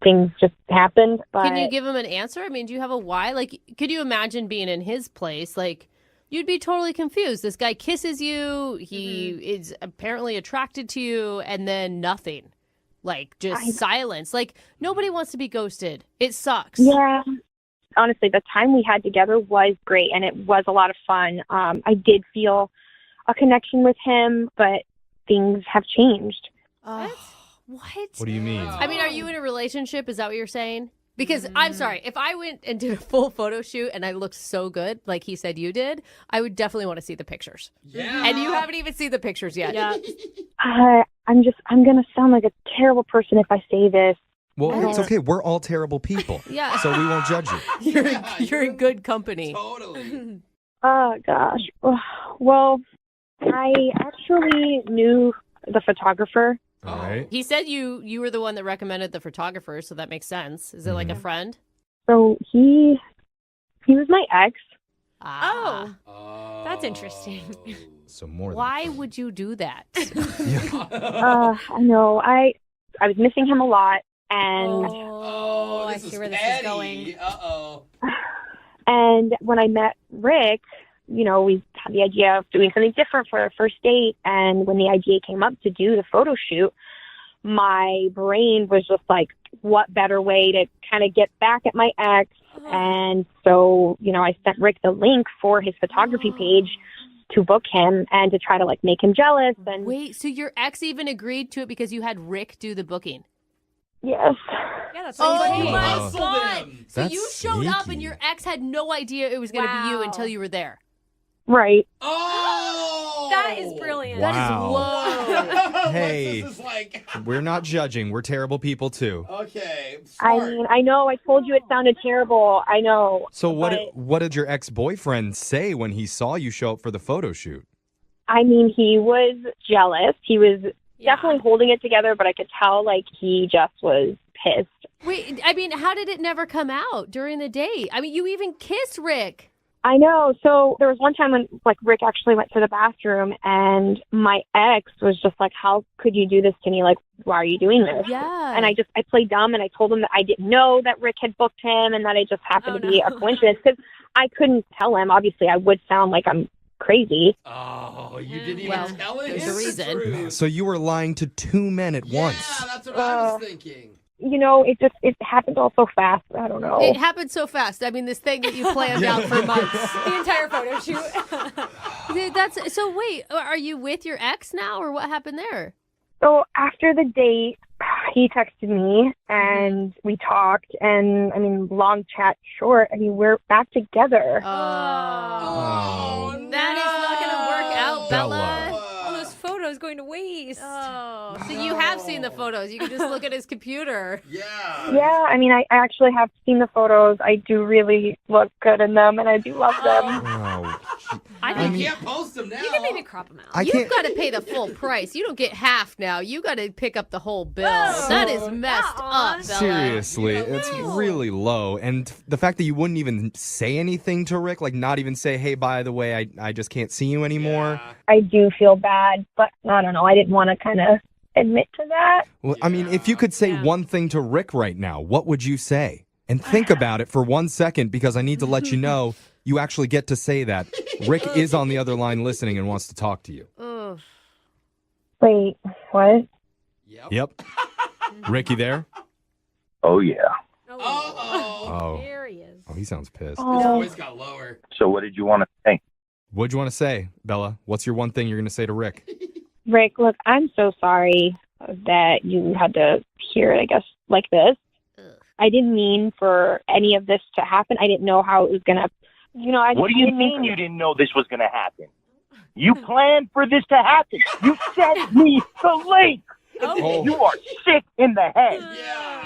Things just happened, but Can you give him an answer? I mean, do you have a why? Like, could you imagine being in his place? Like, you'd be totally confused. This guy kisses you. He is apparently attracted to you, and then nothing. Like, just silence. Like, nobody wants to be ghosted. It sucks. Yeah. Honestly, the time we had together was great, and it was a lot of fun. I did feel a connection with him, but things have changed. What? What do you mean? I mean, are you in a relationship? Is that what you're saying? Because I'm sorry, if I went and did a full photo shoot and I looked so good, like he said you did, I would definitely want to see the pictures. Yeah. And you haven't even seen the pictures yet. Yeah. I'm going to sound like a terrible person if I say this. Well, it's okay. We're all terrible people. Yeah. So we won't judge you. You're in good company. Totally. Oh, gosh. Well, I actually knew the photographer. All right. He said you were the one that recommended the photographer, so that makes sense. Is it like a friend? So he was my ex. Ah. Oh, that's interesting. So more. Why would you do that? I know. I was missing him a lot, and Oh, I see where this is going. Uh-oh. and when I met Rick, you know, we had the idea of doing something different for our first date. And when the idea came up to do the photo shoot, my brain was just like, what better way to kind of get back at my ex? And so, you know, I sent Rick the link for his photography page to book him and to try to like make him jealous. And Wait, so your ex even agreed to it because you had Rick do the booking? Yes. Yeah, that's Oh sneaky. my Hustled God. him. So That's you showed up and sneaky. your ex had no idea it was going to be you Wow. until you were there. Right. Oh, That is brilliant. That is Wow. whoa. Hey. This is like We're not judging. We're terrible people too. okay. I Smart. mean, I know I told you it sounded terrible. I know. So but, what did your ex-boyfriend say when he saw you show up for the photo shoot? I mean, he was jealous. He was Yeah. definitely holding it together, but I could tell like he just was pissed. Wait, I mean, how did it never come out during the date? I mean, you even kissed Rick. I know. So there was one time when like Rick actually went to the bathroom and my ex was just like, how could you do this to me? Like, why are you doing this? Yeah. And I played dumb and I told him that I didn't know that Rick had booked him and that it just happened to be a coincidence because I couldn't tell him. Obviously, I would sound like I'm crazy. Oh, you didn't even Well, tell it? there's a It's the reason. truth. So you were lying to two men at once. Yeah, that's what I was thinking. You know, it happened all so fast. I don't know. It happened so fast. I mean, this thing that you planned out for months. The entire photo shoot. Dude, so wait, are you with your ex now or what happened there? So after the date, he texted me and we talked and I mean, long chat short. I mean, we're back together. Oh, that is not going to work out, Bella. All those photos going to waste. Oh, so you have seen the photos. You can just look at his computer. Yeah. Yeah, I mean, I actually have seen the photos. I do really look good in them and I do love them. Oh, You can't post them now. You can maybe crop them out. You've got to pay the full price. You don't get half now. You got to pick up the whole bill. That is messed up, Bella. seriously, it's really low. And the fact that you wouldn't even say anything to Rick, like not even say, hey, by the way, I just can't see you anymore. I do feel bad, but I don't know. I didn't want to kind of admit to that. Well, I mean, if you could say one thing to Rick right now, what would you say? And think about it for 1 second because I need to let you know you actually get to say that. Rick is on the other line listening and wants to talk to you. Wait, what? Yep. Rick, you there? Oh, yeah. Oh. There he is. Oh, he sounds pissed. His voice got lower. So what did you want to say? What'd you want to say, Bella? What's your one thing you're going to say to Rick? Rick, look, I'm so sorry that you had to hear it, I guess, like this. I didn't mean for any of this to happen. I didn't know how it was going to, What do you mean you didn't know this was going to happen? You planned for this to happen. You sent me the link. Oh. You are sick in the head.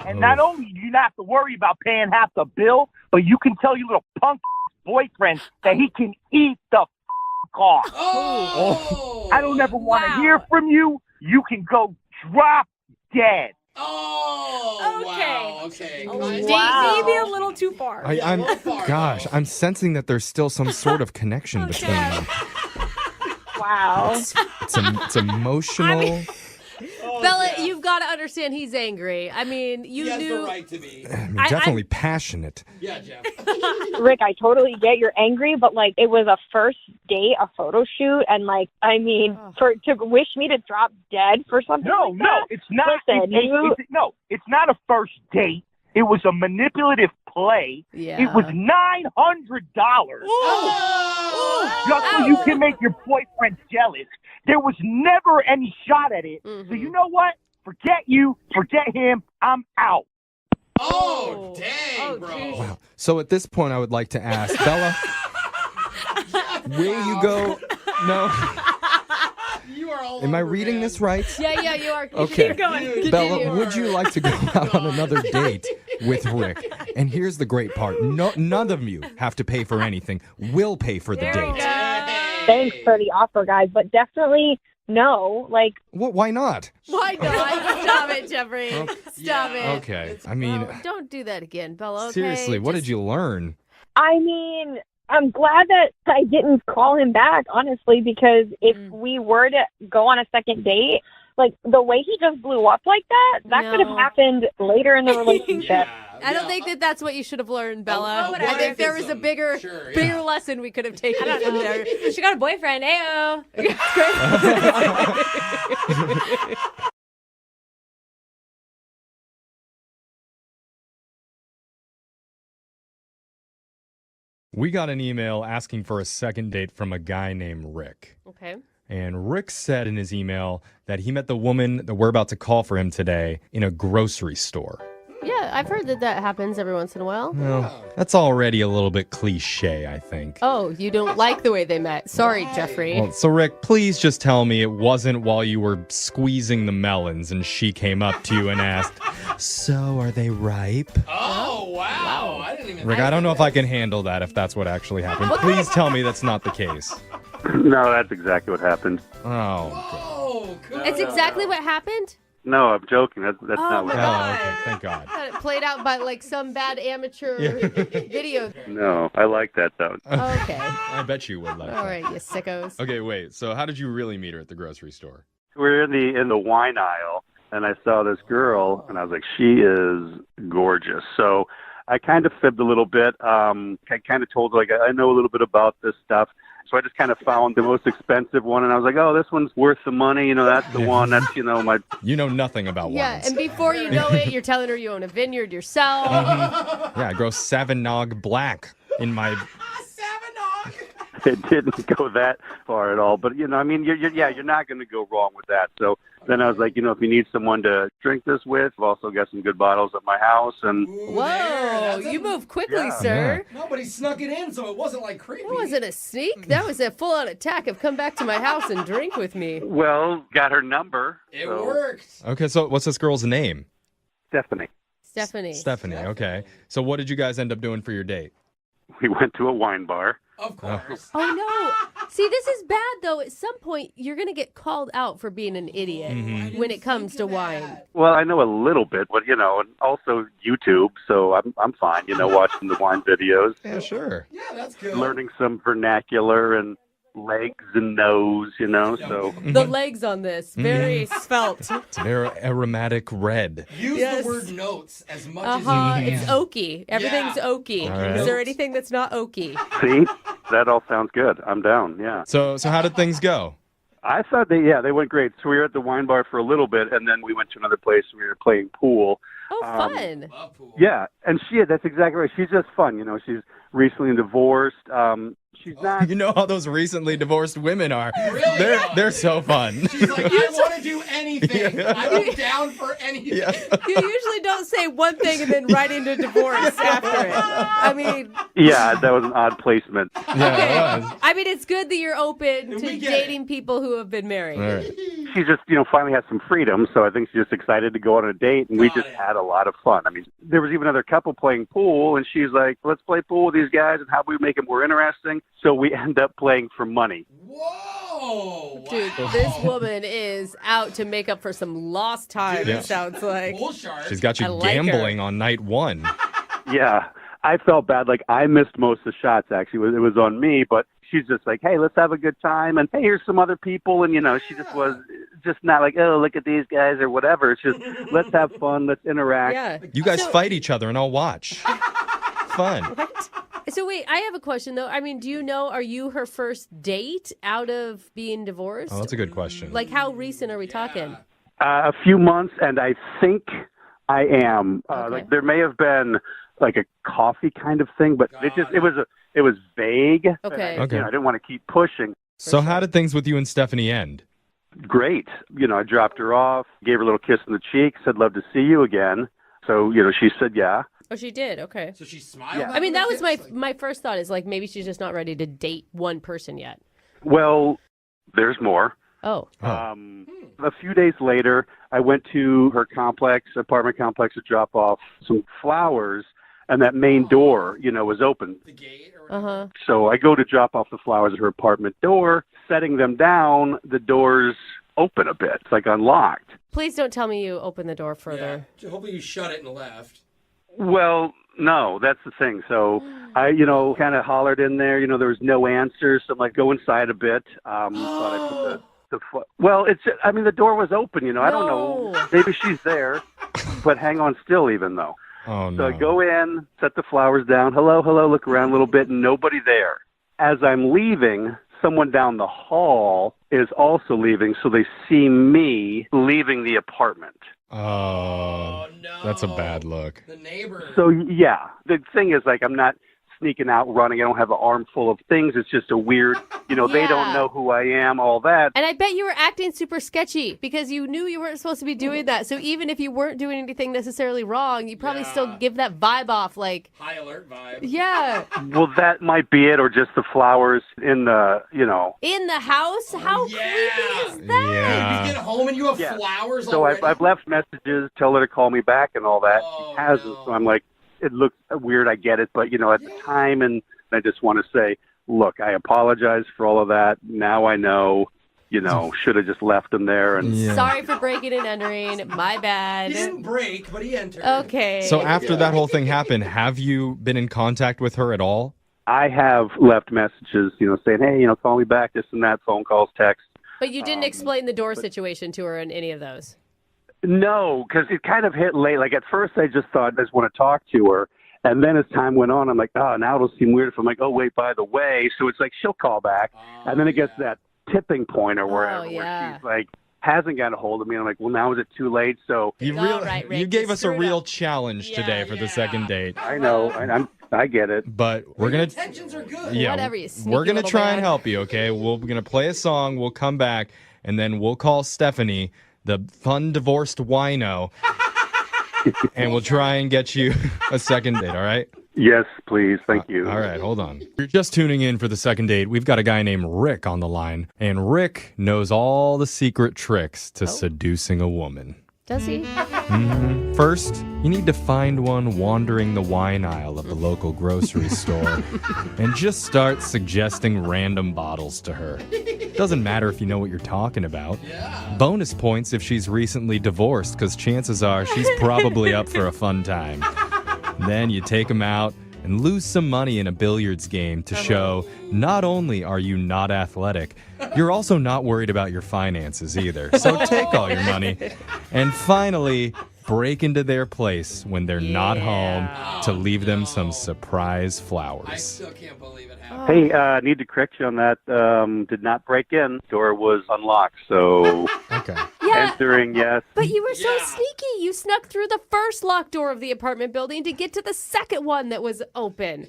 And not only do you not have to worry about paying half the bill, but you can tell your little punk boyfriend that he can eat the off. I don't ever want to hear from you. You can go drop dead. Okay. Wow. Maybe a little too far. I'm sensing that there's still some sort of connection between them. Wow. It's emotional. Bella, you've got to understand he's angry. I mean, you He has knew. the right to be. I mean, definitely passionate. Yeah, Jeff. Rick, I totally get you're angry, but like it was a first date, a photo shoot, and like I mean, to wish me to drop dead for something. like that? It's not. Listen, It's not a first date. It was a manipulative play. Yeah. It was $900 just so you can make your boyfriend jealous. There was never any shot at it. So you know what? Forget you. Forget him. I'm out. Oh, dang, bro. Wow. So at this point, I would like to ask Bella, will you go? No. You are all Am I reading this right? Yeah, you are. Okay. Keep going. Bella, would you like to go out on another date with Rick? And here's the great part. None of you have to pay for anything. We'll pay for the date. Thanks for the offer, guys, but definitely no. Like, Why not? Why not? Stop it, Jeffrey. Stop it. Okay. I mean, Don't do that again, Bella. Okay? seriously, what did you learn? I mean, I'm glad that I didn't call him back, honestly, because if we were to go on a second date, like the way he just blew up like that could have happened later in the relationship. I don't think that that's what you should have learned, Bella. Oh, I think there was a bigger lesson we could have taken from there. She got a boyfriend. Ayo. We got an email asking for a second date from a guy named Rick. Okay. And Rick said in his email that he met the woman that we're about to call for him today in a grocery store. Yeah, I've heard that happens every once in a while. Well, that's already a little bit cliche, I think. Oh, you don't like the way they met. Sorry, Jeffrey. Well, so Rick, please just tell me it wasn't while you were squeezing the melons and she came up to you and asked, "So, are they ripe?" Oh, wow. I didn't even Rick, I don't know if I can handle that if that's what actually happened. Please tell me that's not the case. No, that's exactly what happened. Oh. It's exactly what happened? No, I'm joking. That's not what my happened. Oh, okay. Thank God. Thought it played out by like some bad amateur video. No, I like that though. Okay. I bet you would like All that. right, you sickos. Okay, wait. So how did you really meet her at the grocery store? We're in the wine aisle, and I saw this girl, and I was like, she is gorgeous. So I kind of fibbed a little bit. I kind of told her, like, I know a little bit about this stuff. So I just kind of found the most expensive one, and I was like, oh, this one's worth the money. You know, that's the one. That's, my... You know nothing about Yeah, wines. and before you know it, you're telling her you own a vineyard yourself. Yeah, I grow Savagnog Black in my... It didn't go that far at all. But, you're not going to go wrong with that. So then I was like, if you need someone to drink this with, I've also got some good bottles at my house. And Whoa, you move quickly, sir. Nobody snuck it in, so it wasn't like creepy. That wasn't a sneak. That was a full-on attack of come back to my house and drink with me. Well, got her number. It worked. Okay, so what's this girl's name? Stephanie. Stephanie, okay. So what did you guys end up doing for your date? We went to a wine bar. Of course. Oh, no. See, this is bad, though. At some point, you're going to get called out for being an idiot when it comes to wine. Well, I know a little bit, but, and also YouTube, so I'm fine, watching the wine videos. Yeah, sure. Yeah, that's good. Learning some vernacular and legs and nose, so. The legs on this, very svelte. It's very aromatic red. Use Yes. the word notes as much as you can. It's oaky. Everything's oaky. All right. Is there anything that's not oaky? See? That all sounds good. I'm down, yeah. So how did things go? I thought they went great. So we were at the wine bar for a little bit, and then we went to another place and we were playing pool. Oh, fun. Yeah, and that's exactly right. She's just fun, She's recently divorced. She's not. You know how those recently divorced women are. Really? They're so fun. She's like, I want to do anything. I'm down for anything. Yeah. You usually don't say one thing and then right into divorce after it. I mean, Yeah, that was an odd placement. Yeah, it was. I mean, it's good that you're open to We get dating people who have been married. All right. She just, finally has some freedom, so I think she's just excited to go on a date, and we just had a lot of fun. I mean, there was even another couple playing pool, and she's like, let's play pool with these guys, and how do we make it more interesting? So we end up playing for money. Whoa. Dude, this woman is out to make up for some lost time, Yeah. it sounds like. Bull shark. She's got you I like her. gambling on night one. Yeah, I felt bad. Like, I missed most of the shots, actually. It was on me, but she's just like, hey, let's have a good time, and hey, here's some other people, and, she just was just not like, oh, look at these guys or whatever. It's just, let's have fun, let's interact. Yeah. You guys fight each other and I'll watch. Fun. So wait, I have a question though. I mean, do you know, are you her first date out of being divorced? Oh, that's a good question. Like, how recent are we talking? A few months, and I think I am. Like, there may have been like a coffee kind of thing, but it was vague. Okay. I didn't want to keep pushing. So how did things with you and Stephanie end? Great. I dropped her off, gave her a little kiss on the cheek, said, love to see you again. So, she said, yeah. Oh, she did. Okay. So she smiled. Yeah. I mean, that was my first thought is like maybe she's just not ready to date one person yet. Well, there's more. Oh. A few days later, I went to her apartment complex to drop off some flowers, and that main door, was open. The gate or Uh-huh. So I go to drop off the flowers at her apartment door, setting them down, the door's open a bit. It's like unlocked. Please don't tell me you opened the door further. Yeah. Hopefully you shut it and left. Well, no, that's the thing. So I, kind of hollered in there. There was no answer. So I'm like, go inside a bit. Thought I put well, the door was open. I don't know. Maybe she's there, but hang on still even though. Oh, no. So I go in, set the flowers down. Hello, look around a little bit, and nobody there. As I'm leaving, someone down the hall is also leaving, so they see me leaving the apartment. Oh, no. That's a bad look. The neighbor. So, yeah, the thing is, like, I'm not sneaking out, running. I don't have an arm full of things. It's just a weird, they don't know who I am, all that. And I bet you were acting super sketchy because you knew you weren't supposed to be doing that. So even if you weren't doing anything necessarily wrong, you probably still give that vibe off, like high alert vibe. Yeah. Well, that might be it, or just the flowers in the, In the house? How creepy is that? You get home and you have flowers So already? I've left messages, tell her to call me back and all that. She hasn't, so I'm like, it looks weird, I get it, but, at the time, and I just want to say, look, I apologize for all of that. Now I know, should have just left him there. And Sorry for breaking and entering. My bad. He didn't break, but he entered. Okay. So after that whole thing happened, have you been in contact with her at all? I have left messages, saying, hey, call me back, this and that, phone calls, text. But you didn't explain the door situation to her in any of those? No, because it kind of hit late. Like, at first I just thought I just want to talk to her. And then as time went on, I'm like, oh, now it'll seem weird if I'm like, oh, wait, by the way. So it's like she'll call back. And then it gets that tipping point or wherever where she's like, hasn't got a hold of me. I'm like, well, now is it too late? So You gave us a real challenge today for the second date. I know. I get it. But we're going to... Intentions are good. Yeah, Whatever, you sneaky we're going to little try man. and help you, okay? We're going to play a song. We'll come back, and then we'll call Stephanie, the fun divorced wino, and we'll try and get you a second date, all right? Yes, please. Thank you. All right, hold on. You're just tuning in for the second date. We've got a guy named Rick on the line, and Rick knows all the secret tricks to seducing a woman. Does he? First, you need to find one wandering the wine aisle of the local grocery store and just start suggesting random bottles to her. Doesn't matter if you know what you're talking about. Bonus points if she's recently divorced, because chances are she's probably up for a fun time. Then you take them out and lose some money in a billiards game to show not only are you not athletic, you're also not worried about your finances either. So take all your money. And finally, break into their place when they're not home to leave them some surprise flowers. I still can't believe it happened. Hey, need to correct you on that. Did not break in. Door was unlocked, so entering, yes. But you were so sneaky. You snuck through the first locked door of the apartment building to get to the second one that was open.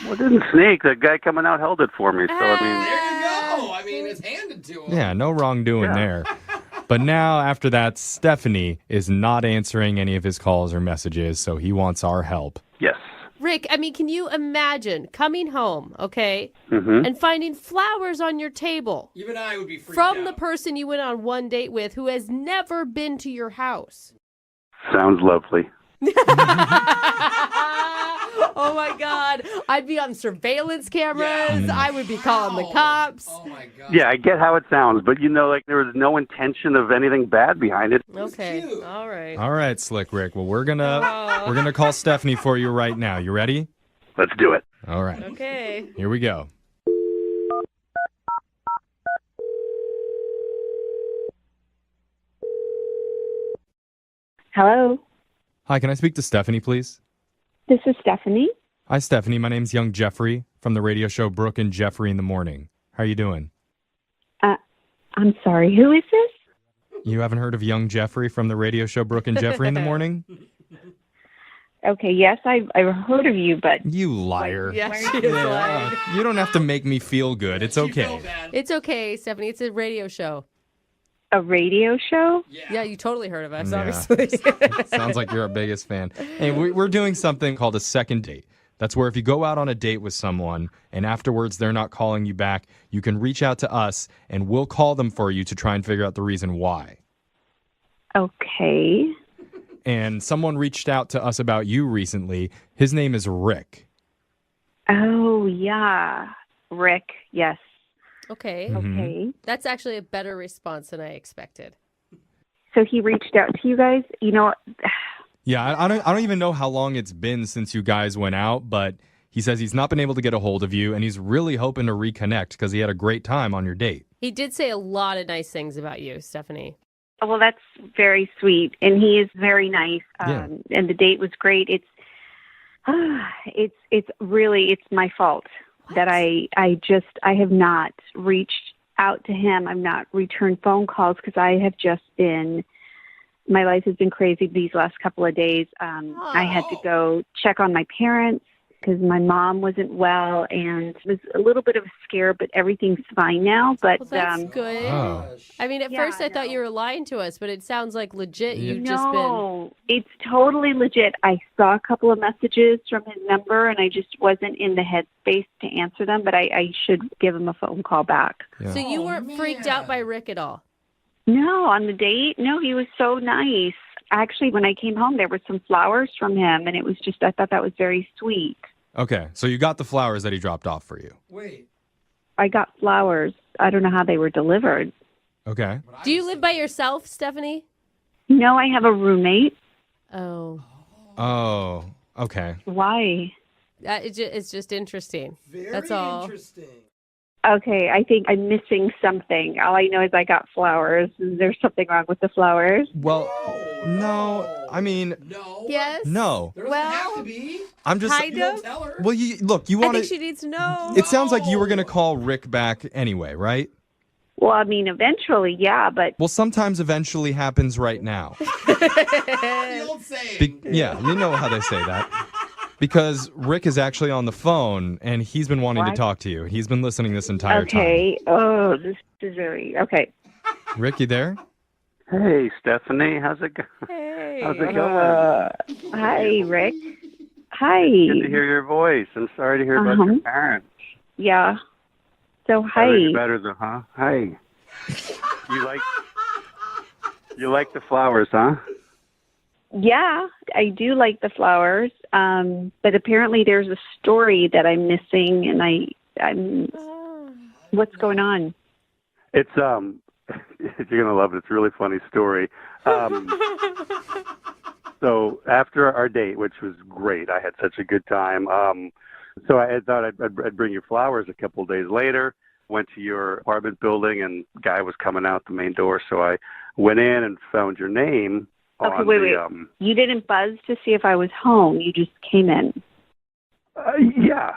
Well, it didn't sneak. The guy coming out held it for me, so There you go. I mean, it's handed to him. Yeah, no wrongdoing there. But now, after that, Stephanie is not answering any of his calls or messages, so he wants our help. Yes. Rick, I mean, can you imagine coming home, okay, Mhm. and finding flowers on your table Even I would be freaked from out. the person you went on one date with who has never been to your house? Sounds lovely. Oh my God. I'd be on surveillance cameras. I would be calling the cops. Oh my God. Yeah, I get how it sounds, but there was no intention of anything bad behind it. Okay. All right. All right, Slick Rick. Well, we're gonna call Stephanie for you right now. You ready? Let's do it. All right. Okay. Here we go. Hello, Hi, can I speak to Stephanie, please? this is Stephanie. Hi, Stephanie. My name's Young Jeffrey from the radio show Brooke and Jeffrey in the Morning. How are you doing? I'm sorry, who is this? You haven't heard of Young Jeffrey from the radio show Brooke and Jeffrey in the Morning? Okay, yes, I've heard of you, but You liar. Yes, she is lying. You don't have to make me feel good. It's okay. It's okay, Stephanie. It's a radio show. a radio show? Yeah, you totally heard of us, Yeah. obviously. Sounds like you're our biggest fan. Hey, we're doing something called a second date. That's where if you go out on a date with someone and afterwards they're not calling you back, you can reach out to us and we'll call them for you to try and figure out the reason why. Okay. And someone reached out to us about you recently. His name is Rick. Oh, yeah. Rick, yes. Okay. Mhm. Okay. That's actually a better response than I expected. So he reached out to you guys. You know, Yeah, I don't even know how long it's been since you guys went out, but he says he's not been able to get a hold of you and he's really hoping to reconnect because he had a great time on your date. He did say a lot of nice things about you, Stephanie. well, that's very sweet, and he is very nice. Yeah. And the date was great. It's really my fault that I have not reached out to him. I've not returned phone calls because I have just been. My life has been crazy these last couple of days. I had to go check on my parents because my mom wasn't well and it was a little bit of a scare, but everything's fine now. But Well, that's good. Oh. I mean, at first I thought you were lying to us, but it sounds like legit. You've just been. No, it's totally legit. I saw a couple of messages from his number, and I just wasn't in the headspace to answer them, but I should give him a phone call back. So you weren't freaked out by Rick at all? No, on the date? No, he was so nice. Actually, when I came home, there were some flowers from him, and it was just, I thought that was very sweet. Okay, so you got the flowers that he dropped off for you. Wait. I got flowers. I don't know how they were delivered. Okay. Do you live by yourself, Stephanie? No, I have a roommate. Oh. Oh, okay. Why? It's just interesting. That's all. Interesting. Okay, I think I'm missing something. All I know is I got flowers. Is there something wrong with the flowers? Well, no. I mean, Yes. no. There doesn't have to be. I'm just. Kind of. Well, look, you I want think she needs to know. It sounds like you were going to call Rick back anyway, right? Well, I mean, eventually, yeah, but... Well, sometimes eventually happens right now. The old saying. Yeah, you know how they say that. Because Rick is actually on the phone, and he's been wanting to What? talk to you. He's been listening this entire time. Okay. Oh, this is very... Okay. Rick, you there? Hey, Stephanie, how's it going? Hey. How's it going? Hi, Rick. Hi. Good to hear your voice. I'm sorry to hear about your parents. Yeah. So, hi. Better, better though, huh? Hi. You like the flowers, huh? Yeah, I do like the flowers, but apparently there's a story that I'm missing, and I'm. What's going on? It's you're gonna love it. It's a really funny story. So after our date, which was great, I had such a good time. So I thought I'd bring you flowers a couple of days later. Went to your apartment building, and guy was coming out the main door. So I went in and found your name. Okay, wait. You didn't buzz to see if I was home. You just came in. Yeah.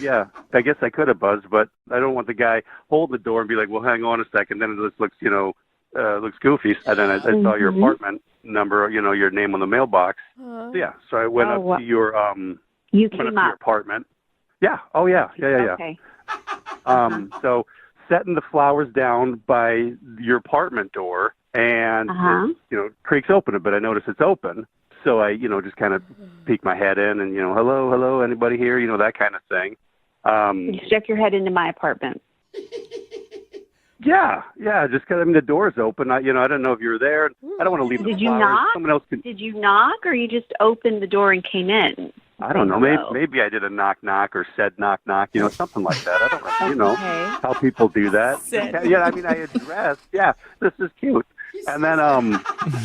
Yeah, I guess I could have buzzed, but I don't want the guy holding the door and be like, well, hang on a second. Then it just looks, looks goofy. And then I saw your apartment number, your name on the mailbox. Yeah, so I went up to your, you went up came to your up. apartment. Yeah. Oh, yeah. Okay. So setting the flowers down by your apartment door, and it, creaks open a bit. I notice it's open. So I, just kind of peek my head in and, hello, anybody here? that kind of thing. You stuck your head into my apartment. Yeah, just because, the door's open. I don't know if you were there. I don't want to leave the Did you flowers. knock? Someone else could. Did you knock, or you just opened the door and came in? I don't know. Maybe I did a knock or said knock, something like that. I don't know. How people do that. Yeah, I addressed. Yeah, this is cute. And then,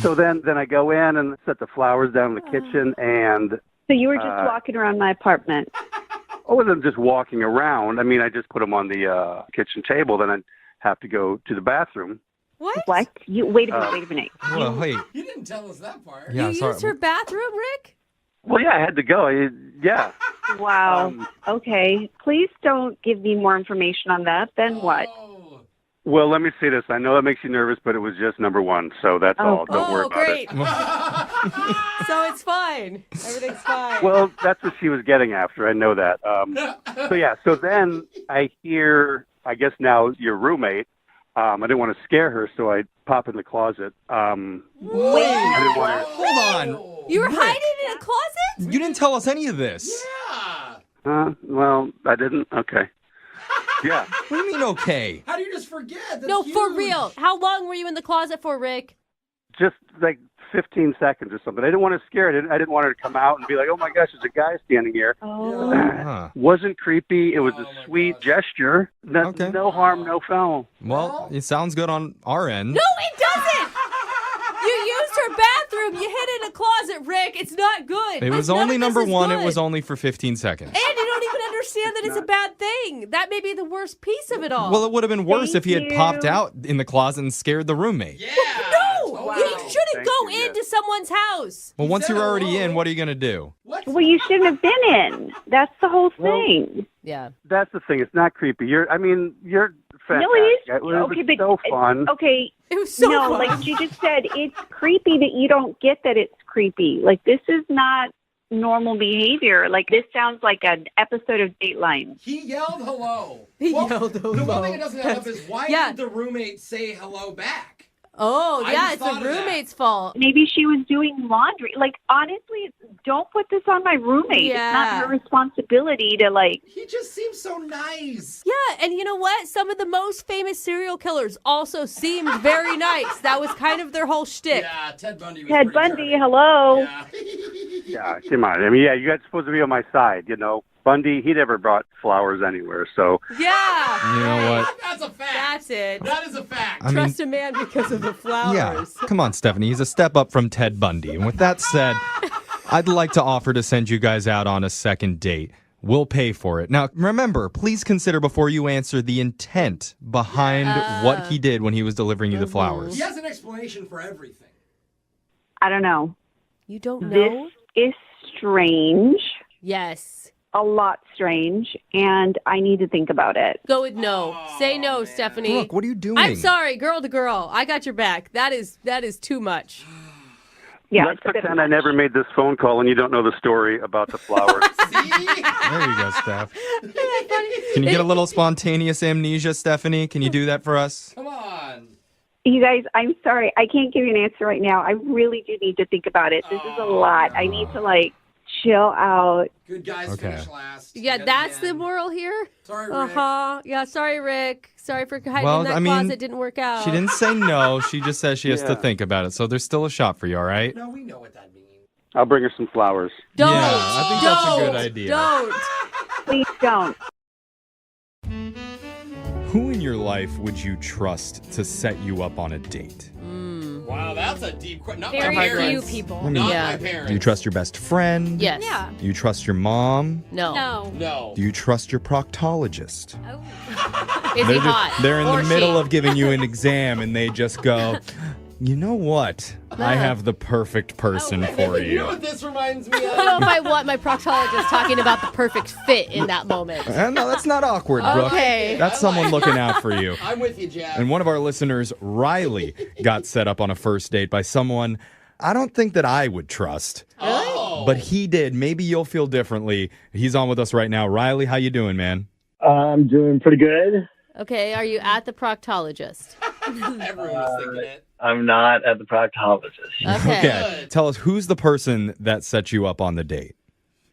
so then I go in and set the flowers down in the kitchen, and So you were just walking around my apartment. I wasn't just walking around. I just put them on the kitchen table. Then I'd have to go to the bathroom. What? You wait a minute. Well, wait. You didn't tell us that part. Yeah, You sorry. used her bathroom, Rick? Well, yeah, I had to go. Yeah. Wow. Okay. Please don't give me more information on that. Then what? Well, let me see this. I know that makes you nervous, but it was just number one, so that's all. Don't worry about great. it. So it's fine. Everything's fine. Well, that's what she was getting after. I know that. So then I hear, I guess now your roommate. I didn't want to scare her, so I pop in the closet. I didn't want her. Hold on. You were hiding in a closet? You didn't tell us any of this. Well, I didn't. Okay. Yeah. What do you mean, okay? How do you just forget? That's No, huge. for real. How long were you in the closet for, Rick? Just like 15 seconds or something. I didn't want to scare her. I didn't want her to come out and be like, oh my gosh, there's a guy standing here. Wasn't creepy. It was a sweet gesture. No harm, no foul. Well, it sounds good on our end. No, it doesn't! You used her bathroom. You hid in a closet, Rick. It's not good. It was None only of this number is one. good. It was only for 15 seconds. And you don't even understand that it's a bad thing. That may be the worst piece of it all. Well, it would have been worse Thank if he had you. popped out in the closet and scared the roommate. No! You shouldn't go into someone's house. Well, once you're already in, what are you going to do? Well, you shouldn't have been in. That's the whole thing. Yeah. That's the thing. It's not creepy. You're fantastic. No, it is. It was Okay, but so fun. Okay. It was so fun. Like you just said, it's creepy that you don't get that it's creepy. Like this is not normal behavior. Like, this sounds like an episode of Dateline. He yelled hello. He yelled hello. The one thing it doesn't add up is why did the roommate say hello back? Oh, I yeah, just it's thought the of that. roommate's fault. Maybe she was doing laundry. Like, honestly, don't put this on my roommate. It's not her responsibility to, like... He just seems so nice. Yeah, and you know what? Some of the most famous serial killers also seemed very nice. That was kind of their whole shtick. Yeah, Ted Bundy was Ted Bundy, hello. Yeah, come on. I mean, yeah, you guys are supposed to be on my side, you know. Bundy, he never brought flowers anywhere, so... Yeah. You know what? That's a fact. That's it. That is a fact. I mean- Trust a man because of the flowers. Yeah. Come on, Stephanie. He's a step up from Ted Bundy. And with that said, I'd like to offer to send you guys out on a second date. We'll pay for it. Now, remember, please consider before you answer the intent behind what he did when he was delivering you the flowers. He has an explanation for everything. I don't know. You don't know? This is strange. Yes. A lot strange, and I need to think about it. Go with no. Say no, Stephanie. Brooke, what are you doing? I'm sorry, girl to girl. I got your back. That is too much. Yeah, Let's pretend I never made this phone call and you don't know the story about the flowers. There you go, Steph. Can you get a little spontaneous amnesia, Stephanie? Can you do that for us? Come on. You guys, I'm sorry. I can't give you an answer right now. I really do need to think about it. This is a lot. I need to, like, chill out. Good guys finish last. Yeah, that's the moral here? Sorry, Rick. Uh-huh. Yeah, sorry, Rick. Sorry for hiding Well, in that I mean, closet. Didn't work out. She didn't say no. She just says she has to think about it. So there's still a shot for you, all right? No, we know what that means. I'll bring her some flowers. Don't. Yeah, I think that's a good idea. Don't. Please don't. Who in your life would you trust to set you up on a date? Wow, that's a deep question. Not Very my few parents. people. I mean, Not Yeah. my parents. Do you trust your best friend? Yes. Yeah. Do you trust your mom? No. No. No. Do you trust your proctologist? Is he hot? They're in Or the middle she? of giving you an exam and they just go, you know what? I have the perfect person for You know you. what this reminds me I don't know of? if I want my proctologist talking about the perfect fit in that moment. No, that's not awkward, Brooke. Okay. That's someone looking out for you. I'm with you, Jack. And one of our listeners, Riley, got set up on a first date by someone I don't think that I would trust. Oh. But he did. Maybe you'll feel differently. He's on with us right now. Riley, how you doing, man? I'm doing pretty good. Okay, are you at the proctologist? Everyone was thinking it. I'm not at the proctologist. Okay. Tell us, who's the person that set you up on the date?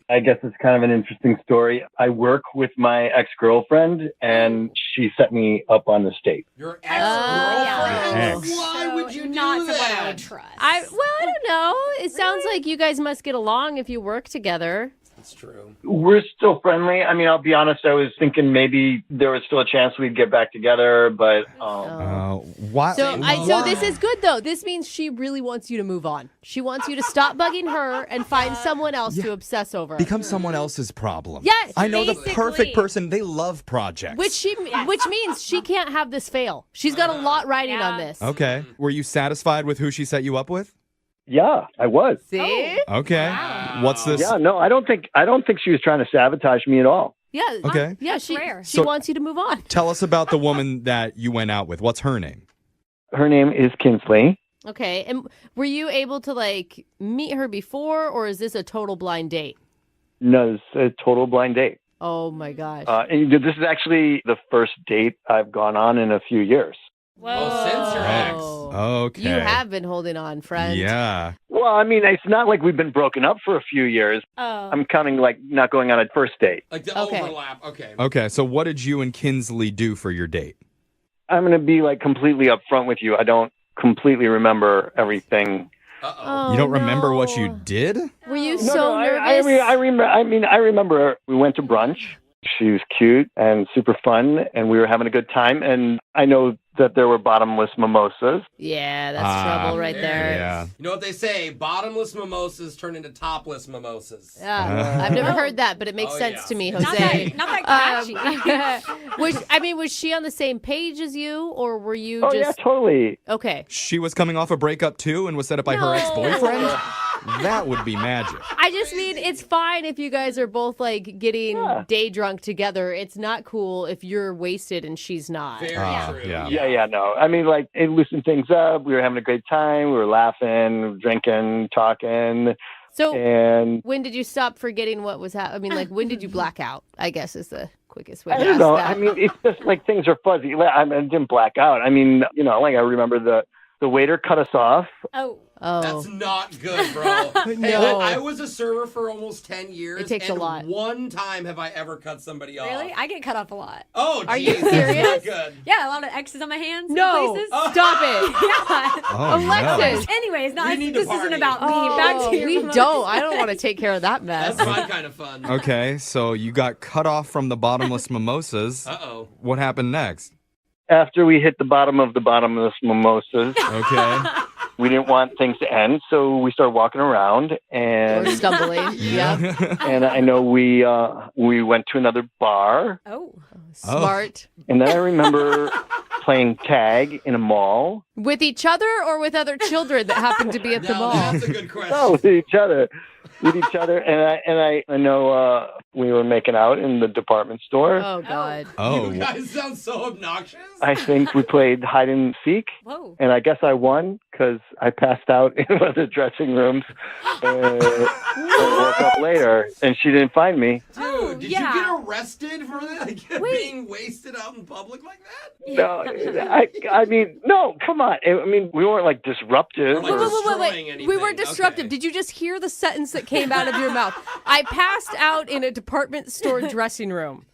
I guess it's kind of an interesting story. I work with my ex-girlfriend, and she set me up on this date. Your ex-girlfriend? Ex. Why would you do Not someone that? I would trust. I don't know. It sounds like you guys must get along if you work together. That's true. We're still friendly. I mean, I'll be honest, I was thinking maybe there was still a chance we'd get back together, but Why? So this is good though. This means she really wants you to move on. She wants you to stop bugging her and find someone else to obsess over. Become someone else's problem. Yes, I know the basically. perfect person. They love projects. Which means she can't have this fail. She's got a lot riding on this. Okay. Were you satisfied with who she set you up with? yeah, I was. See? Okay. What's this? Yeah, no, I don't think she was trying to sabotage me at all. Yeah. Okay. Yeah, she So- wants you to move on. Tell us about the woman that you went out with. What's her name? Her name is Kinsley. Okay. And were you able to like meet her before, or is this a total blind date? No, it's a total blind date. Oh my gosh. And this is actually the first date I've gone on in a few years. Oh, since your ex. Okay. You have been holding on, friend. Yeah. Well, I mean, it's not like we've been broken up for a few years. Oh. I'm counting like not going on a first date. Like the overlap. Okay. Okay. So what did you and Kinsley do for your date? I'm going to be like completely upfront with you. I don't completely remember everything. Oh, You don't remember no. what you did? Were you No, so no, nervous? I remember we went to brunch. She was cute and super fun, and we were having a good time. And I know that there were bottomless mimosas. Yeah, that's trouble right there. Yeah. You know what they say? Bottomless mimosas turn into topless mimosas. Yeah, I've never heard that, but it makes sense to me, Jose. Not that catchy. Was she on the same page as you, or were you Oh, just yeah, totally. okay? She was coming off a breakup too and was set up by her ex-boyfriend? That would be magic. I just mean it's fine if you guys are both like getting day drunk together. It's not cool if you're wasted and she's not. Very true. Yeah, no. I mean, like, it loosened things up. We were having a great time. We were laughing, drinking, talking. So And when did you stop forgetting what was happening? I mean, like, when did you black out? I guess is the quickest way to I don't ask know. that. I mean, it's just like things are fuzzy. I didn't black out. I mean, like I remember the waiter cut us off. Oh. That's not good, bro. Hey, No. I was a server for almost 10 years. It takes a and lot. one time have I ever cut somebody off. Really? I get cut off a lot. Oh, Are you geez, that's serious? not good. Yeah, a lot of X's on my hands. in No, places. stop it. Yeah. Oh, Alexis. Anyways, We need to this isn't party. about me. Back to your we remote. don't. I don't want to take care of that mess. That's my kind of fun. Okay, so you got cut off from the bottomless mimosas. Uh-oh. What happened next? After we hit the bottomless mimosas, Okay. we didn't want things to end, so we started walking around, Or and stumbling. Yeah. and I know we went to another bar, Oh. Smart. and then I remember playing tag in a mall. With each other or with other children that happened to be at the Now, mall? that's a good question. No, with each other, and I know we were making out in the department store. Oh, God. Oh. You guys sound so obnoxious. I think we played hide and seek, Whoa. and I guess I won because I passed out in one of the dressing rooms and woke up later, and she didn't find me. Dude, did yeah. you get arrested for that? Like, being wasted out in public like that? No, I mean, no, come on. I mean, we weren't like disruptive. Or, like, or- destroying anything. We were disruptive. Okay. Did you just hear the sentence that came out of your mouth? I passed out in a department store dressing room.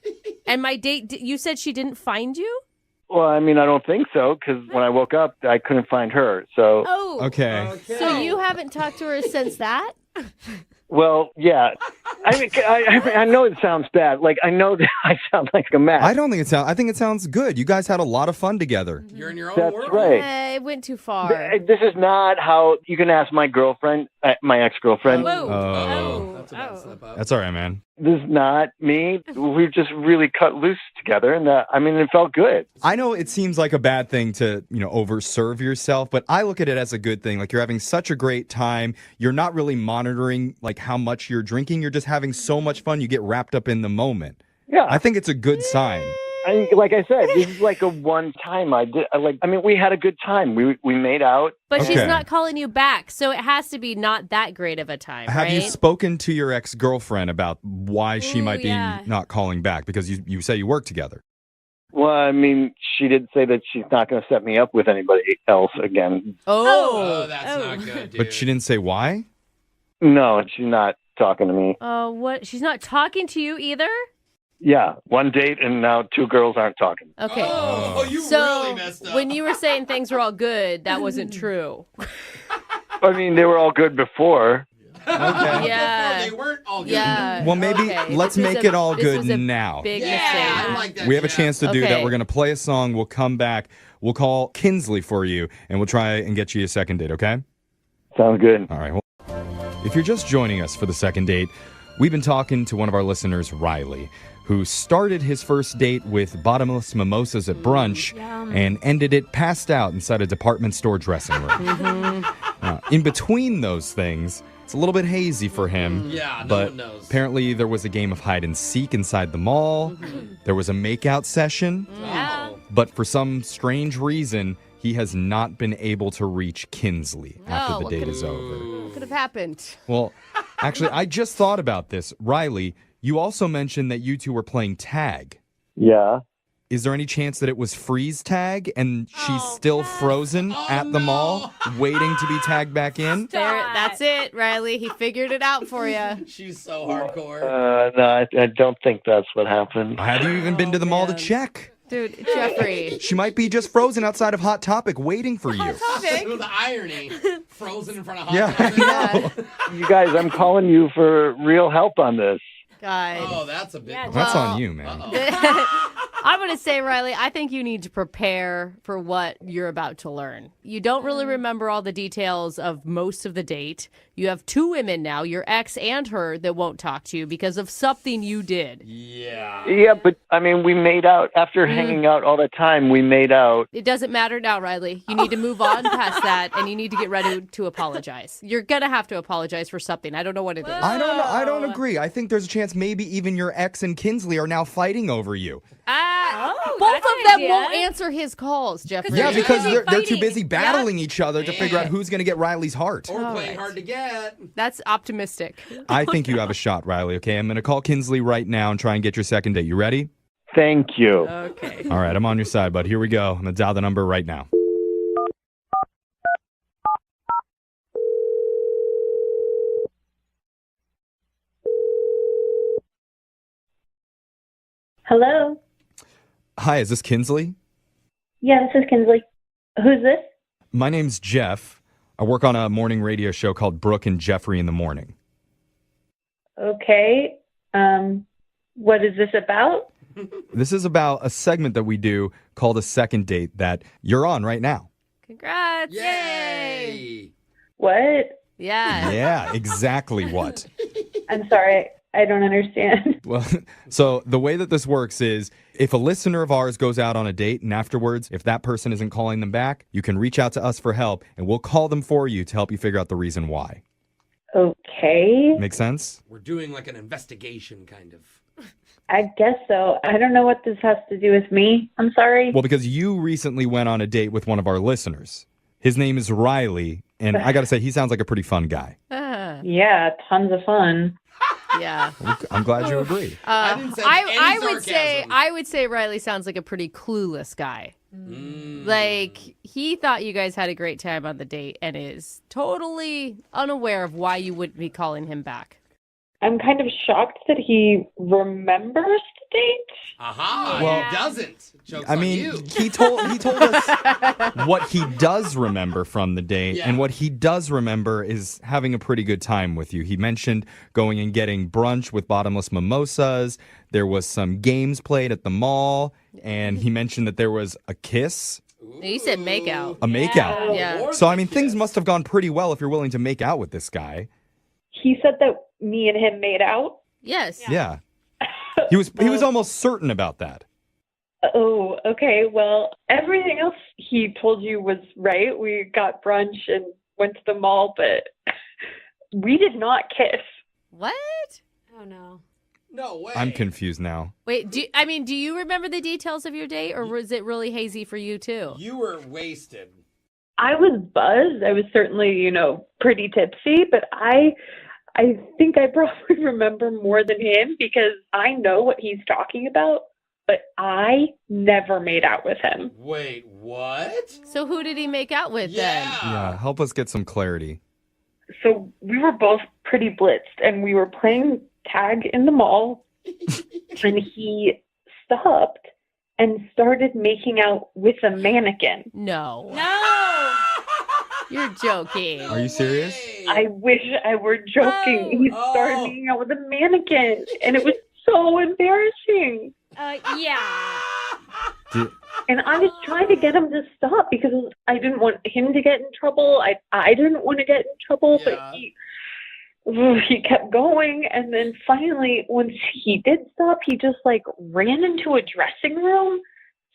And my date, you said she didn't find you? Well, I mean, I don't think so because when I woke up, I couldn't find her. So, Oh. Okay. So you haven't talked to her since that? well, yeah. I mean, I know it sounds bad. Like, I know that I sound like a mess. I don't think it sounds. I think it sounds good. You guys had a lot of fun together. You're in your own That's world. right. It went too far. This is not how you can ask my girlfriend, my ex-girlfriend. Whoa. Oh. That's a bad slip up. That's all right, man. This is not me. We just really cut loose together, and I mean, it felt good. I know it seems like a bad thing to, overserve yourself, but I look at it as a good thing. Like you're having such a great time. You're not really monitoring like how much you're drinking. You're just having so much fun. You get wrapped up in the moment. Yeah. I think it's a good sign. Like I said, this is like a one time we had a good time. We made out. But she's Okay. not calling you back, so it has to be not that great of a time, Have right? you spoken to your ex-girlfriend about why she Ooh, might be yeah. not calling back? Because you say you work together. Well, I mean, she did say that she's not going to set me up with anybody else again. Oh, that's not good, dude. But she didn't say why? No, she's not talking to me. What? She's not talking to you either? Yeah, one date and now two girls aren't talking. Okay. Oh, you So really messed up. when you were saying things were all good, that wasn't true. I mean, they were all good before. Okay. Yeah. They weren't all good. Yeah. Well, maybe Okay. let's This was make a- it all this good was a now. Big Yeah, mistake. I like that. We have a Jeff. chance to do that. Okay. We're going to play a song. We'll come back. We'll call Kinsley for you, and we'll try and get you a second date, okay? Sounds good. All right. Well, if you're just joining us for the second date, we've been talking to one of our listeners, Riley, who started his first date with bottomless mimosas at brunch and ended it passed out inside a department store dressing room. In between those things, it's a little bit hazy for him. Yeah, no but one knows. apparently there was a game of hide and seek inside the mall. There was a makeout session. Yeah. But for some strange reason, he has not been able to reach Kinsley after the date is over. What could have happened? Well, actually, I just thought about this. Riley, you also mentioned that you two were playing tag. Yeah. Is there any chance that it was freeze tag and she's still frozen at the mall, waiting to be tagged back in? That's it, Riley. He figured it out for you. She's so hardcore. No, I don't think that's what happened. Have you even been to the mall to check? Dude, Jeffrey. She might be just frozen outside of Hot Topic waiting for you. With the irony. Frozen in front of Hot Yeah, Topic. I know. You guys, I'm calling you for real help on this. God. Oh, that's a big one. That's on you, man. I'm going to say, Riley, I think you need to prepare for what you're about to learn. You don't really remember all the details of most of the date. You have two women now, your ex and her, that won't talk to you because of something you did. Yeah. Yeah, but I mean, we made out after hanging out all the time. We made out. It doesn't matter now, Riley. You need to move on past that, and you need to get ready to apologize. You're going to have to apologize for something. I don't know what it is. I don't know. I don't agree. I think there's a chance maybe even your ex and Kinsley are now fighting over you. Both of them won't answer his calls, Jeffrey. Yeah, because they're too busy battling each other to figure out who's going to get Riley's heart. Or playing hard to get. That's optimistic. I think you have a shot, Riley, okay? I'm going to call Kinsley right now and try and get your second date. You ready? Thank you. Okay. All right, I'm on your side, bud. Here we go. I'm going to dial the number right now. Hello. Hi, is this Kinsley? Yeah, this is Kinsley. Who's this? My name's Jeff. I work on a morning radio show called Brooke and Jeffrey in the Morning. Okay. What is this about? This is about a segment that we do called A Second Date that you're on right now. Congrats. Yay. What? Yeah. Yeah, exactly what. I'm sorry. I don't understand. Well, so the way that this works is if a listener of ours goes out on a date and afterwards, if that person isn't calling them back, you can reach out to us for help and we'll call them for you to help you figure out the reason why. Okay. Make sense? We're doing like an investigation kind of. I guess so. I don't know what this has to do with me. I'm sorry. Well, because you recently went on a date with one of our listeners. His name is Riley, and I got to say, he sounds like a pretty fun guy. Yeah, tons of fun. Yeah. I'm glad you agree. I would say Riley sounds like a pretty clueless guy. Like, he thought you guys had a great time on the date and is totally unaware of why you wouldn't be calling him back. I'm kind of shocked that he remembers the date. Aha, Well, he doesn't. Joke's I on mean, you. he told us what he does remember from the date, Yeah. and what he does remember is having a pretty good time with you. He mentioned going and getting brunch with bottomless mimosas. There was some games played at the mall, and he mentioned that there was a kiss. He said make out. A makeout. Yeah. So, I mean, things must have gone pretty well if you're willing to make out with this guy. He said that me and him made out. Yes. Yeah. He was almost certain about that. Oh, okay. Well, everything else he told you was right. We got brunch and went to the mall, but we did not kiss. What? Oh, no. No way. I'm confused now. Wait, do you remember the details of your date, or was it really hazy for you too? You were wasted. I was buzzed. I was certainly, pretty tipsy, but I think I probably remember more than him because I know what he's talking about, but I never made out with him. Wait, what? So who did he make out with then? Yeah, help us get some clarity. So we were both pretty blitzed and we were playing tag in the mall and he stopped and started making out with a mannequin. No. No! You're joking. Are you serious? I wish I were joking. He started making out with a mannequin and it was so embarrassing. Yeah. And I was trying to get him to stop because I didn't want him to get in trouble. I didn't want to get in trouble, but he kept going. And then finally, once he did stop, he just ran into a dressing room.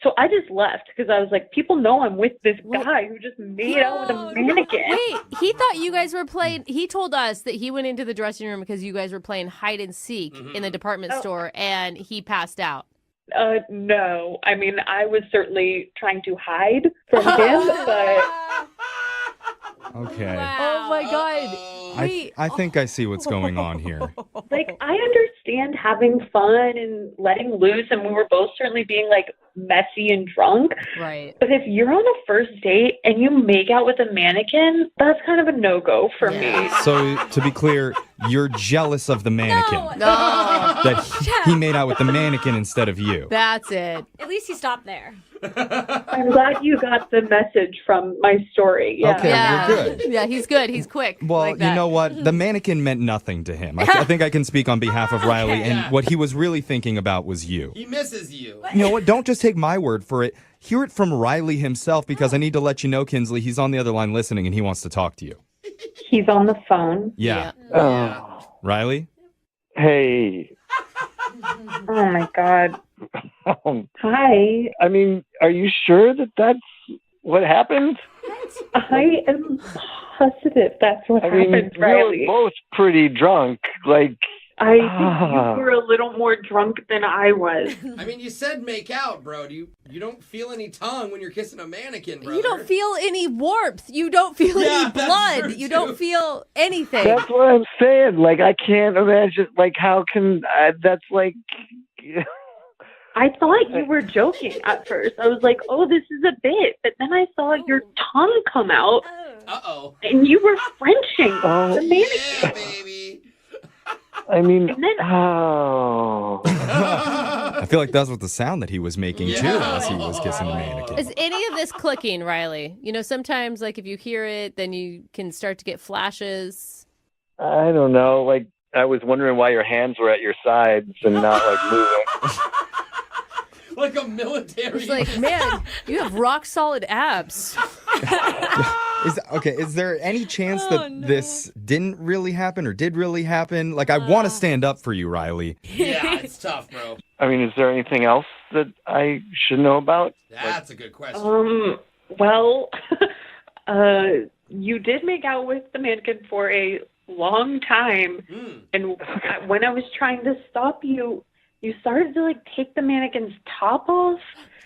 So I just left because I was like, people know I'm with this guy who just made out with a mannequin. Wait, he thought you guys were playing. He told us that he went into the dressing room because you guys were playing hide and seek in the department store and he passed out. No. I mean, I was certainly trying to hide from him, but... Okay. Oh my God. I think I see what's going on here. I understand having fun and letting loose, and we were both certainly being messy and drunk. Right. But if you're on a first date and you make out with a mannequin, that's kind of a no-go for me. So, to be clear, you're jealous of the mannequin. No. That he made out with the mannequin instead of you. That's it. At least he stopped there. I'm glad you got the message from my story. Yeah. Okay, we're good. Yeah, he's good. He's quick. Well, like that. you know what? The mannequin meant nothing to him. I think I can speak on behalf of Riley, and what he was really thinking about was you. He misses you. You know what? Don't just take my word for it. Hear it from Riley himself, because I need to let you know, Kinsley, he's on the other line listening, and he wants to talk to you. He's on the phone. Yeah. Riley? Hey. Oh, my God. Hi. I mean, are you sure that that's what happened? I am positive that's what happened, we Riley. were both pretty drunk. I think you were a little more drunk than I was. I mean, you said make out, bro. You don't feel any tongue when you're kissing a mannequin, brother. You don't feel any warmth. You don't feel any blood. You don't feel anything. That's what I'm saying. Like, I can't imagine. Like, how can that's like? I thought you were joking at first. I was like, "Oh, this is a bit," but then I saw your tongue come out. Uh-oh. And you were Frenching the mannequin. Yeah, baby. I mean, And then, I feel like that's what the sound that he was making too as he was kissing the mannequin. Is any of this clicking, Riley? You know, sometimes like if you hear it, then you can start to get flashes. I don't know. Like, I was wondering why your hands were at your sides and not like moving. Like a military. It's like, man, you have rock solid abs. Is there any chance that this didn't really happen or did really happen? Like, I want to stand up for you, Riley. Yeah, it's tough, bro. I mean, is there anything else that I should know about? That's a good question. well, you did make out with the mannequin for a long time, and when I was trying to stop you, you started to like take the mannequin's top off.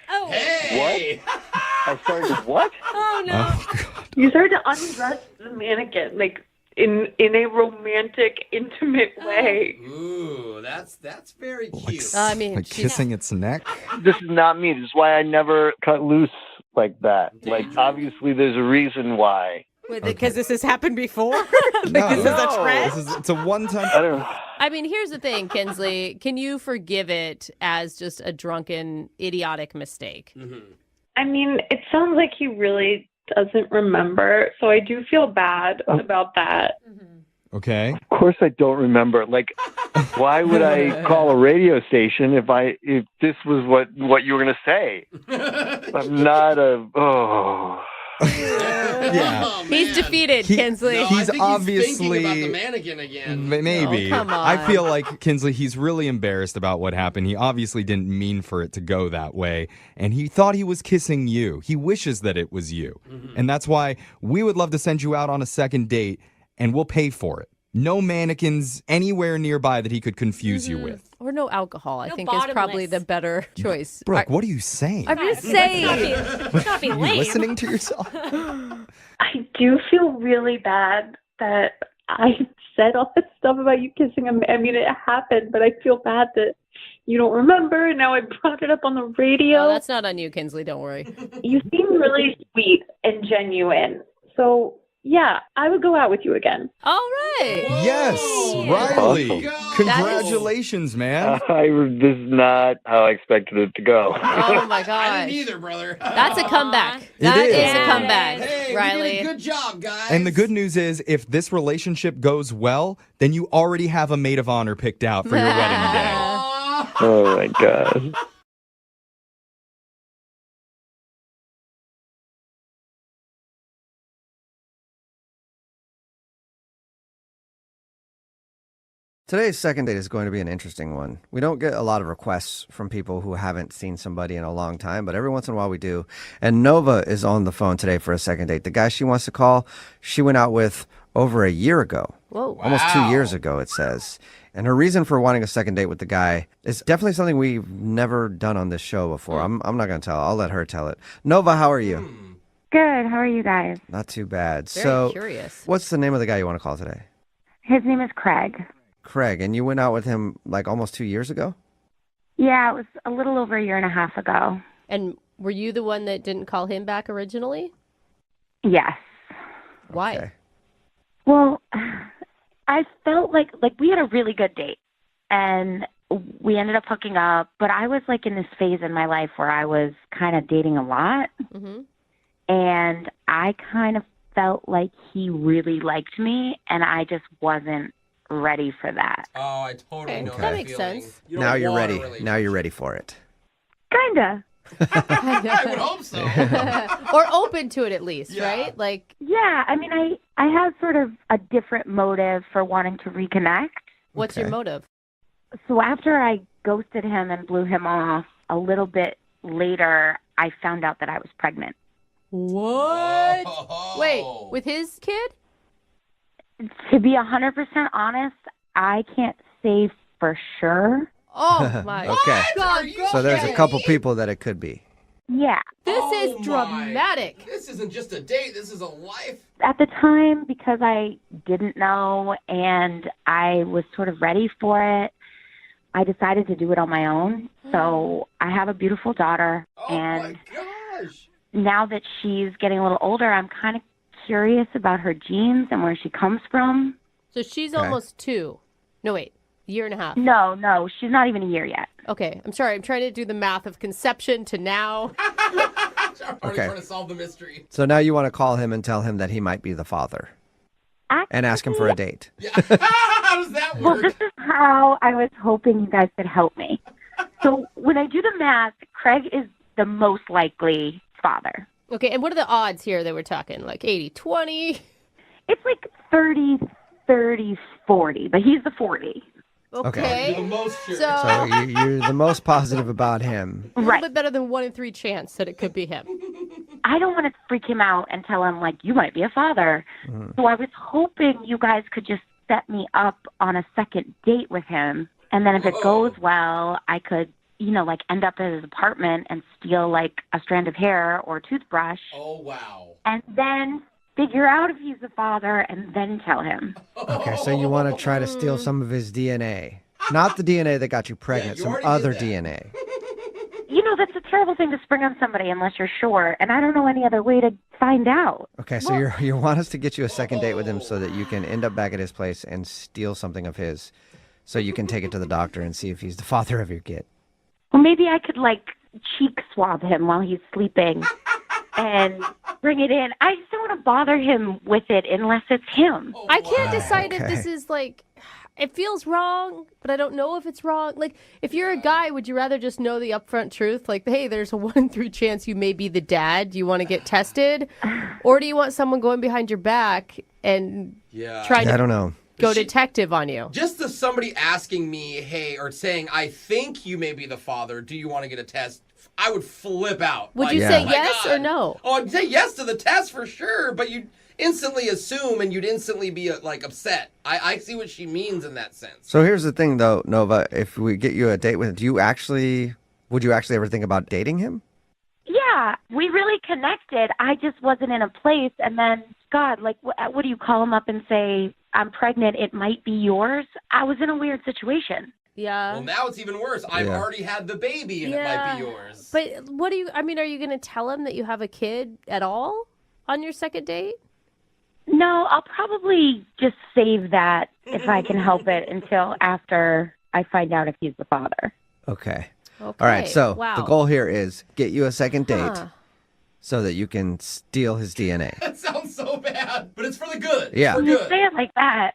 Oh. Hey. What? I started what? Oh no. Oh, God. You started to undress the mannequin, like in a romantic, intimate way. Ooh, that's very cute. I mean, Like kissing its neck? This is not me. This is why I never cut loose like that. Like, obviously, there's a reason why. Because this has happened before? No, this is a trend? it's a one-time. I don't know. I mean, here's the thing, Kinsley. Can you forgive it as just a drunken, idiotic mistake? Mm-hmm. I mean, it sounds like he really doesn't remember, so I do feel bad about that. Okay. Of course I don't remember. Like, why would I call a radio station if this was what you were going to say? I'm not Yeah. Oh, He's defeated, Kinsley. No, He's I think obviously he's thinking about the mannequin again. Maybe. Oh, come on. I feel like Kinsley, he's really embarrassed about what happened. He obviously didn't mean for it to go that way. And he thought he was kissing you. He wishes that it was you. And that's why we would love to send you out on a second date, and we'll pay for it. No mannequins anywhere nearby that he could confuse you with. Or no alcohol, I No think is probably bottomless. the better choice. Brooke, what are you saying? I'm just saying. Not be Are you lame. listening to yourself? I do feel really bad that I said all this stuff about you kissing him. I mean, it happened, but I feel bad that you don't remember. Now I brought it up on the radio. No, that's not on you, Kinsley. Don't worry. You seem really sweet and genuine. So, yeah, I would go out with you again. All right. Yes, Riley. Awesome. Congratulations, man. this is not how I expected it to go. Oh, my I gosh. didn't either, brother. That's a comeback. It That is. is a comeback, Hey, Riley. we did a good job, guys. And the good news is, if this relationship goes well, then you already have a maid of honor picked out for your wedding day. Oh my God. Today's second date is going to be an interesting one. We don't get a lot of requests from people who haven't seen somebody in a long time, but every once in a while we do. And Nova is on the phone today for a second date. The guy she wants to call, she went out with over a year ago. Whoa. Almost 2 years ago, it says. And her reason for wanting a second date with the guy is definitely something we've never done on this show before. I'm not going to tell. I'll let her tell it. Nova, how are you? Good. How are you guys? Not too bad. Very so, curious. what's the name of the guy you want to call today? His name is Craig. Craig. And you went out with him like almost 2 years ago? Yeah, it was a little over a year and a half ago. And were you the one that didn't call him back originally? Yes. Why? Okay. Well, I felt like we had a really good date, and we ended up hooking up. But I was like in this phase in my life where I was kind of dating a lot, and I kind of felt like he really liked me, and I just wasn't ready for that. Oh, I totally know That that makes feeling. sense. You don't Now you're want a ready. relationship. Now you're ready for it. Kinda. I would hope so. Or open to it at least, Yeah. right? Like, Yeah, I mean, I have sort of a different motive for wanting to reconnect. what's your Okay. motive? So after I ghosted him and blew him off, a little bit later, I found out that I was pregnant. What? Oh. Wait, with his kid? To be 100% honest, I can't say for sure. Oh my Okay. God. So there's a Greg. couple people that it could be. Yeah. This is dramatic. This isn't just a date. This is a life. At the time, because I didn't know and I was sort of ready for it, I decided to do it on my own. So I have a beautiful daughter, and now that she's getting a little older, I'm kind of curious about her genes and where she comes from. So she's almost 2. No, wait. Year and a half. No, she's not even a year yet. Okay, I'm sorry. I'm trying to do the math of conception to now. Okay. Trying to solve the mystery. So now you want to call him and tell him that he might be the father. And ask him for a date. How does that Well, work? this is how I was hoping you guys could help me. So when I do the math, Craig is the most likely father. Okay, and what are the odds here that we're talking? Like 80-20? It's like 30-40, but he's the 40. Okay. The most sure. So you're the most positive about him. A little bit better than 1 in 3 chance that it could be him. I don't want to freak him out and tell him, like, you might be a father. So I was hoping you guys could just set me up on a second date with him. And then if it goes well, I could, like end up at his apartment and steal like a strand of hair or a toothbrush. Oh, wow. And then figure out if he's the father and then tell him. Okay, so you want to try to steal some of his DNA. Not the DNA that got you pregnant, some other DNA. That's a terrible thing to spring on somebody unless you're sure. And I don't know any other way to find out. Okay, so you want us to get you a second date with him so that you can end up back at his place and steal something of his so you can take it to the doctor and see if he's the father of your kid. Well, maybe I could like cheek swab him while he's sleeping and bring it in. I just don't want to bother him with it unless it's him. I can't decide if this is like, it feels wrong, but I don't know if it's wrong. Like, if you're a guy, would you rather just know the upfront truth? Like, hey, there's a 1 in 3 chance you may be the dad. Do you want to get tested? Or do you want someone going behind your back and trying to I don't know. go detective on you? Just the somebody asking me, hey, or saying, I think you may be the father. Do you want to get a test? I would flip out. Would you say yes or no? Oh, I'd say yes to the test for sure, but you'd instantly assume and you'd instantly be like upset. I see what she means in that sense. So here's the thing, though, Nova. If we get you a date with him, would you actually ever think about dating him? Yeah, we really connected. I just wasn't in a place. And then, God, like, what do you call him up and say, I'm pregnant, it might be yours? I was in a weird situation. Yeah. Well, now it's even worse. I've already had the baby and it might be yours. But are you going to tell him that you have a kid at all on your second date? No, I'll probably just save that if I can help it until after I find out if he's the father. Okay. All right, so the goal here is get you a second date so that you can steal his DNA. That sounds so bad, but it's for the good. Yeah. You say it like that.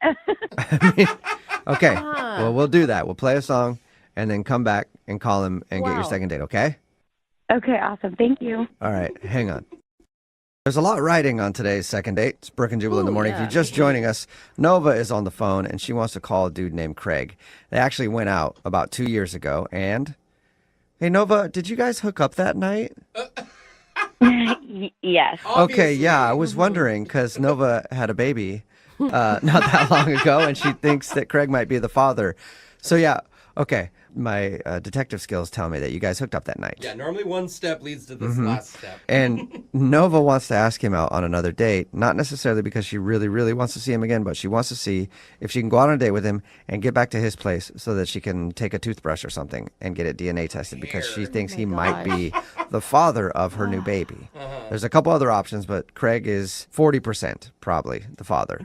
Okay, well, we'll do that. We'll play a song and then come back and call him and get your second date, okay? Okay, awesome. Thank you. All right, hang on. There's a lot riding on today's second date. It's Brooke and Jubal in the morning. If you're just joining us, Nova is on the phone, and she wants to call a dude named Craig. They actually went out about 2 years ago, and... Hey, Nova, did you guys hook up that night? Yes. Okay, yeah, I was wondering, because Nova had a baby not that long ago, and she thinks that Craig might be the father. So, yeah, okay. My detective skills tell me that you guys hooked up that night. Yeah, normally one step leads to this last step. And Nova wants to ask him out on another date, not necessarily because she really, really wants to see him again, but she wants to see if she can go out on a date with him and get back to his place so that she can take a toothbrush or something and get it DNA tested because she thinks he might be the father of her new baby. There's a couple other options, but Craig is 40% probably the father.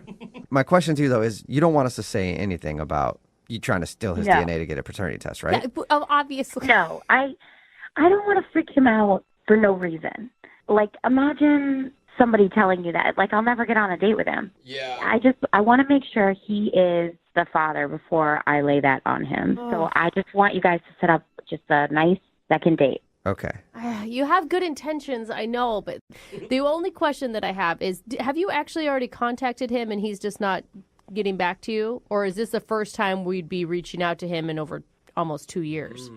My question to you, though, is you don't want us to say anything about you trying to steal his DNA to get a paternity test, right? Yeah, obviously. No, I don't want to freak him out for no reason. Like, imagine somebody telling you that. Like, I'll never get on a date with him. Yeah. I want to make sure he is the father before I lay that on him. So I just want you guys to set up just a nice second date. Okay. You have good intentions, I know, but the only question that I have is, have you actually already contacted him and he's just not getting back to you? Or is this the first time we'd be reaching out to him in over almost 2 years?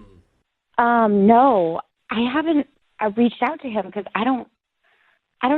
No, I haven't reached out to him because I don't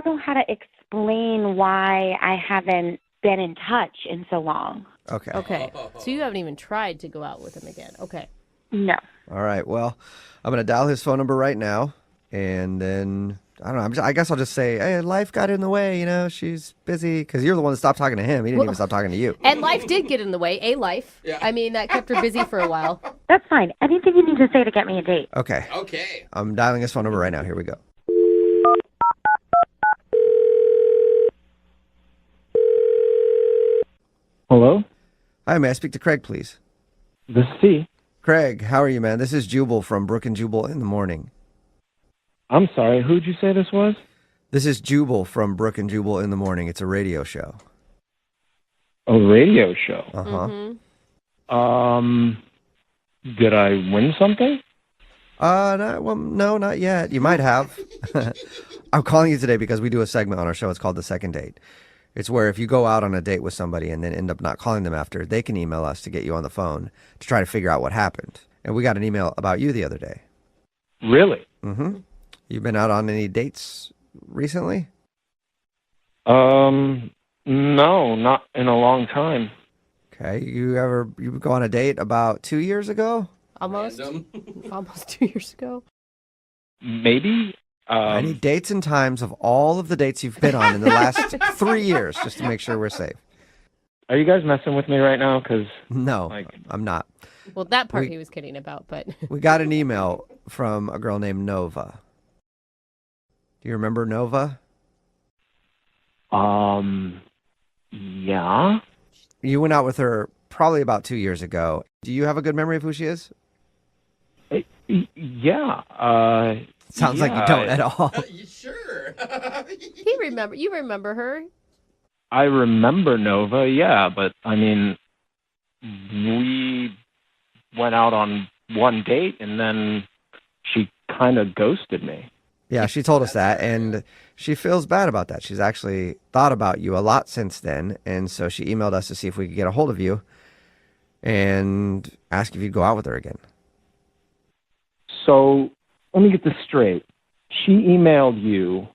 know how to explain why I haven't been in touch in so long. Okay. Okay. So you haven't even tried to go out with him again. Okay. No. All right. Well, I'm going to dial his phone number right now. And then, I don't know, I guess I'll just say, hey, life got in the way. You know, she's busy. Because you're the one that stopped talking to him. He didn't even stop talking to you. And life did get in the way. I mean, that kept her busy for a while. That's fine. Anything you need to say to get me a date. Okay. Okay. I'm dialing his phone number right now. Here we go. Hello? Hi, may I speak to Craig, please? This is C. Craig, how are you, man? This is Jubal from Brooke and Jubal in the morning. I'm sorry, who'd you say this was? This is Jubal from Brooke and Jubal in the morning. It's a radio show. A radio show? Uh-huh. Did I win something? No, not yet. You might have. I'm calling you today because we do a segment on our show. It's called The Second Date. It's where if you go out on a date with somebody and then end up not calling them after, they can email us to get you on the phone to try to figure out what happened. And we got an email about you the other day. Really? Mm-hmm. You've been out on any dates recently? No, not in a long time. Okay. You go on a date about 2 years ago? Almost 2 years ago. Maybe. I need dates and times of all of the dates you've been on in the last 3 years, just to make sure we're safe. Are you guys messing with me right now? Because no, I'm not. Well, that part he was kidding about, but we got an email from a girl named Nova. Do you remember Nova? Yeah. You went out with her probably about 2 years ago. Do you have a good memory of who she is? Yeah. Sounds like you don't at all. You sure? You remember her? I remember Nova, yeah, but I mean, we went out on one date and then she kind of ghosted me. Yeah, she told us that, and she feels bad about that. She's actually thought about you a lot since then, and so she emailed us to see if we could get a hold of you and ask if you'd go out with her again. So let me get this straight. She emailed you,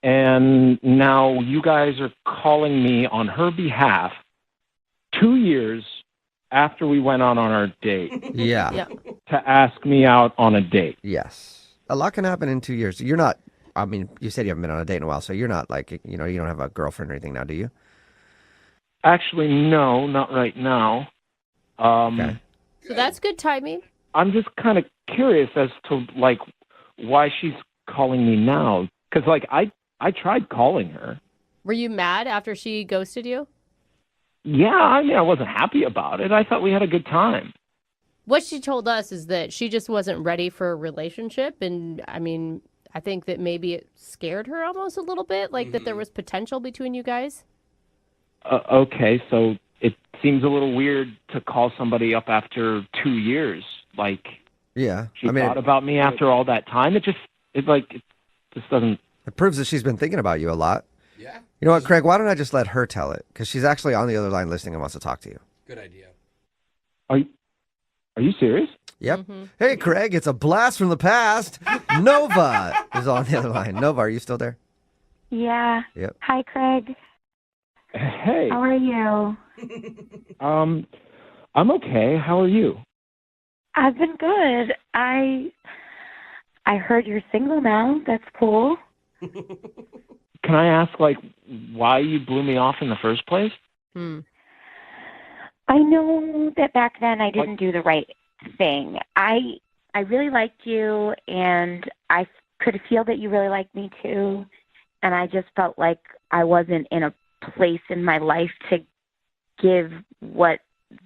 and now you guys are calling me on her behalf 2 years after we went on our date. Yeah. To ask me out on a date. Yes. A lot can happen in 2 years. You're not, I mean, you said you haven't been on a date in a while, so you're not like, you don't have a girlfriend or anything now, do you? Actually, no, not right now. Okay. So that's good timing. I'm just kind of curious as to, like, why she's calling me now. Because, like, I tried calling her. Were you mad after she ghosted you? Yeah, I mean, I wasn't happy about it. I thought we had a good time. What she told us is that she just wasn't ready for a relationship. And, I mean, I think that maybe it scared her almost a little bit, like that there was potential between you guys. Okay, so it seems a little weird to call somebody up after 2 years. Like, yeah, she thought about me after all that time. It just doesn't. It proves that she's been thinking about you a lot. Yeah. You know what, Craig? Why don't I just let her tell it? Because she's actually on the other line listening and wants to talk to you. Good idea. Are you serious? Yep. Hey, Craig, it's a blast from the past. Nova is on the other line. Nova, are you still there? Yeah. Yep. Hi, Craig. Hey. How are you? I'm okay. How are you? I've been good. I heard you're single now. That's cool. Can I ask, like, why you blew me off in the first place? I know that back then I didn't do the right thing. I really liked you, and I could feel that you really liked me too. And I just felt like I wasn't in a place in my life to give what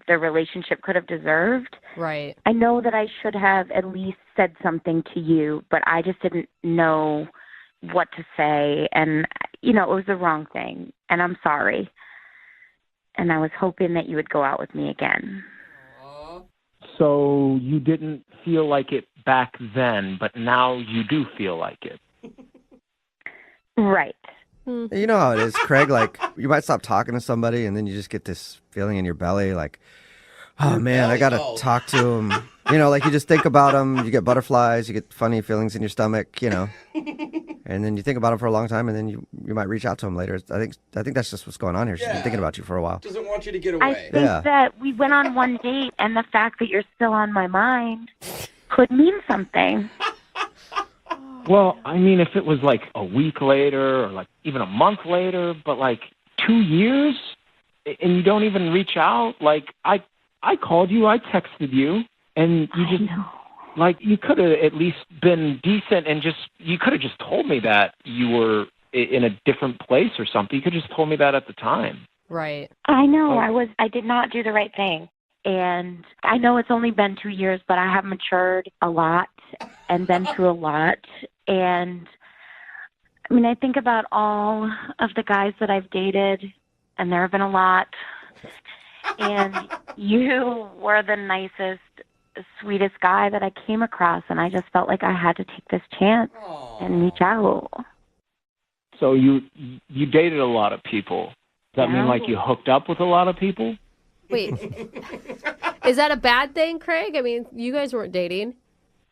the relationship could have deserved. Right. I know that I should have at least said something to you, but I just didn't know what to say. And, it was the wrong thing. And I'm sorry. And I was hoping that you would go out with me again. So you didn't feel like it back then, but now you do feel like it. Right. You know how it is, Craig. Like, you might stop talking to somebody, and then you just get this feeling in your belly, like, oh, man, I got to talk to him. Like, you just think about him. You get butterflies. You get funny feelings in your stomach, And and then you think about him for a long time, and then you might reach out to him later. I think that's just what's going on here. She's been thinking about you for a while. Doesn't want you to get I away. think that we went on one date, and the fact that you're still on my mind could mean something. Well, I mean, if it was like a week later or like even a month later, but like 2 years and you don't even reach out, like I called you, I texted you, and you just like you could have at least been decent and you could have just told me that you were in a different place or something. You could have just told me that at the time. Right. I know. I did not do the right thing. And I know it's only been 2 years, but I have matured a lot and been through a lot. And I mean, I think about all of the guys that I've dated, and there have been a lot. And you were the nicest, sweetest guy that I came across. And I just felt like I had to take this chance and reach out. So you dated a lot of people. Does that mean like you hooked up with a lot of people? Wait, is that a bad thing, Craig? I mean, you guys weren't dating.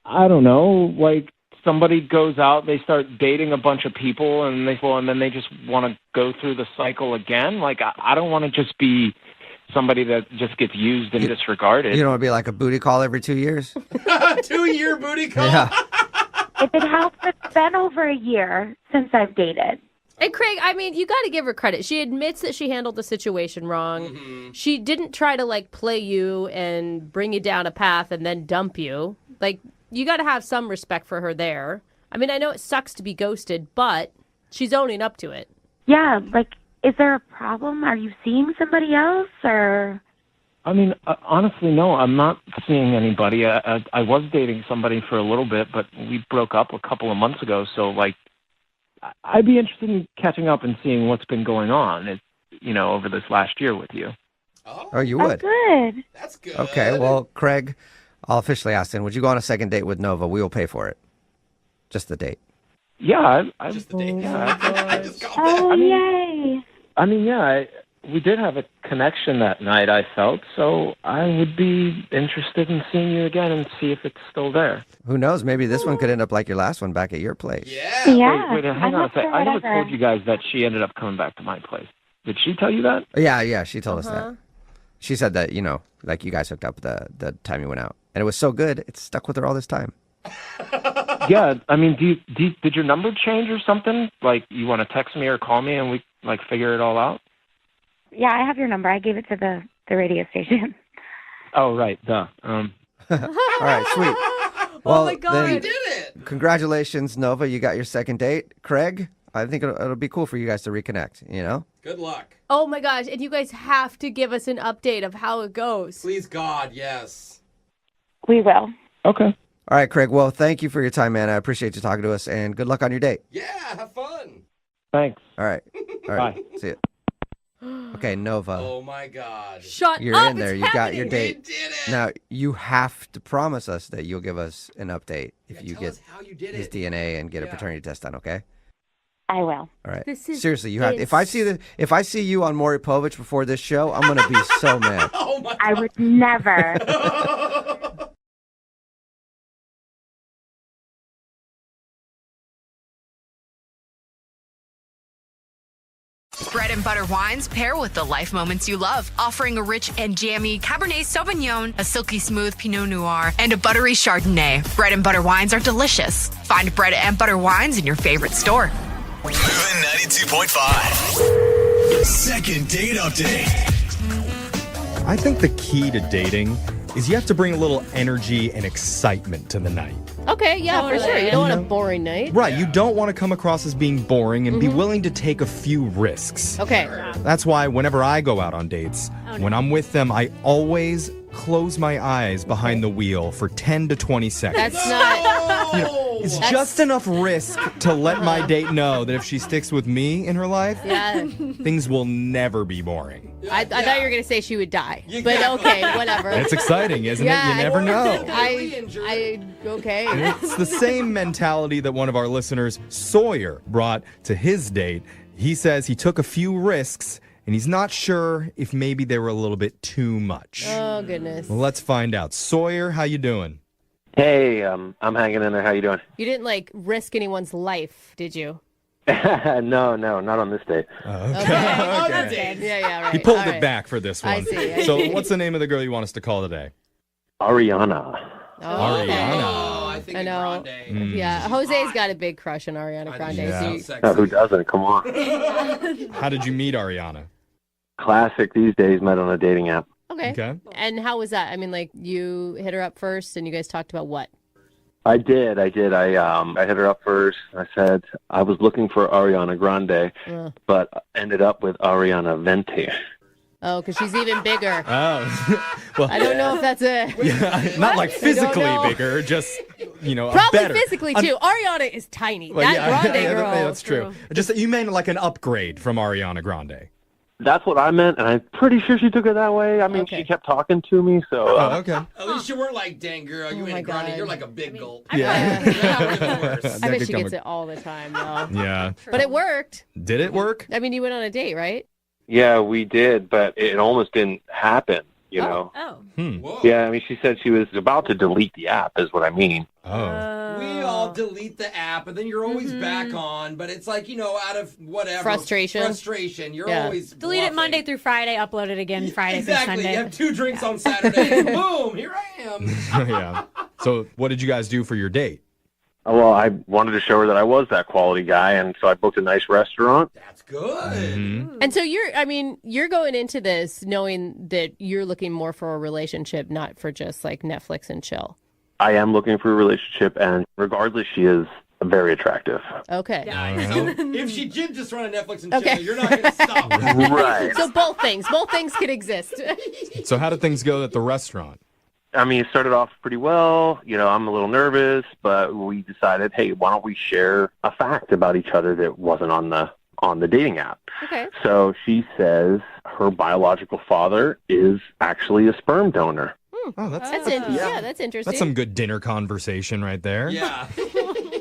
I don't know. Like somebody goes out, they start dating a bunch of people, and then they just want to go through the cycle again. Like I don't want to just be somebody that just gets used and disregarded. You don't want to be like a booty call every 2 years? 2-year booty call? Yeah. If it helps, it's been over a year since I've dated. And Craig, I mean, you got to give her credit. She admits that she handled the situation wrong. Mm-hmm. She didn't try to like play you and bring you down a path and then dump you. Like, you got to have some respect for her there. I mean, I know it sucks to be ghosted, but she's owning up to it. Yeah, like, is there a problem? Are you seeing somebody else, or? I mean, honestly, no, I'm not seeing anybody. I was dating somebody for a little bit, but we broke up a couple of months ago, so like, I'd be interested in catching up and seeing what's been going on, over this last year with you. Oh, you would? Good. That's good. Okay, well, Craig, I'll officially ask him, would you go on a second date with Nova? We will pay for it. Just the date. Yeah, Just the date. I just got Oh, that. yay. I mean, yeah, we did have a connection that night, I felt, so I would be interested in seeing you again and see if it's still there. Who knows? Maybe this one could end up like your last one back at your place. Yeah. Yeah. Wait, hang on a sec. I never told you guys that she ended up coming back to my place. Did she tell you that? Yeah, she told us that. She said that, like you guys hooked up the time you went out. And it was so good, it stuck with her all this time. Yeah, I mean, did your number change or something? Like, you want to text me or call me and we, like, figure it all out? Yeah, I have your number. I gave it to the radio station. Oh, right, duh. All right, sweet. Oh, my God. then You did it. Congratulations, Nova. You got your second date. Craig, I think it'll be cool for you guys to reconnect, Good luck. Oh, my gosh. And you guys have to give us an update of how it goes. Please, God, yes. We will. Okay. All right, Craig. Well, thank you for your time, man. I appreciate you talking to us, and good luck on your date. Yeah, have fun. Thanks. All right. Bye. See you. Okay, Nova. Oh, my God. Shut You're up. in there. It's You got your happening. date. We did it. Now, you have to promise us that you'll give us an update if you tell get us how you did his it. DNA and get a paternity test done, okay? I will. All right. This is Seriously, you have. If I see you on Maury Povich before this show, I'm gonna be so mad. Oh, my God. I would never. Bread and butter wines pair with the life moments you love, offering a rich and jammy Cabernet Sauvignon, a silky smooth Pinot Noir, and a buttery Chardonnay. Bread and butter wines are delicious. Find Bread and Butter wines in your favorite store. Moving 92.5. Second date update. I think the key to dating is you have to bring a little energy and excitement to the night. Okay, yeah, for sure. You don't want a boring night. Right, you don't want to come across as being boring and be willing to take a few risks. Okay. That's why whenever I go out on dates, when I'm with them, I always close my eyes behind the wheel for 10 to 20 seconds. That's not... It's just enough risk to let my date know that if she sticks with me in her life, things will never be boring. I thought you were going to say she would die. But okay, whatever. It's exciting, isn't it? You never know. Okay. It's the same mentality that one of our listeners, Sawyer, brought to his date. He says he took a few risks, and he's not sure if maybe they were a little bit too much. Oh, goodness. Well, let's find out. Sawyer, how you doing? Hey, I'm hanging in there. How you doing? You didn't like risk anyone's life, did you? No, not on this date. Okay. Yeah, right. He pulled All it right. back for this one. I see. So what's the name of the girl you want us to call today? Ariana. Ariana. I think I know. Mm. Yeah, Jose's got a big crush on Ariana Grande. Yeah. So Who doesn't? Come on. How did you meet Ariana? Classic these days, met on a dating app. okay. And how was that? I mean, like you hit her up first, and you guys talked about what? I did. I hit her up first. I said I was looking for Ariana Grande, but ended up with Ariana Venti. Oh, because she's even bigger. Oh, well, I don't know if that's a not like I don't physically know. bigger, just Probably better. physically too. Ariana is tiny. Well, that Grande girl. that's true. Just you meant like an upgrade from Ariana Grande. That's what I meant, and I'm pretty sure she took it that way. I mean, she kept talking to me, so. Okay. At least you weren't like, dang girl, you ain't grinding. You're like a big gulp. Yeah. I bet she gets it all the time, though. Yeah. But it worked. Did it work? I mean, you went on a date, right? Yeah, we did, but it almost didn't happen, you know? Oh. Yeah, I mean, she said she was about to delete the app, is what I mean. We all delete the app, and then you're always back on. But it's like, out of whatever. Frustration. You're Yeah. always Delete it Monday through Friday, upload it again Friday through Exactly. Sunday. You have 2 drinks on Saturday, and boom, here I am. Yeah. So what did you guys do for your date? Well, I wanted to show her that I was that quality guy, and so I booked a nice restaurant. That's good. And so you're going into this knowing that you're looking more for a relationship, not for just like Netflix and chill. I am looking for a relationship, and regardless, she is very attractive. Okay. So if she did just run a Netflix and Okay. chill, you're not going to stop. Right. So both things can exist. So how did things go at the restaurant? I mean, it started off pretty well. I'm a little nervous, but we decided, hey, why don't we share a fact about each other that wasn't on the dating app? Okay. So she says her biological father is actually a sperm donor. Oh, that's interesting. That's some good dinner conversation right there. Yeah.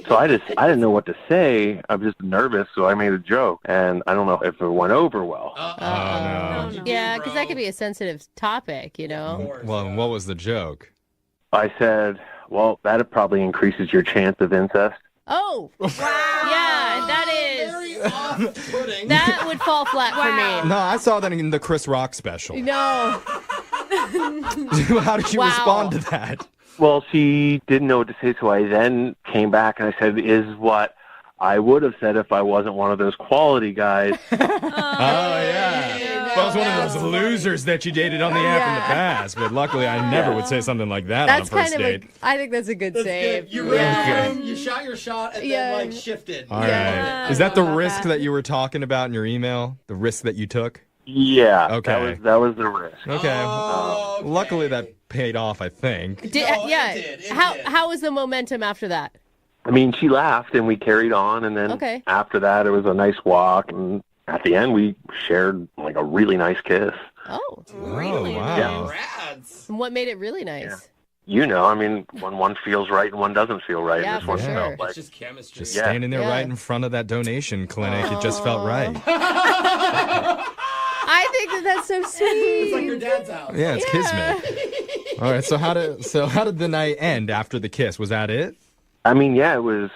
So I didn't know what to say. I was just nervous, so I made a joke, and I don't know if it went over well. Yeah, because that could be a sensitive topic, Well, what was the joke? I said, well, that probably increases your chance of incest. Oh, wow. Yeah, that is. Off-putting. That would fall flat for me. No, I saw that in the Chris Rock special. No. How did you respond to that? Well, she didn't know what to say, so I then came back and I said, is what I would have said if I wasn't one of those quality guys. Oh, yeah. Well, I was one of those losers that you dated on the app in the past, but luckily I never would say something like that That's on a first kind of date. I think that's a good save. You read the room, you shot your shot, and then shifted. All right. Is that the risk that you were talking about in your email? The risk that you took? Yeah. Okay. That was the risk. Okay. Luckily that paid off, I think. How was the momentum after that? I mean, she laughed and we carried on, and then after that it was a nice walk, and at the end we shared like a really nice kiss. Oh, really? Wow. And what made it really nice? I mean, when one feels right and one doesn't feel right. Yeah, this for one sure. felt like It's just chemistry. Just standing there right in front of that donation clinic, it just felt right. I think that's so sweet. It's like your dad's house. Yeah, it's kismet. All right, so how did the night end after the kiss? Was that it? I mean, yeah, it was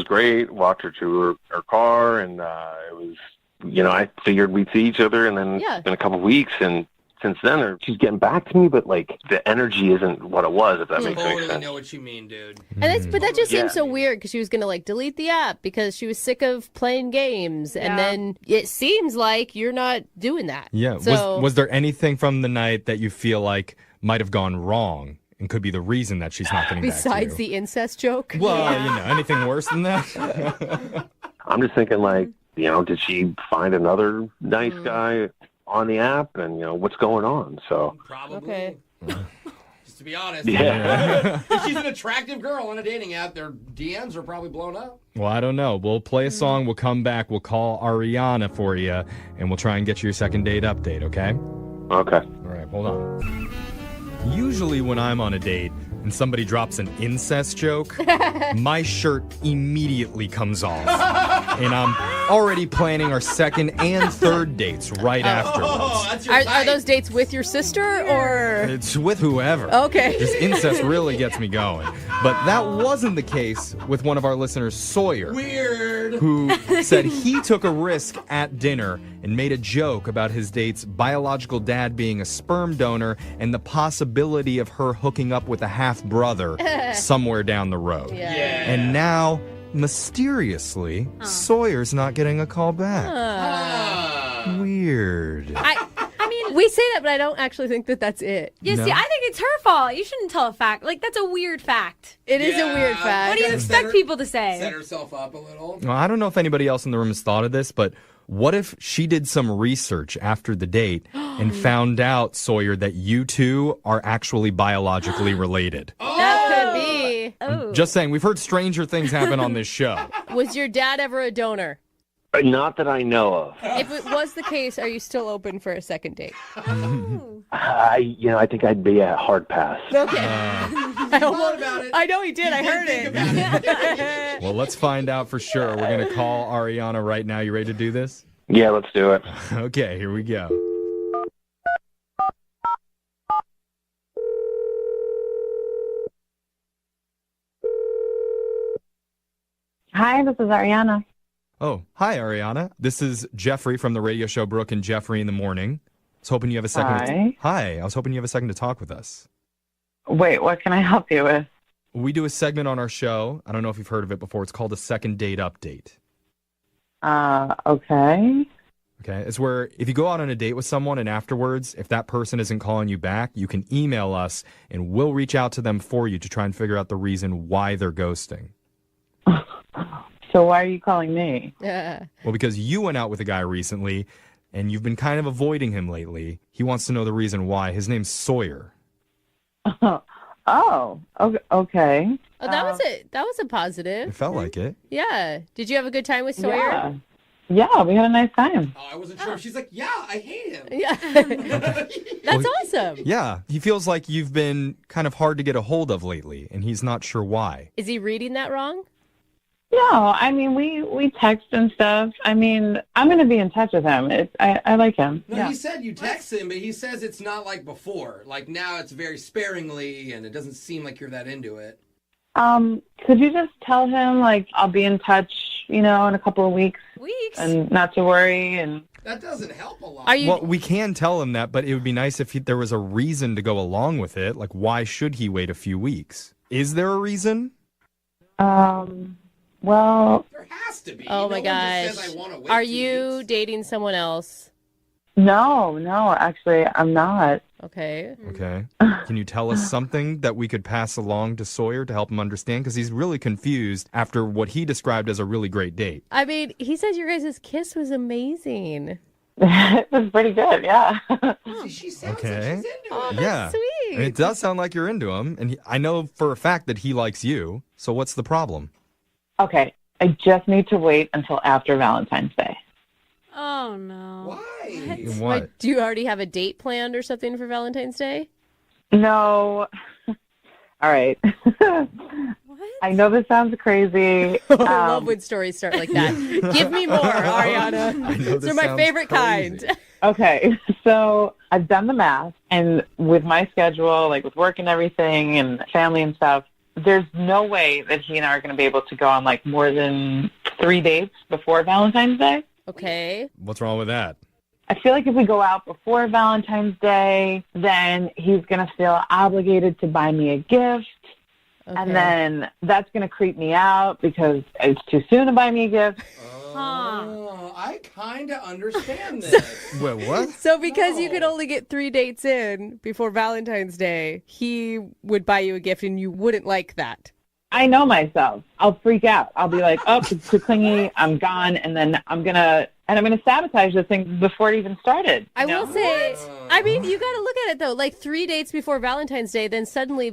great. Walked her to her car, and it was, I figured we'd see each other, and then in a couple of weeks, and since then, she's getting back to me, but like the energy isn't what it was, if that makes any Totally sense. know what you mean, dude. And but that just seems so weird because she was gonna delete the app because she was sick of playing games, and then it seems like you're not doing that. Yeah. So, Was there anything from the night that you feel like might have gone wrong and could be the reason that she's not getting back to besides you? the incest joke? Well, anything worse than that? I'm just thinking, like, did she find another nice guy on the app, and what's going on? So Probably. Okay. Just to be honest. Yeah. If she's an attractive girl on a dating app, their DMs are probably blown up. Well, I don't know. We'll play a song. We'll come back. We'll call Ariana for you, and we'll try and get you your second date update, okay? Okay. All right, hold on. Usually when I'm on a date and somebody drops an incest joke, my shirt immediately comes off. And I'm already planning our second and third dates right afterwards. Are those dates with your sister or? It's with whoever. Okay. This incest really gets me going. But that wasn't the case with one of our listeners, Sawyer. Weird. Who said he took a risk at dinner and made a joke about his date's biological dad being a sperm donor and the possibility of her hooking up with a half-brother somewhere down the road. Yeah. And now, mysteriously, Sawyer's not getting a call back. Weird. I mean, We say that, but I don't actually think that that's it. you see, I think it's her fault. You shouldn't tell a fact. Like, that's a weird fact. It is a weird fact. What do you expect people to say? Set herself up a little. Well, I don't know if anybody else in the room has thought of this, but what if she did some research after the date and found out, Sawyer, that you two are actually biologically related? That could be. Oh. Just saying, we've heard stranger things happen on this show. Was your dad ever a donor? Not that I know of. If it was the case, are you still open for a second date? I think I'd be a hard pass. Okay. I know he did. I heard it. Well, let's find out for sure. We're going to call Ariana right now. You ready to do this? Yeah, let's do it. Okay, here we go. Hi, this is Ariana. Oh, hi, Ariana. This is Jeffrey from the radio show Brooke and Jeffrey in the Morning. I was hoping you have a second. Hi. I was hoping you have a second to talk with us. Wait, what can I help you with? We do a segment on our show. I don't know if you've heard of it before. It's called a second date update. Okay. Okay. It's where if you go out on a date with someone and afterwards, if that person isn't calling you back, you can email us and we'll reach out to them for you to try and figure out the reason why they're ghosting. So why are you calling me? Yeah. Well, because you went out with a guy recently and you've been kind of avoiding him lately. He wants to know the reason why. His name's Sawyer. Oh, okay. Oh, that was it. That was a positive. It felt like it. Yeah. Did you have a good time with Sawyer? Yeah, we had a nice time. Oh, I wasn't sure. She's like, yeah, I hate him. Yeah. That's awesome. Yeah. He feels like you've been kind of hard to get a hold of lately, and he's not sure why. Is he reading that wrong? No, I mean, we text and stuff. I mean, I'm going to be in touch with him. I like him. No, yeah. he said you text him, but he says it's not like before. Like now it's very sparingly, and it doesn't seem like you're that into it. Could you just tell him, like, I'll be in touch, in a couple of weeks? And not to worry, and... That doesn't help a lot. Well, we can tell him that, but it would be nice if there was a reason to go along with it. Like, why should he wait a few weeks? Is there a reason? Well... There has to be. Oh, my gosh. Just says, I wanna wait Are 2 you weeks. dating someone else? No, actually, I'm not. Okay. Okay. Can you tell us something that we could pass along to Sawyer to help him understand? Because he's really confused after what he described as a really great date. I mean, he says your guys' kiss was amazing. It was pretty good, yeah. She sounds Okay. like she's into Oh, it. that's Yeah. sweet. And it does sound like you're into him, and I know for a fact that he likes you. So what's the problem? Okay, I just need to wait until after Valentine's Day. Oh, no. Why? What? Like, do you already have a date planned or something for Valentine's Day? No. All right. I know this sounds crazy. I love when stories start like that. Give me more, Ariana. These are my favorite kind. Okay, so I've done the math, and with my schedule, like with work and everything and family and stuff, there's no way that he and I are going to be able to go on like more than 3 dates before Valentine's Day. Okay. What's wrong with that? I feel like if we go out before Valentine's Day, then he's going to feel obligated to buy me a gift. Okay. And then that's going to creep me out because it's too soon to buy me a gift. Oh, I kind of understand this. Wait, what? So because you could only get 3 dates in before Valentine's Day, he would buy you a gift and you wouldn't like that. I know myself. I'll freak out. I'll be like, oh, it's too clingy. I'm gone. And then I'm going to sabotage this thing before it even started. I will say, I mean, you got to look at it though. Like 3 dates before Valentine's Day, then suddenly,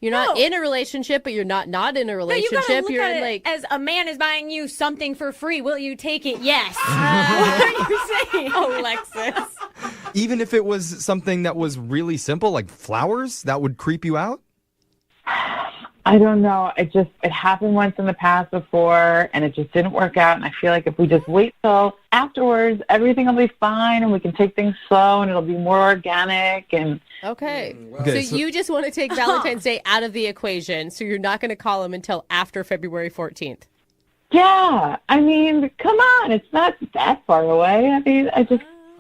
you're not in a relationship, but you're not in a relationship. No, you gotta look you're at in it as a man is buying you something for free. Will you take it? Yes. What are you saying? Alexis. Even if it was something that was really simple, like flowers, that would creep you out? I don't know. It happened once in the past before, and it just didn't work out. And I feel like if we just wait till afterwards, everything will be fine, and we can take things slow, and it'll be more organic. And Okay. So you just want to take Valentine's Day out of the equation, so you're not going to call him until after February 14th. yeah, I mean, come on, it's not that far away. I mean,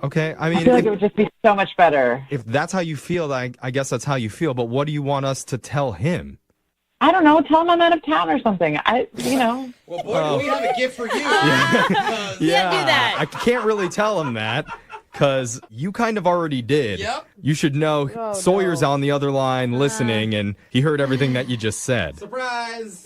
Okay, I I mean, feel like it would just be so much better. if that's how you feel, I guess that's how you feel. But what do you want us to tell him? I don't know. Tell him I'm out of town or something. Well, boy, do we have a gift for you. Yeah, do that. I can't really tell him that because you kind of already did. Yep. You should know Oh, Sawyer's on the other line listening, and he heard everything that you just said. Surprise.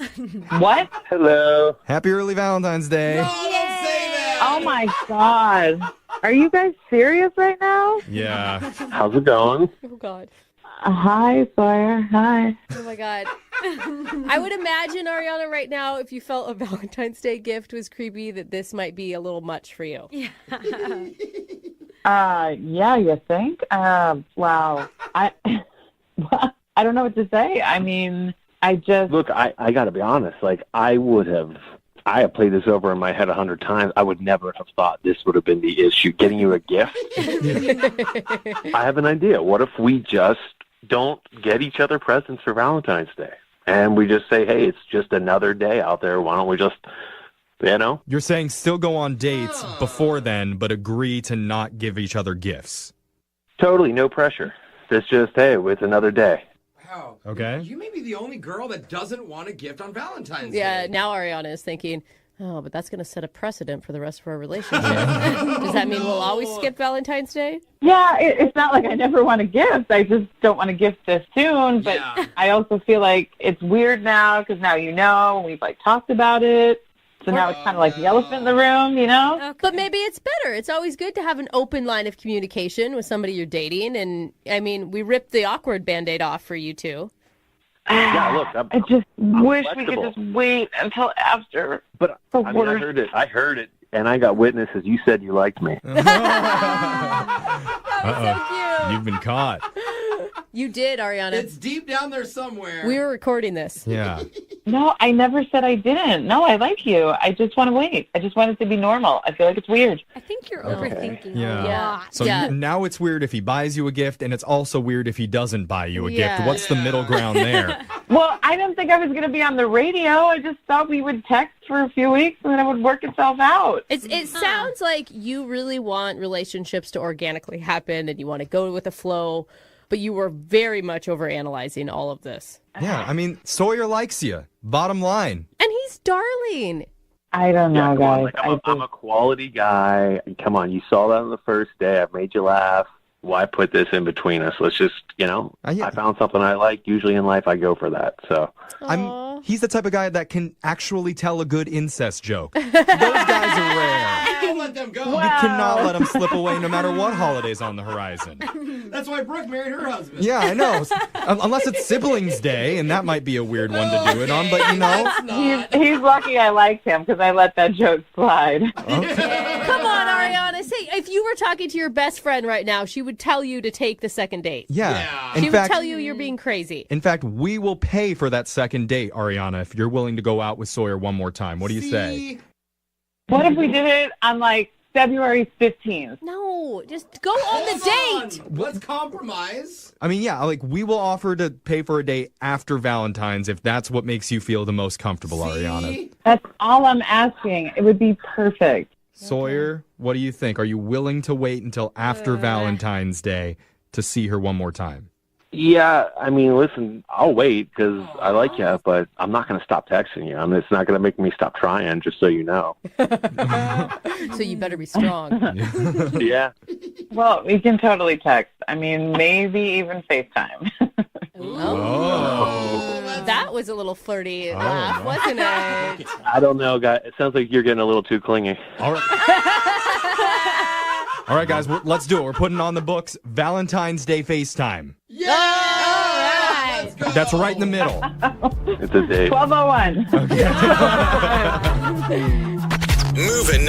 What? Hello. Happy early Valentine's Day. No, don't say that. Oh my God. Are you guys serious right now? Yeah. How's it going? Oh, God. Hi, Sawyer. Hi. Oh, my God. I would imagine, Ariana, right now, if you felt a Valentine's Day gift was creepy, that this might be a little much for you. Yeah. Yeah, you think? Wow. I don't know what to say. I mean, Look, I got to be honest. Like, I have played this over in my head 100 times. I would never have thought this would have been the issue. Getting you a gift? I have an idea. What if we just don't get each other presents for Valentine's Day? And we just say, hey, it's just another day out there. Why don't we just, You're saying still go on dates before then, but agree to not give each other gifts. Totally, no pressure. It's just, hey, it's another day. Wow. Okay. You may be the only girl that doesn't want a gift on Valentine's Yeah, Day. now Ariana is thinking, oh, but that's going to set a precedent for the rest of our relationship. Does that mean we'll always skip Valentine's Day? Yeah, it's not like I never want a gift. I just don't want a gift this soon. But I also feel like it's weird now because now and we've talked about it. So now it's kind of like the elephant in the room, Okay. But maybe it's better. It's always good to have an open line of communication with somebody you're dating. And, I mean, we ripped the awkward Band-Aid off for you two. Yeah, look, I just wish we flexible. could just wait until after. But I heard it, and I got witnesses. You said you liked me. Uh-oh. You've been caught. You did, Ariana. It's deep down there somewhere. We were recording this. Yeah. No, I never said I didn't. No, I like you. I just want to wait. I just want it to be normal. I feel like it's weird. I think you're overthinking Yeah. a lot. So now it's weird if he buys you a gift, and it's also weird if he doesn't buy you a Yeah. gift. What's the middle ground there? Well, I didn't think I was going to be on the radio. I just thought we would text for a few weeks and then it would work itself out. It sounds like you really want relationships to organically happen and you want to go with the flow, but you were very much overanalyzing all of this. Yeah, I mean, Sawyer likes you. Bottom line. And he's darling. I don't know, Come on, guys. I'm a quality guy. Come on, you saw that on the first day. I made you laugh. Why put this in between us? Let's just, I found something I like. Usually in life, I go for that. So He's the type of guy that can actually tell a good incest joke. Those guys are rare. Don't let them go. You cannot let them slip away no matter what holiday's on the horizon. That's why Brooke married her husband. Yeah, I know. Unless it's Siblings Day, and that might be a weird one to do it on, but He's lucky I liked him because I let that joke slide. Come on, Ariana. Say, if you were talking to your best friend right now, she would tell you to take the second date. Yeah. She would tell you you're being crazy. In fact, we will pay for that second date, Ariana, if you're willing to go out with Sawyer one more time. What do you say? What if we did it on February 15th? No, just go on the date. Let's compromise. I mean, yeah, we will offer to pay for a date after Valentine's if that's what makes you feel the most comfortable, Ariana. That's all I'm asking. It would be perfect. Sawyer, what do you think? Are you willing to wait until after Valentine's Day to see her one more time? Yeah, I mean, listen, I'll wait because I like you, but I'm not going to stop texting you. I mean, it's not going to make me stop trying, just so you know. So you better be strong. Yeah. Well, we can totally text. I mean, maybe even FaceTime. That was a little flirty laugh, wasn't it? I don't know, guys. It sounds like you're getting a little too clingy. All right, guys, let's do it. We're putting on the books Valentine's Day FaceTime. Yeah! All right. That's right in the middle. It's a date. 12:01. Moving